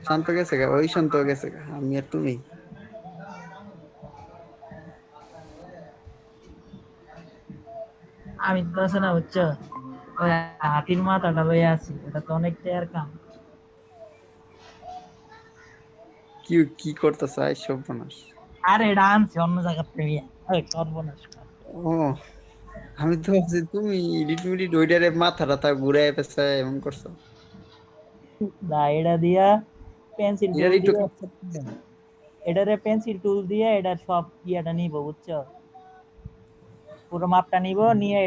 Speaker 4: শান্ত গেছে গা, ওই শান্ত গেছে গা, আমি আর তুমি।
Speaker 9: আমি তো আছে না বুঝছো, ওই হাতির মাথাটা লইয়া আছি, এটা তো অনেক টেয়ার কাম।
Speaker 4: কি কি করতেছ আই সর্বনাশ।
Speaker 9: আরে এটা আনছি অন্য জায়গা থেকে, ওই সর্বনাশ।
Speaker 4: ও আমি তো ভাবছি তুমি এডিট মিডিট ওইটারে মাথাটা তা ঘুরায় পেছায় এমন করছো।
Speaker 9: না এটা দিয়া পেন্সিল
Speaker 4: এটার
Speaker 9: টুল
Speaker 4: একটু
Speaker 9: দিয়ে, এটারে পেন্সিল টুল দিয়ে এটার সব ইয়েটা নিব বুঝছো, পুরো মাপটা নিব, নিয়ে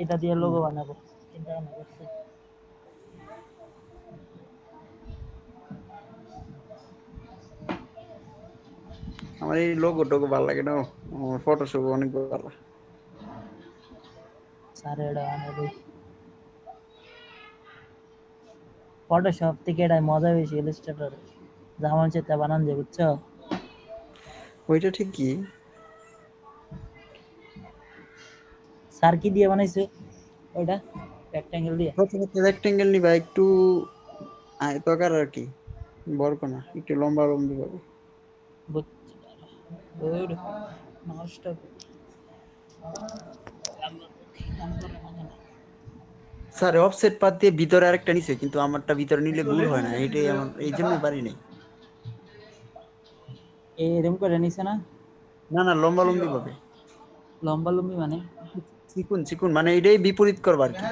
Speaker 9: এটা দিয়ে লোগো বানাবো চিন্তা ভাবনা করছি।
Speaker 4: আমার এই লোগো টোগো ভালো লাগে না, আমার ফটোশপ অনেক ভালো।
Speaker 9: স্যার এটা বানাবো ফটোশপ থেকে, এটা মজা বেশি ইলাস্ট্রেটর যেমন চেতে বানান যায় বুঝছো।
Speaker 4: ওইটা ঠিকই।
Speaker 9: স্যার কি দিয়ে বানাইছে ওইটা? রেক্ট্যাঙ্গেল দিয়ে।
Speaker 4: প্রথমে রেক্টেঙ্গেল নিবা, একটু আয়তাকার আর কি।
Speaker 8: বড় কোনা একটু লম্বা লম্বি হবে।
Speaker 9: বুঝছি ওর নষ্ট
Speaker 8: স্যার অফসেট পাত দিয়ে ভিতরে আরেকটা নিছে কিন্তু আমারটা ভিতরে নিলে ভুল হয় না, এটাই আমার এই জন্যই পারি নাই।
Speaker 9: এরকম করে নিছে না
Speaker 8: না না লম্বা লম্বি ভাবে,
Speaker 9: লম্বা লম্বি মানে
Speaker 8: চিকুন চিকুন মানে এটাই বিপরীত করবার কি।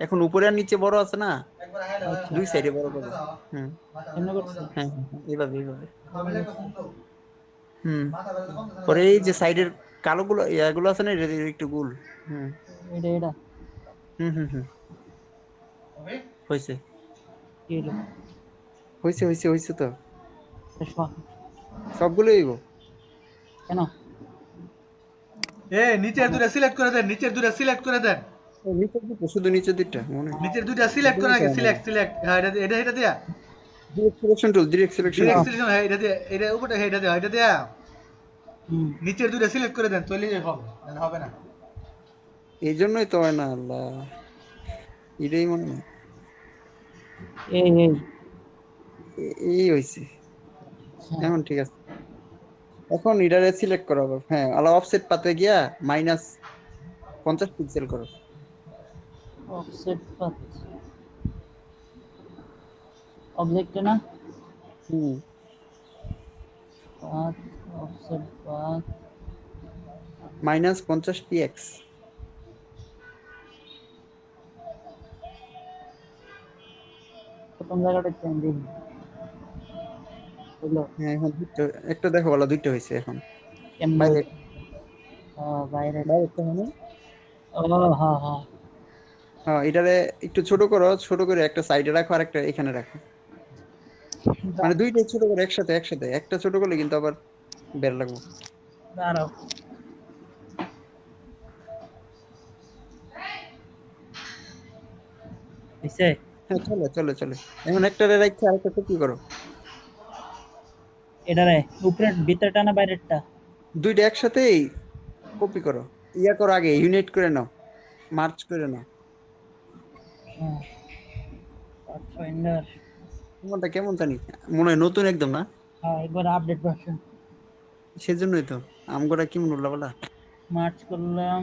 Speaker 8: এখন উপরে আর নিচে বড় আছে না,
Speaker 9: আচ্ছা
Speaker 8: দুই সাইডে বড় করবে। হুম
Speaker 9: এমন করছে
Speaker 8: হ্যাঁ হ্যাঁ, এইভাবে এইভাবে। হুম পরে এই যে সাইডের কালোগুলো এগুলো আছে না, এটা একটু গোল। হুম
Speaker 9: এটা এটা
Speaker 8: হুম হুম হুম হয়েছে
Speaker 9: কি হলো
Speaker 8: হয়েছে হয়েছে হয়েছে তো
Speaker 9: এটা
Speaker 8: সবগুলো হইব।
Speaker 9: কেন
Speaker 1: নিচের দুটো সিলেক্ট করে দেন, নিচের দুটো সিলেক্ট করে দেন,
Speaker 8: নিচের দিকটা শুধু নিচের দিকটা মনে হয়
Speaker 1: নিচের দুটো সিলেক্ট করে আগে, সিলেক্ট সিলেক্ট, হ্যাঁ এটা এটা এটা দিয়া
Speaker 8: direct selection tool, direct selection
Speaker 1: direct
Speaker 8: tool.
Speaker 1: Selection, হ্যাঁ এটা দিয়ে, এটা উপরটা, হ্যাঁ এটা দিয়া, এটা দিয়া
Speaker 9: হুম
Speaker 1: নিচের দুটো সিলেক্ট করে দেন, চলে যাবে হবে, নাহলে হবে না।
Speaker 8: এই জন্যই তো হয় না আল্লাহ, এটাই মনে হয়
Speaker 9: এই এই
Speaker 8: এই হয়েছে। এখন ঠিক আছে, এখন এটারে সিলেক্ট করো আবার। হ্যাঁ আলা অফসেট পাতে গিয়া -50 পিক্সেল করো।
Speaker 9: অফসেট পাথ অবজেক্ট না
Speaker 8: হুম
Speaker 9: পাথ অফসেট পাথ
Speaker 8: -50 px।
Speaker 9: প্রথম জায়গাটা চেঞ্জ দিন হলো
Speaker 8: হ্যাঁ এখন দুটো, একটা দেখো বলা দুইটা হয়েছে এখন।
Speaker 9: কেমন
Speaker 8: বাইরে
Speaker 9: বাইরে
Speaker 8: বাইরে একটা মানে
Speaker 9: ও হ্যাঁ হ্যাঁ
Speaker 8: হ্যাঁ এটারে একটু ছোট করো, ছোট করে একটা সাইডে রাখো আর একটা এখানে রাখো, মানে দুইটাই ছোট করে একসাথে একসাথে। একটা ছোট করলে কিন্তু আবার বের লাগবে।
Speaker 9: দাঁড়াও হইছে
Speaker 8: হ্যাঁ চলে চলে চলে। এখন একটারে রাখছে আরেকটা কপি করো।
Speaker 9: এটারে উপরের ভিতরটা না বাইরেরটা
Speaker 8: দুইটা একসাথেই কপি করো, ইয়া করো আগে ইউনিট করে নাও, মার্চ করে নাও।
Speaker 9: হ্যাঁ পাথফাইন্ডার
Speaker 8: তোমারটা কেমন জানি মনে হয় নতুন একদম না,
Speaker 9: হ্যাঁ একবার আপডেট ভার্সন
Speaker 8: সেজন্যই তো আমগোটা কি মনে হলো বলা।
Speaker 9: মার্চ করলাম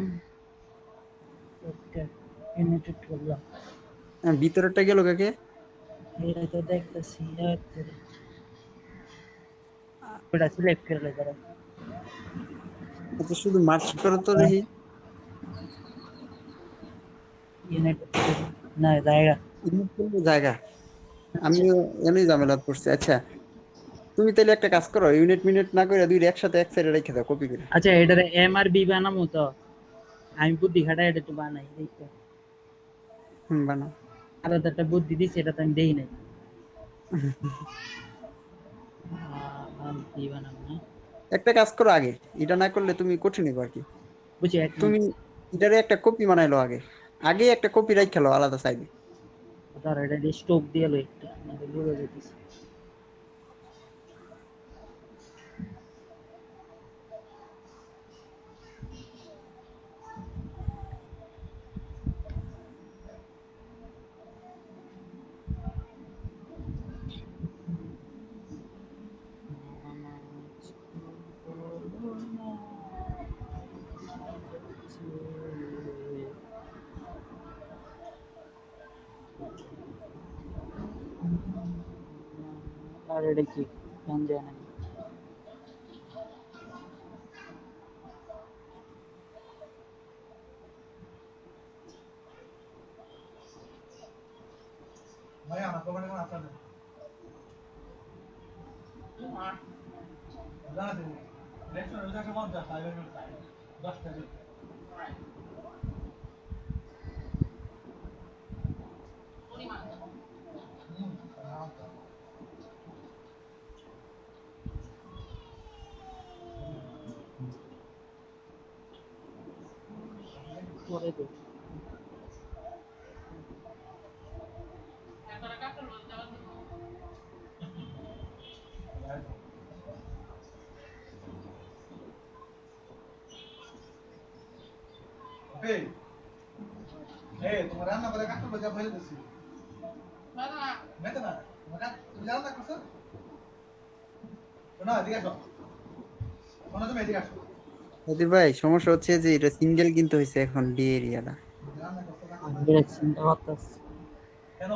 Speaker 9: ইউনিটেড করলাম
Speaker 8: ভিতরেরটা গেল কাকে?
Speaker 9: এটা তো দেখতেছি ওটা সিলেক্ট করে দাঁড়াও
Speaker 8: আচ্ছা শুধু মার্চ করো তো দেখি।
Speaker 9: ইউনিট না জায়গা
Speaker 8: ইউনিট করলে জায়গা, আমিও এমনি ঝামেলা পড়ছি। আচ্ছা তুমি তাহলে একটা কাজ করো, ইউনিট মিনিট না করে দুইটা একসাথে এক সাইডে রেখে দাও কপি করে।
Speaker 9: আচ্ছা এটারে এম আর বি বানামু তো আমি বুদ্ধি খাটাই এটা তো বানাই দেখো
Speaker 8: হুম বানাও।
Speaker 9: আলাদা একটা বুদ্ধি দিছি এটা তো আমি দেই নাই আর কি বানাবো না
Speaker 8: একটা কাজ করো আগে, এটা না করলে তুমি কঠিন হবে আর কি।
Speaker 9: বুঝছি এক
Speaker 8: তুমি এটারে একটা কপি বানাইলো আগে, আগে একটা কপি রাখা লো আলাদা সাইডে।
Speaker 9: তার এটা স্টোক দিয়ে লো একটা নাকি বলে দিতেছি আর এটা কি কেন জানি
Speaker 1: ভাই আমার দোকানে কোনো আছে না, জানা দিন ইলেকশন রেজাল্ট কেমন যায়, সাইলেন্ট টাইম 10 মিনিট
Speaker 9: করে দে
Speaker 1: ওকে তোমার রান্না করে কাটতে বসে ফেলে দিছি
Speaker 6: বাবা
Speaker 1: মেতে না তুমি রান্না করছো শোনো এদিকে আসো শোনো তুমি এদিকে আসো
Speaker 8: ওদের ভাই সমস্যা হচ্ছে যে এটা সিঙ্গেল কিন্তু হয়েছে এখন ডি এরিয়াটা।
Speaker 9: direct চিন্তা করতেছি
Speaker 1: কেন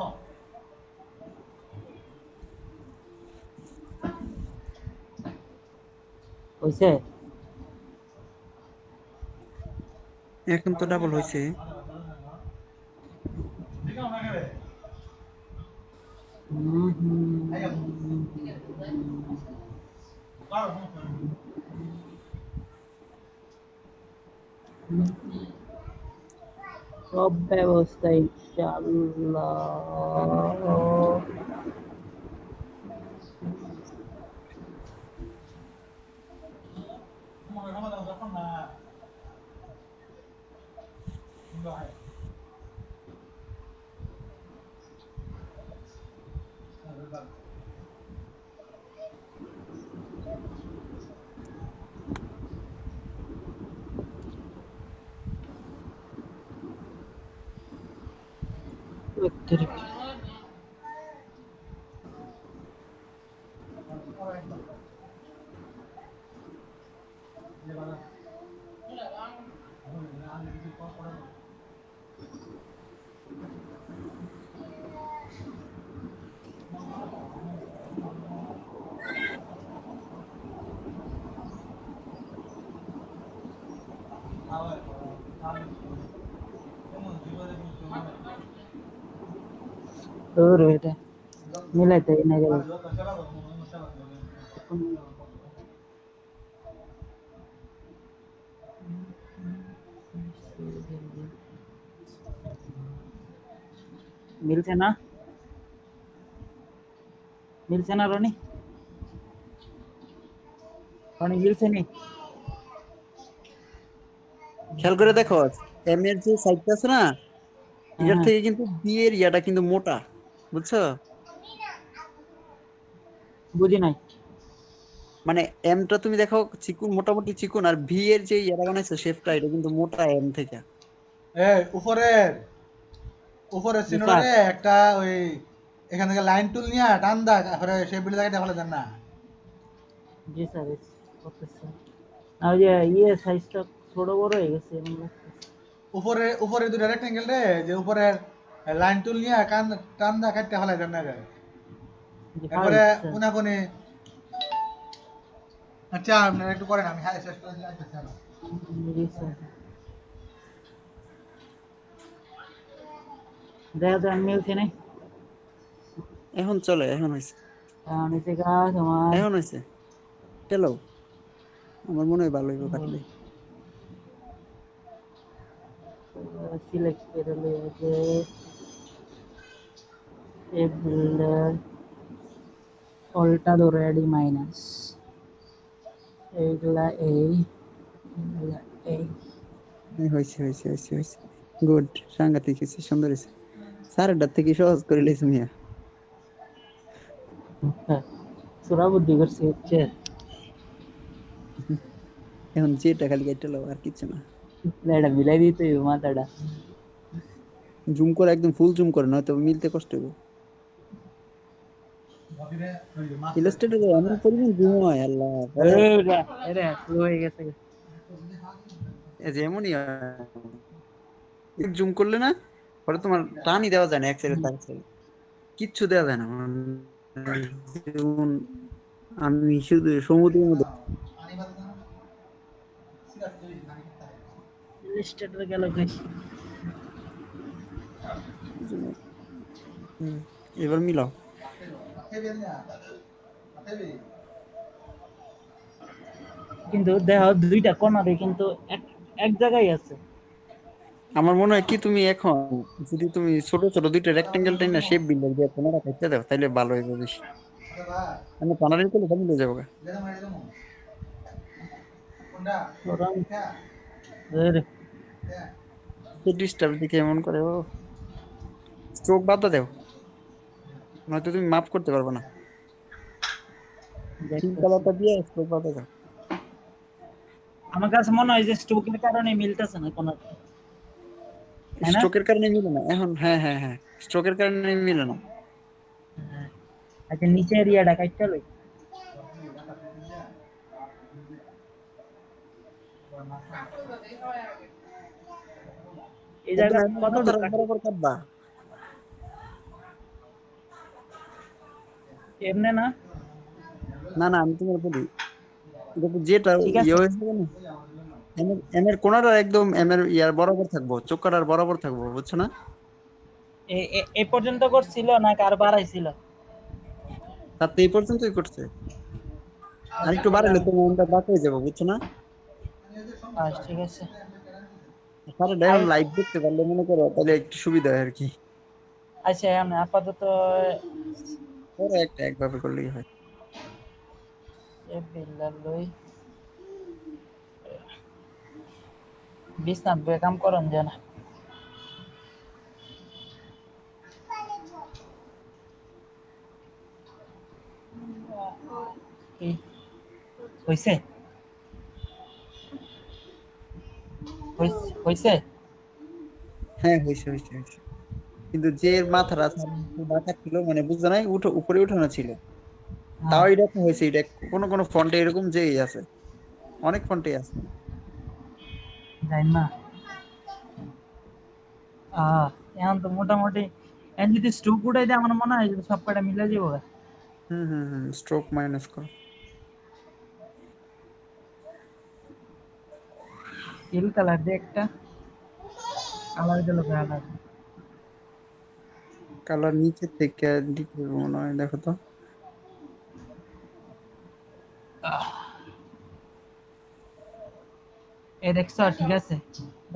Speaker 9: হইছে
Speaker 8: এখন তো ডাবল হয়েছে।
Speaker 1: ঠিক আছে না
Speaker 9: সব ব্যবস্থা ইনশাআল্লাহ তোর এটা মিলাইতে না গেল মিলছে না রনি মিলছে নি
Speaker 8: খেয়াল করে দেখো এম এর যে সাইডটা আছে না এটার থেকে কিন্তু বি এর ইয়াটা কিন্তু মোটা, বুঝছো?
Speaker 9: বুঝি নাই
Speaker 8: মানে এমটা তুমি দেখো চিকুন, মোটামুটি চিকুন, আর ভি এর যে ইয়াটা বানাইছে শেপটা এটা কিন্তু মোটা এম থেকে।
Speaker 1: এই উপরের সিনোরে একটা ওই এখান থেকে লাইন টুল নিয়ে টান দা তারপরে সেই বিলে জায়গাটা ফেলে দেন না।
Speaker 9: জি স্যার করতেছে আর যে ইয়ে সাইজটা ছোট বড় হয়ে গেছে এমন লাগতেছে
Speaker 1: উপরে দুটো রেক্টেঙ্গেল রে যে উপরের লাইন টুল নিয়ে টান দা কাটতে ফেলে দেন না রে তারপরে কোনাকুনি। আচ্ছা আপনারা একটু করেন আমি শেষ করে দিলাম।
Speaker 9: জি স্যার দেখা তো মিলছে নাই
Speaker 8: এখন চলে, এখন হয়েছে,
Speaker 9: নিচে গাছ আমার
Speaker 8: এখন হয়েছে। চলো আমার মনে হয় ভালো হইব কাটলে।
Speaker 9: সিলেক্ট করে লইছে এ বিল্ডার অল্টা রেডি মাইনাস এইগুলা এই
Speaker 8: হয়েছে হয়েছে হয়েছে হয়েছে, গুড, সাংঘাতিক হয়েছে, সুন্দর হয়েছে। স্যারেরটার থেকে সহজ করে লিখছি মিয়া।
Speaker 9: সুরা বুদ্ধি করছে হচ্ছে
Speaker 8: এখন যেটা খালি কেটে লো আর কিছু না।
Speaker 9: এটা মিলাই দিতে মাথাটা
Speaker 8: জুম করে একদম ফুল জুম করে, নয়তো মিলতে কষ্ট হবে। ইলাস্ট্রেটরে এমন পরিমাণ জুম হয় আল্লাহ,
Speaker 9: এরে শুরু হয়ে গেছে
Speaker 8: এই যে এমনই জুম করলে না পরে তোমার টানই দেওয়া যায় না, এক সাইডে তার সাইডে কিচ্ছু দেওয়া যায় না। যেমন আমি শুধু সমুদ্রের মধ্যে
Speaker 9: ইলাস্ট্রেটর গেল কই
Speaker 8: এবার মিলাও।
Speaker 9: কিন্তু দেখো দুইটা কর্নারে কিন্তু এক জায়গায় আছে।
Speaker 8: আমার মনে হয় কি তুমি এখন যদি তুমি ছোট ছোট দুইটা রেক্টেঙ্গেল টাইম না শেপ বিল্ডার দিয়ে কোনটা কাটতে দাও তাহলে ভালো হবে বেশি। আমি কানারের কোলে ভালো হয়ে যাবে। ডিস্টার্ব দিকে এমন করে ও স্ট্রোক বাদ দাও, নয়তো তুমি মাপ করতে পারবে না। তিন কালারটা দিয়ে স্ট্রোক বাদ দাও।
Speaker 9: আমার কাছে মনে হয় যে স্ট্রোকের কারণে মিলতেছে না কোনটা,
Speaker 8: স্ট্রোকের কারণে মিলে না এখন। হ্যাঁ হ্যাঁ হ্যাঁ, স্ট্রোকের কারণে মিলে না।
Speaker 9: আচ্ছা নিচে এরিয়াটা কাটতে লই এই
Speaker 8: একদম
Speaker 9: জায়গা
Speaker 8: এমন
Speaker 9: কত
Speaker 8: মাথার
Speaker 9: দূর রাখি?
Speaker 8: বরাবর কাটবা।
Speaker 9: এমনে না?
Speaker 8: না না আমি তোমার বলি, দেখো যেটা
Speaker 9: ঠিক
Speaker 8: ইয়ে
Speaker 9: আছে।
Speaker 8: হয়েছে না, এমের কোনাটা একদম এমের ইয়ার বরাবর থাকবো, চোখ কাটার বরাবর থাকবো, বুঝছো না?
Speaker 9: এ পর্যন্ত করছিল নাকি আর বাড়াইছিল?
Speaker 8: তার তো এই পর্যন্তই করছে, আর একটু বাড়ালে তো মনটা বাঁক হয়ে যাবো, বুঝছো না?
Speaker 9: আচ্ছা ঠিক আছে।
Speaker 8: সারা এখন লাইভ দেখতে পারলে মনে করো তাহলে একটু সুবিধা হয় আর কি।
Speaker 9: আচ্ছা এখন আপাতত
Speaker 8: পরে একটা একভাবে করলেই হয়।
Speaker 9: লই বিছনাত বয়ে কাম করন যায় না। কি হইছে? হইছে?
Speaker 8: হ্যাঁ হয়েছে হয়েছে হয়েছে, কিন্তু যে মাথাটা বাঁকা ছিল মানে বুঝতে নাই, উপরে উঠানো ছিল, তাও এরকম হয়েছে। এটা কোনো কোনো ফন্টে এরকম যেই আছে, অনেক ফন্টে আছে।
Speaker 9: জানি না। এখন তো মোটামুটি এখন যদি স্ট্রোক উঠাই দেয় আমার মনে হয় সব কটা মিলে যাবো।
Speaker 8: স্ট্রোক মাইনাস করো।
Speaker 9: তেল কালার দিয়ে একটা কালার গেল কালার।
Speaker 8: কালার নিচে থেকে দিকে মনে হয়, দেখো তো।
Speaker 9: এই দেখছো ঠিক আছে?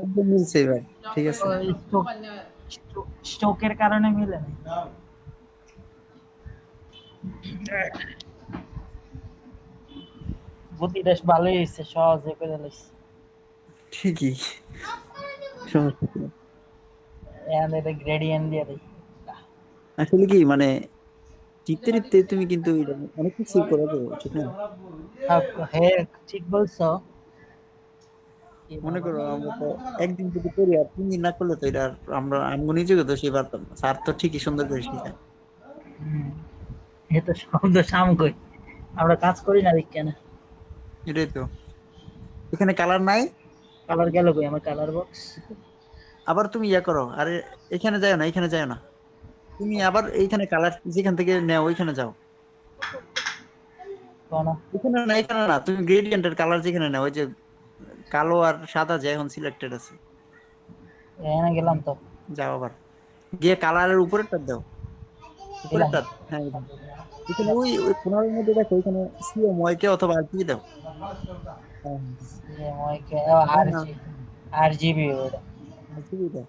Speaker 8: একদম মিলছে এবার, ঠিক আছে।
Speaker 9: স্ট্রোকের কারণে মিলে না। বুদ্ধিটা ভালোই হয়েছে, সহজে করে লাইছে।
Speaker 8: ঠিকই, সমস্যা কি?
Speaker 9: এখন এটা গ্রেডিয়েন্ট দিয়ে দিই।
Speaker 8: আসলে কি মানে টিপতে টিপতে তুমি কিন্তু এটা অনেক কিছু করে দেবো, ঠিক না?
Speaker 9: হ্যাঁ ঠিক বলছো।
Speaker 8: মনে করো আমরা তো একদিন যদি করি আর 3 দিন না করলে তো এটা আমি নিজেকে তো সেই পারতাম না, স্যার তো ঠিকই সুন্দর করে শিখায়।
Speaker 9: এ তো শব্দ সাময়িক, আমরা কাজ করি না দেখ কেন।
Speaker 8: এটাই তো, এখানে কালার নাই।
Speaker 9: কালার গেল কই আমার কালার বক্স?
Speaker 8: আবার তুমি ইয়া করো, আরে এখানে যাও না, এখানে যাও না, তুমি আবার এইখানে কালার যেখান থেকে নেও ওইখানে যাও।
Speaker 9: কোন
Speaker 8: এখানে না, এখানে না, তুমি গ্রেডিয়েন্টের কালার যেখানে নাও, ওই যে কালো আর সাদা যে এখন সিলেক্টেড আছে,
Speaker 9: এখানে গেলাম তো।
Speaker 8: যাও আবার গিয়ে কালারের উপরেরটা দাও,
Speaker 9: দিলাম।
Speaker 8: উপরেরটা। হ্যাঁ এখানে ওই ওই কোনার মধ্যে দেখো, ওইখানে সিএমওয়াই কে অথবা আর কি দাও। হ্যাঁ,
Speaker 9: RGB ওটা।
Speaker 8: RGB দাও।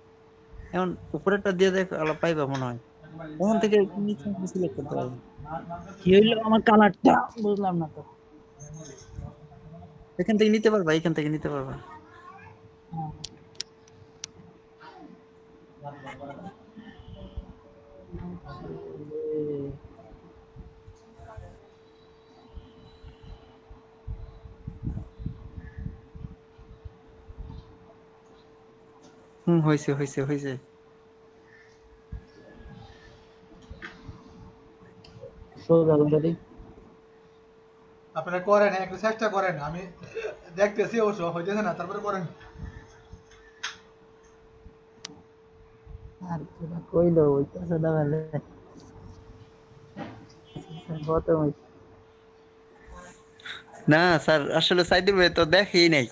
Speaker 8: এখন উপরেরটা দিয়ে দেখো, আলো পাইবা মনে হয়, ওখান থেকে নিচে সিলেক্ট করতে পারবে।
Speaker 9: কি হইলো আমার কালারটা বুঝলাম না তো।
Speaker 8: এখান থেকে নিতে পারবা, এখান থেকে নিতে পারবা। হয়েছে হয়েছে হয়েছে।
Speaker 1: আপনারা করেন, একটু চেষ্টা করেন, আমি দেখতেছি অবশ্য হইতেছে না, তারপরে করেন।
Speaker 9: আর কিবা কইলো হইতাছে না বলে।
Speaker 8: না স্যার, আসলে সাইদুল ভাই তো দেখেই নাই,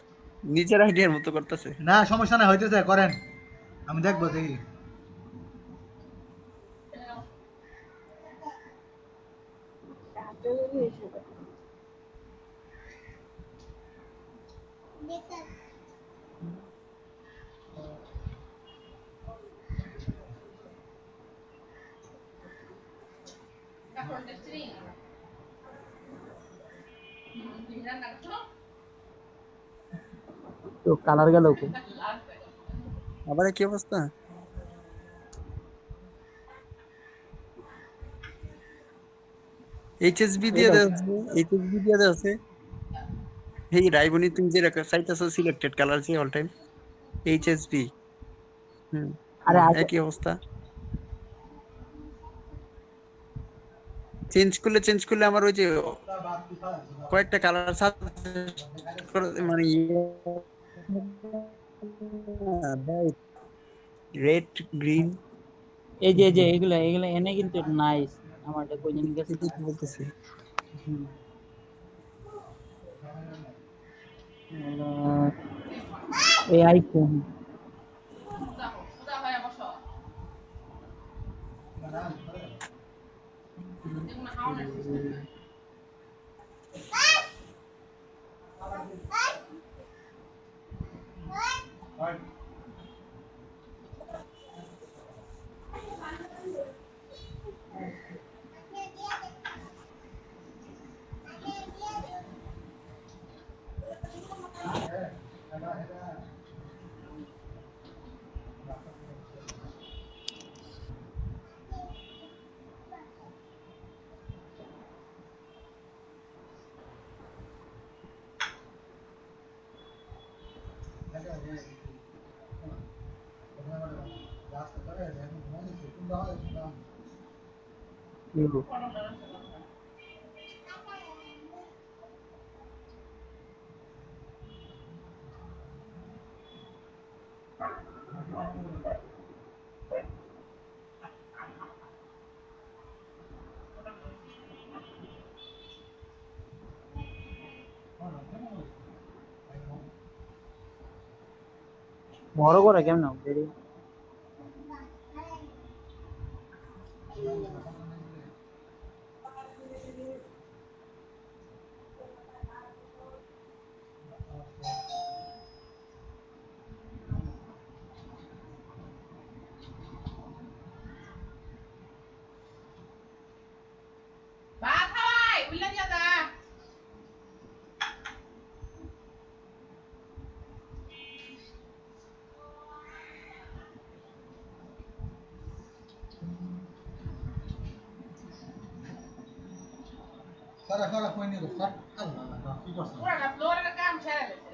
Speaker 8: নিজের আইডিয়ার মতো করতেছে।
Speaker 1: না সমস্যা নাই, হইতেছে, করেন, আমি দেখবো দেখি।
Speaker 9: তো কালার গেল কই?
Speaker 8: আবার কি অবস্থা? এইচএসবি দিয়ে দেওয়া আছে, এইচএসবি দিয়ে দেওয়া আছে। এই রাইবনি তুমি যে চাইতেছো সিলেক্টেড কালার যে অল টাইম এইচএসবি।
Speaker 9: আরে
Speaker 8: একই অবস্থা। চেঞ্জ করলে আমার ওই যে কয়েকটা কালার মানে রেড গ্রিন
Speaker 9: এই যে এগুলা এগুলা এনে কিন্তু নাইস আমারটা কই জানি গেছে
Speaker 8: এটাই তো বলতেছি।
Speaker 9: হুম। এই আইফোন
Speaker 6: সুদা হয়ে বসো এগুলো হাওনের সিস্টেম না
Speaker 9: বড় করে কেমন বেরি
Speaker 6: ভাত খাওয়াই উল্লা দিয়া দা পুরা না ফ্লোরের কাম ছেড়ে দিছে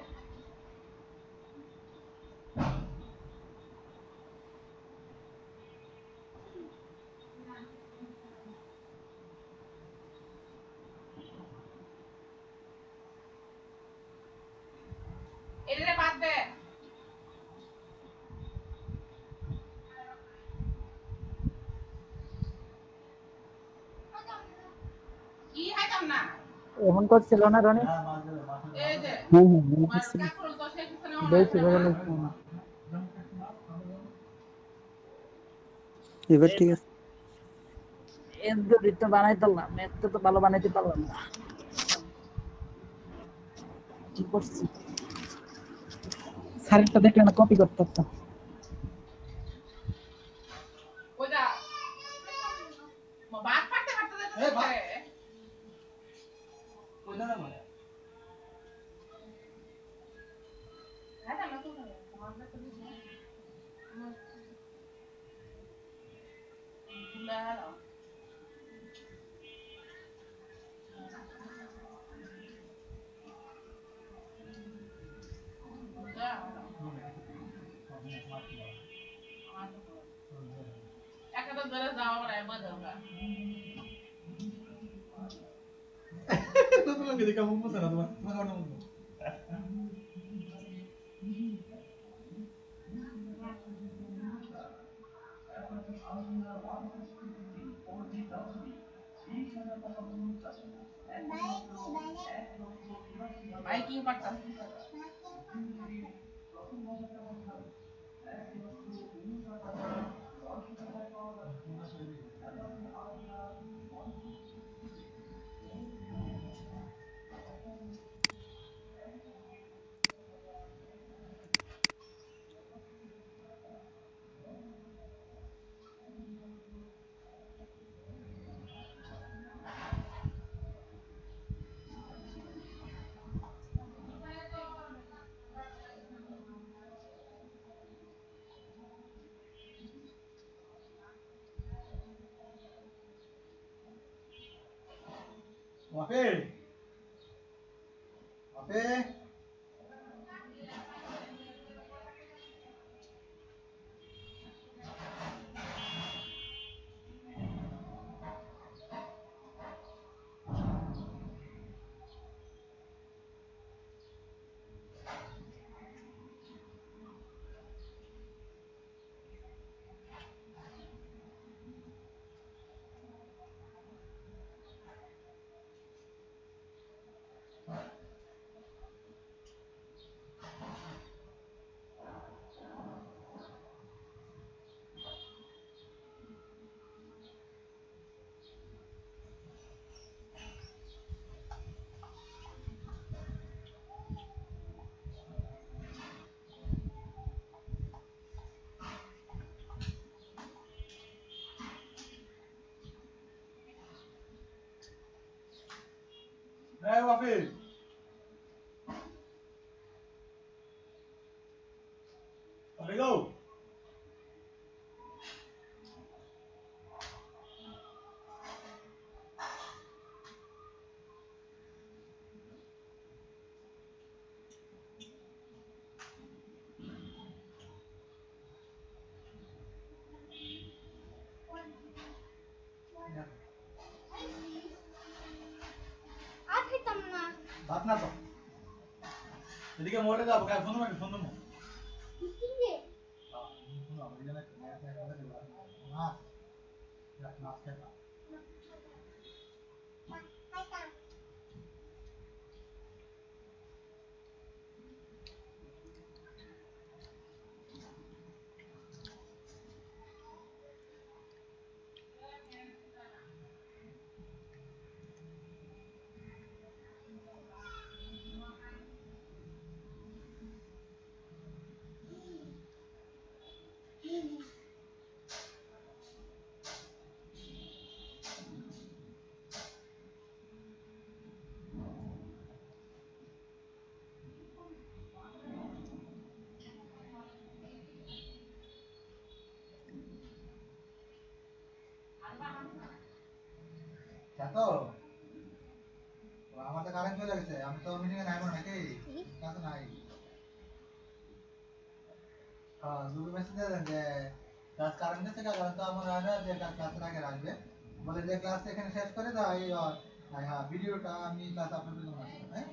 Speaker 6: এদিকে বাদ দে কি খাইতাম না
Speaker 9: এখন করছিল না রনি
Speaker 6: এই যে মাছ কাকরুল তো সেই পিছনে
Speaker 9: দেখছি
Speaker 6: অনাইছে না
Speaker 9: বলে
Speaker 8: এবার ঠিক আছে।
Speaker 9: এর যদি তো বানাইতাম এত তো ভালো বানাইতে পারলাম না কি করছি সারিটা দেখলে না কপি করতে পারতাম
Speaker 6: ওই যা ভাত পারতে পারতে যেতে খাইতাম না তো তোমার কাছে দিছি ভুলে হারাও একটা তো ধরে যাওয়া মানে বদলগা বাইকিং করতাম
Speaker 1: এই বাপি আরে গো
Speaker 5: আর খেতাম না।
Speaker 1: ভাত না তো এদিকে মোড়ে যাবো গায়ে ফোন মারি ফোন দেবো
Speaker 5: কি রে?
Speaker 1: তো আমার তো কারেন্ট চলে গেছে আমি তো মিটিং এ নাই নাকি কাছে নাই হ্যাঁ দুটো মেসেজ দেন যে ক্লাস কারেন্ট গেছে কারণ তো আমার আগে যে ক্লাসের আগে রাখবে বলে যে ক্লাস এখানে শেষ করে দাও এই হ্যাঁ ভিডিওটা আমি ক্লাস আপলোড করব না হ্যাঁ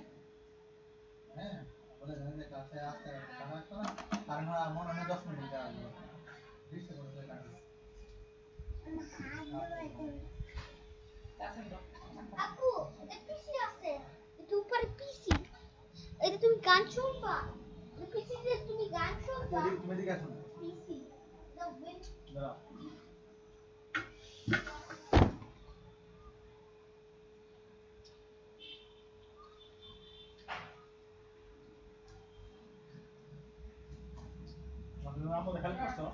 Speaker 1: হ্যাঁ বলে দেন যে ক্লাসে আসতে টাকা আসতো না কারণ মনে হয় 10 মিনিট আসবে বুঝতে পারছো কারণ
Speaker 5: আপু এটা পিসি আছে, এটা উপরে পিসি, এটা তুমি গান শুনবা, পিসিতে তুমি গান শুনবা,
Speaker 1: তুমি দিকে আসো
Speaker 5: পিসি দাও ওয়েট
Speaker 1: দাঁড়াও তুমি আমাদের হেল্প করছো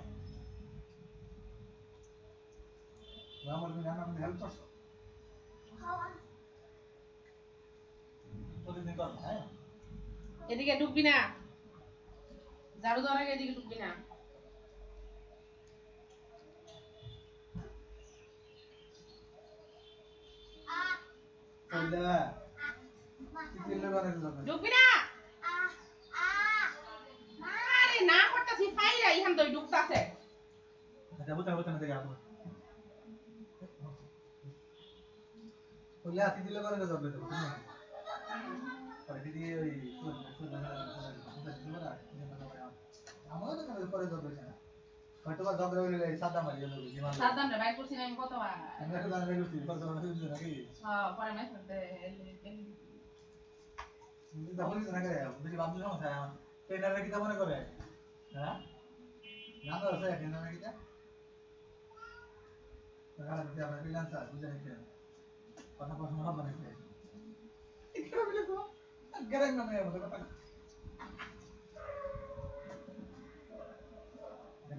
Speaker 1: আমাদের আমাদের হেল্প করছো প্রতিদিন করো হ্যাঁ
Speaker 6: এদিকে ঢুকবি না, ঝাড়ু দেওয়ার আগে এদিকে ঢুকবি না।
Speaker 1: চলে চিল্লে করে দিল
Speaker 6: ঢুকবি না, আরে না করতেছি ফাইরা ইহান তো ঢুকতাছে।
Speaker 1: আচ্ছা বুঝা বুঝা না দেখে আপনি চলে চিল্লে করে দিল তুমি পরে দিদি ওই আমারও তো করে পরে জব হয়েছে না হয়তো বা জব রইলে সাদা মারি গেল বিমান
Speaker 6: সাবধান রে ভাই করছি না আমি কতবার।
Speaker 1: আমি একটা গান বেরুছি পরে তো হয়েছে নাকি
Speaker 6: হ্যাঁ পরে মেসেজ দে
Speaker 1: তুমি তো বলিস না করে বেশি বাবু সমস্যা ট্রেনারে কি মনে করে হ্যাঁ না তো আছে ট্রেনারে কি তাহলে যদি আমরা ফ্রিল্যান্সার বুঝে নিতে কথা প্রশ্ন হবে না এটা বলে তো গ্যারান্টি না আমাদের কথা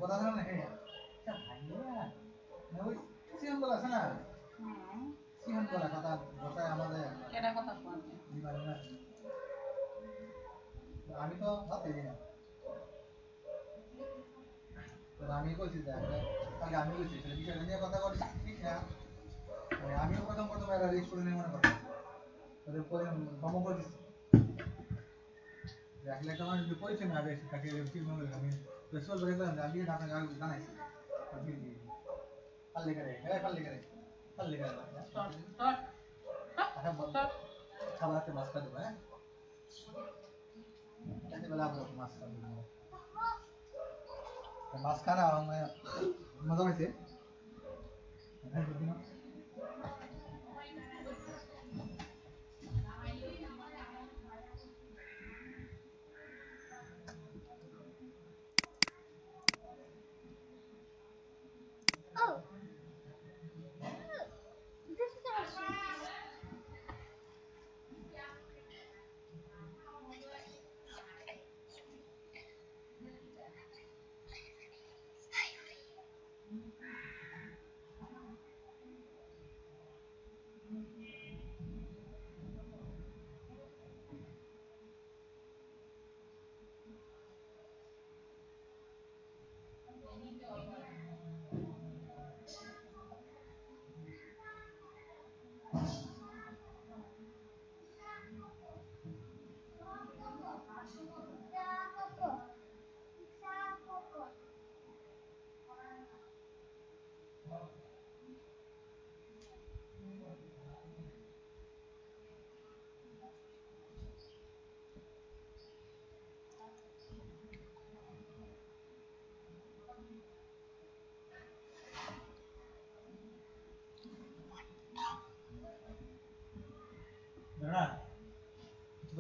Speaker 1: কথা জানো না হ্যাঁ ভাইয়া না ওই সিএম বলা আছে না সিএম বলা কথা বসায় আমাদের
Speaker 6: কেডা কথা কোন
Speaker 1: আমি তো ভাবতে না তো আমি বলছি যে আগে আমি বলছি সেই বিষয়টা নিয়ে কথা বলি ঠিক না আমিও প্রথম এরা রিস্ক করে নিয়ে মনে করতাম ওদের পরে ভ্রমণ করে আসলে একটা মানুষ যদি পরিচয় না আগে তাকে ঠিক মনে করি আমি সল করে দিলাম আমি আপনাকে আগে জানাইছি পাল্লে করে খাবার হাতে মাছ খাওয়া দেবো হ্যাঁ কাছে বেলা আমরা মাছ খাওয়া দেবো মাছ খানা মজা হয়েছে
Speaker 5: oh this is awesome.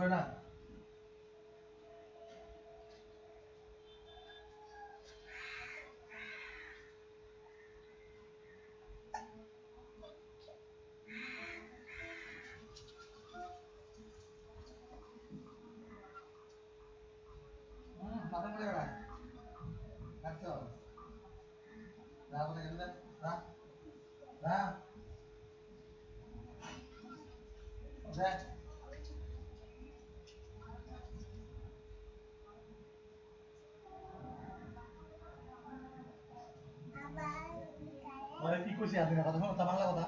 Speaker 1: করে না মাথা মুড়ে গেল রাখছো রাখ বলে গেল রাখ রাখ রাখ ওরে কি কইছি আপনি কথা শোনো তা বাংলা কথা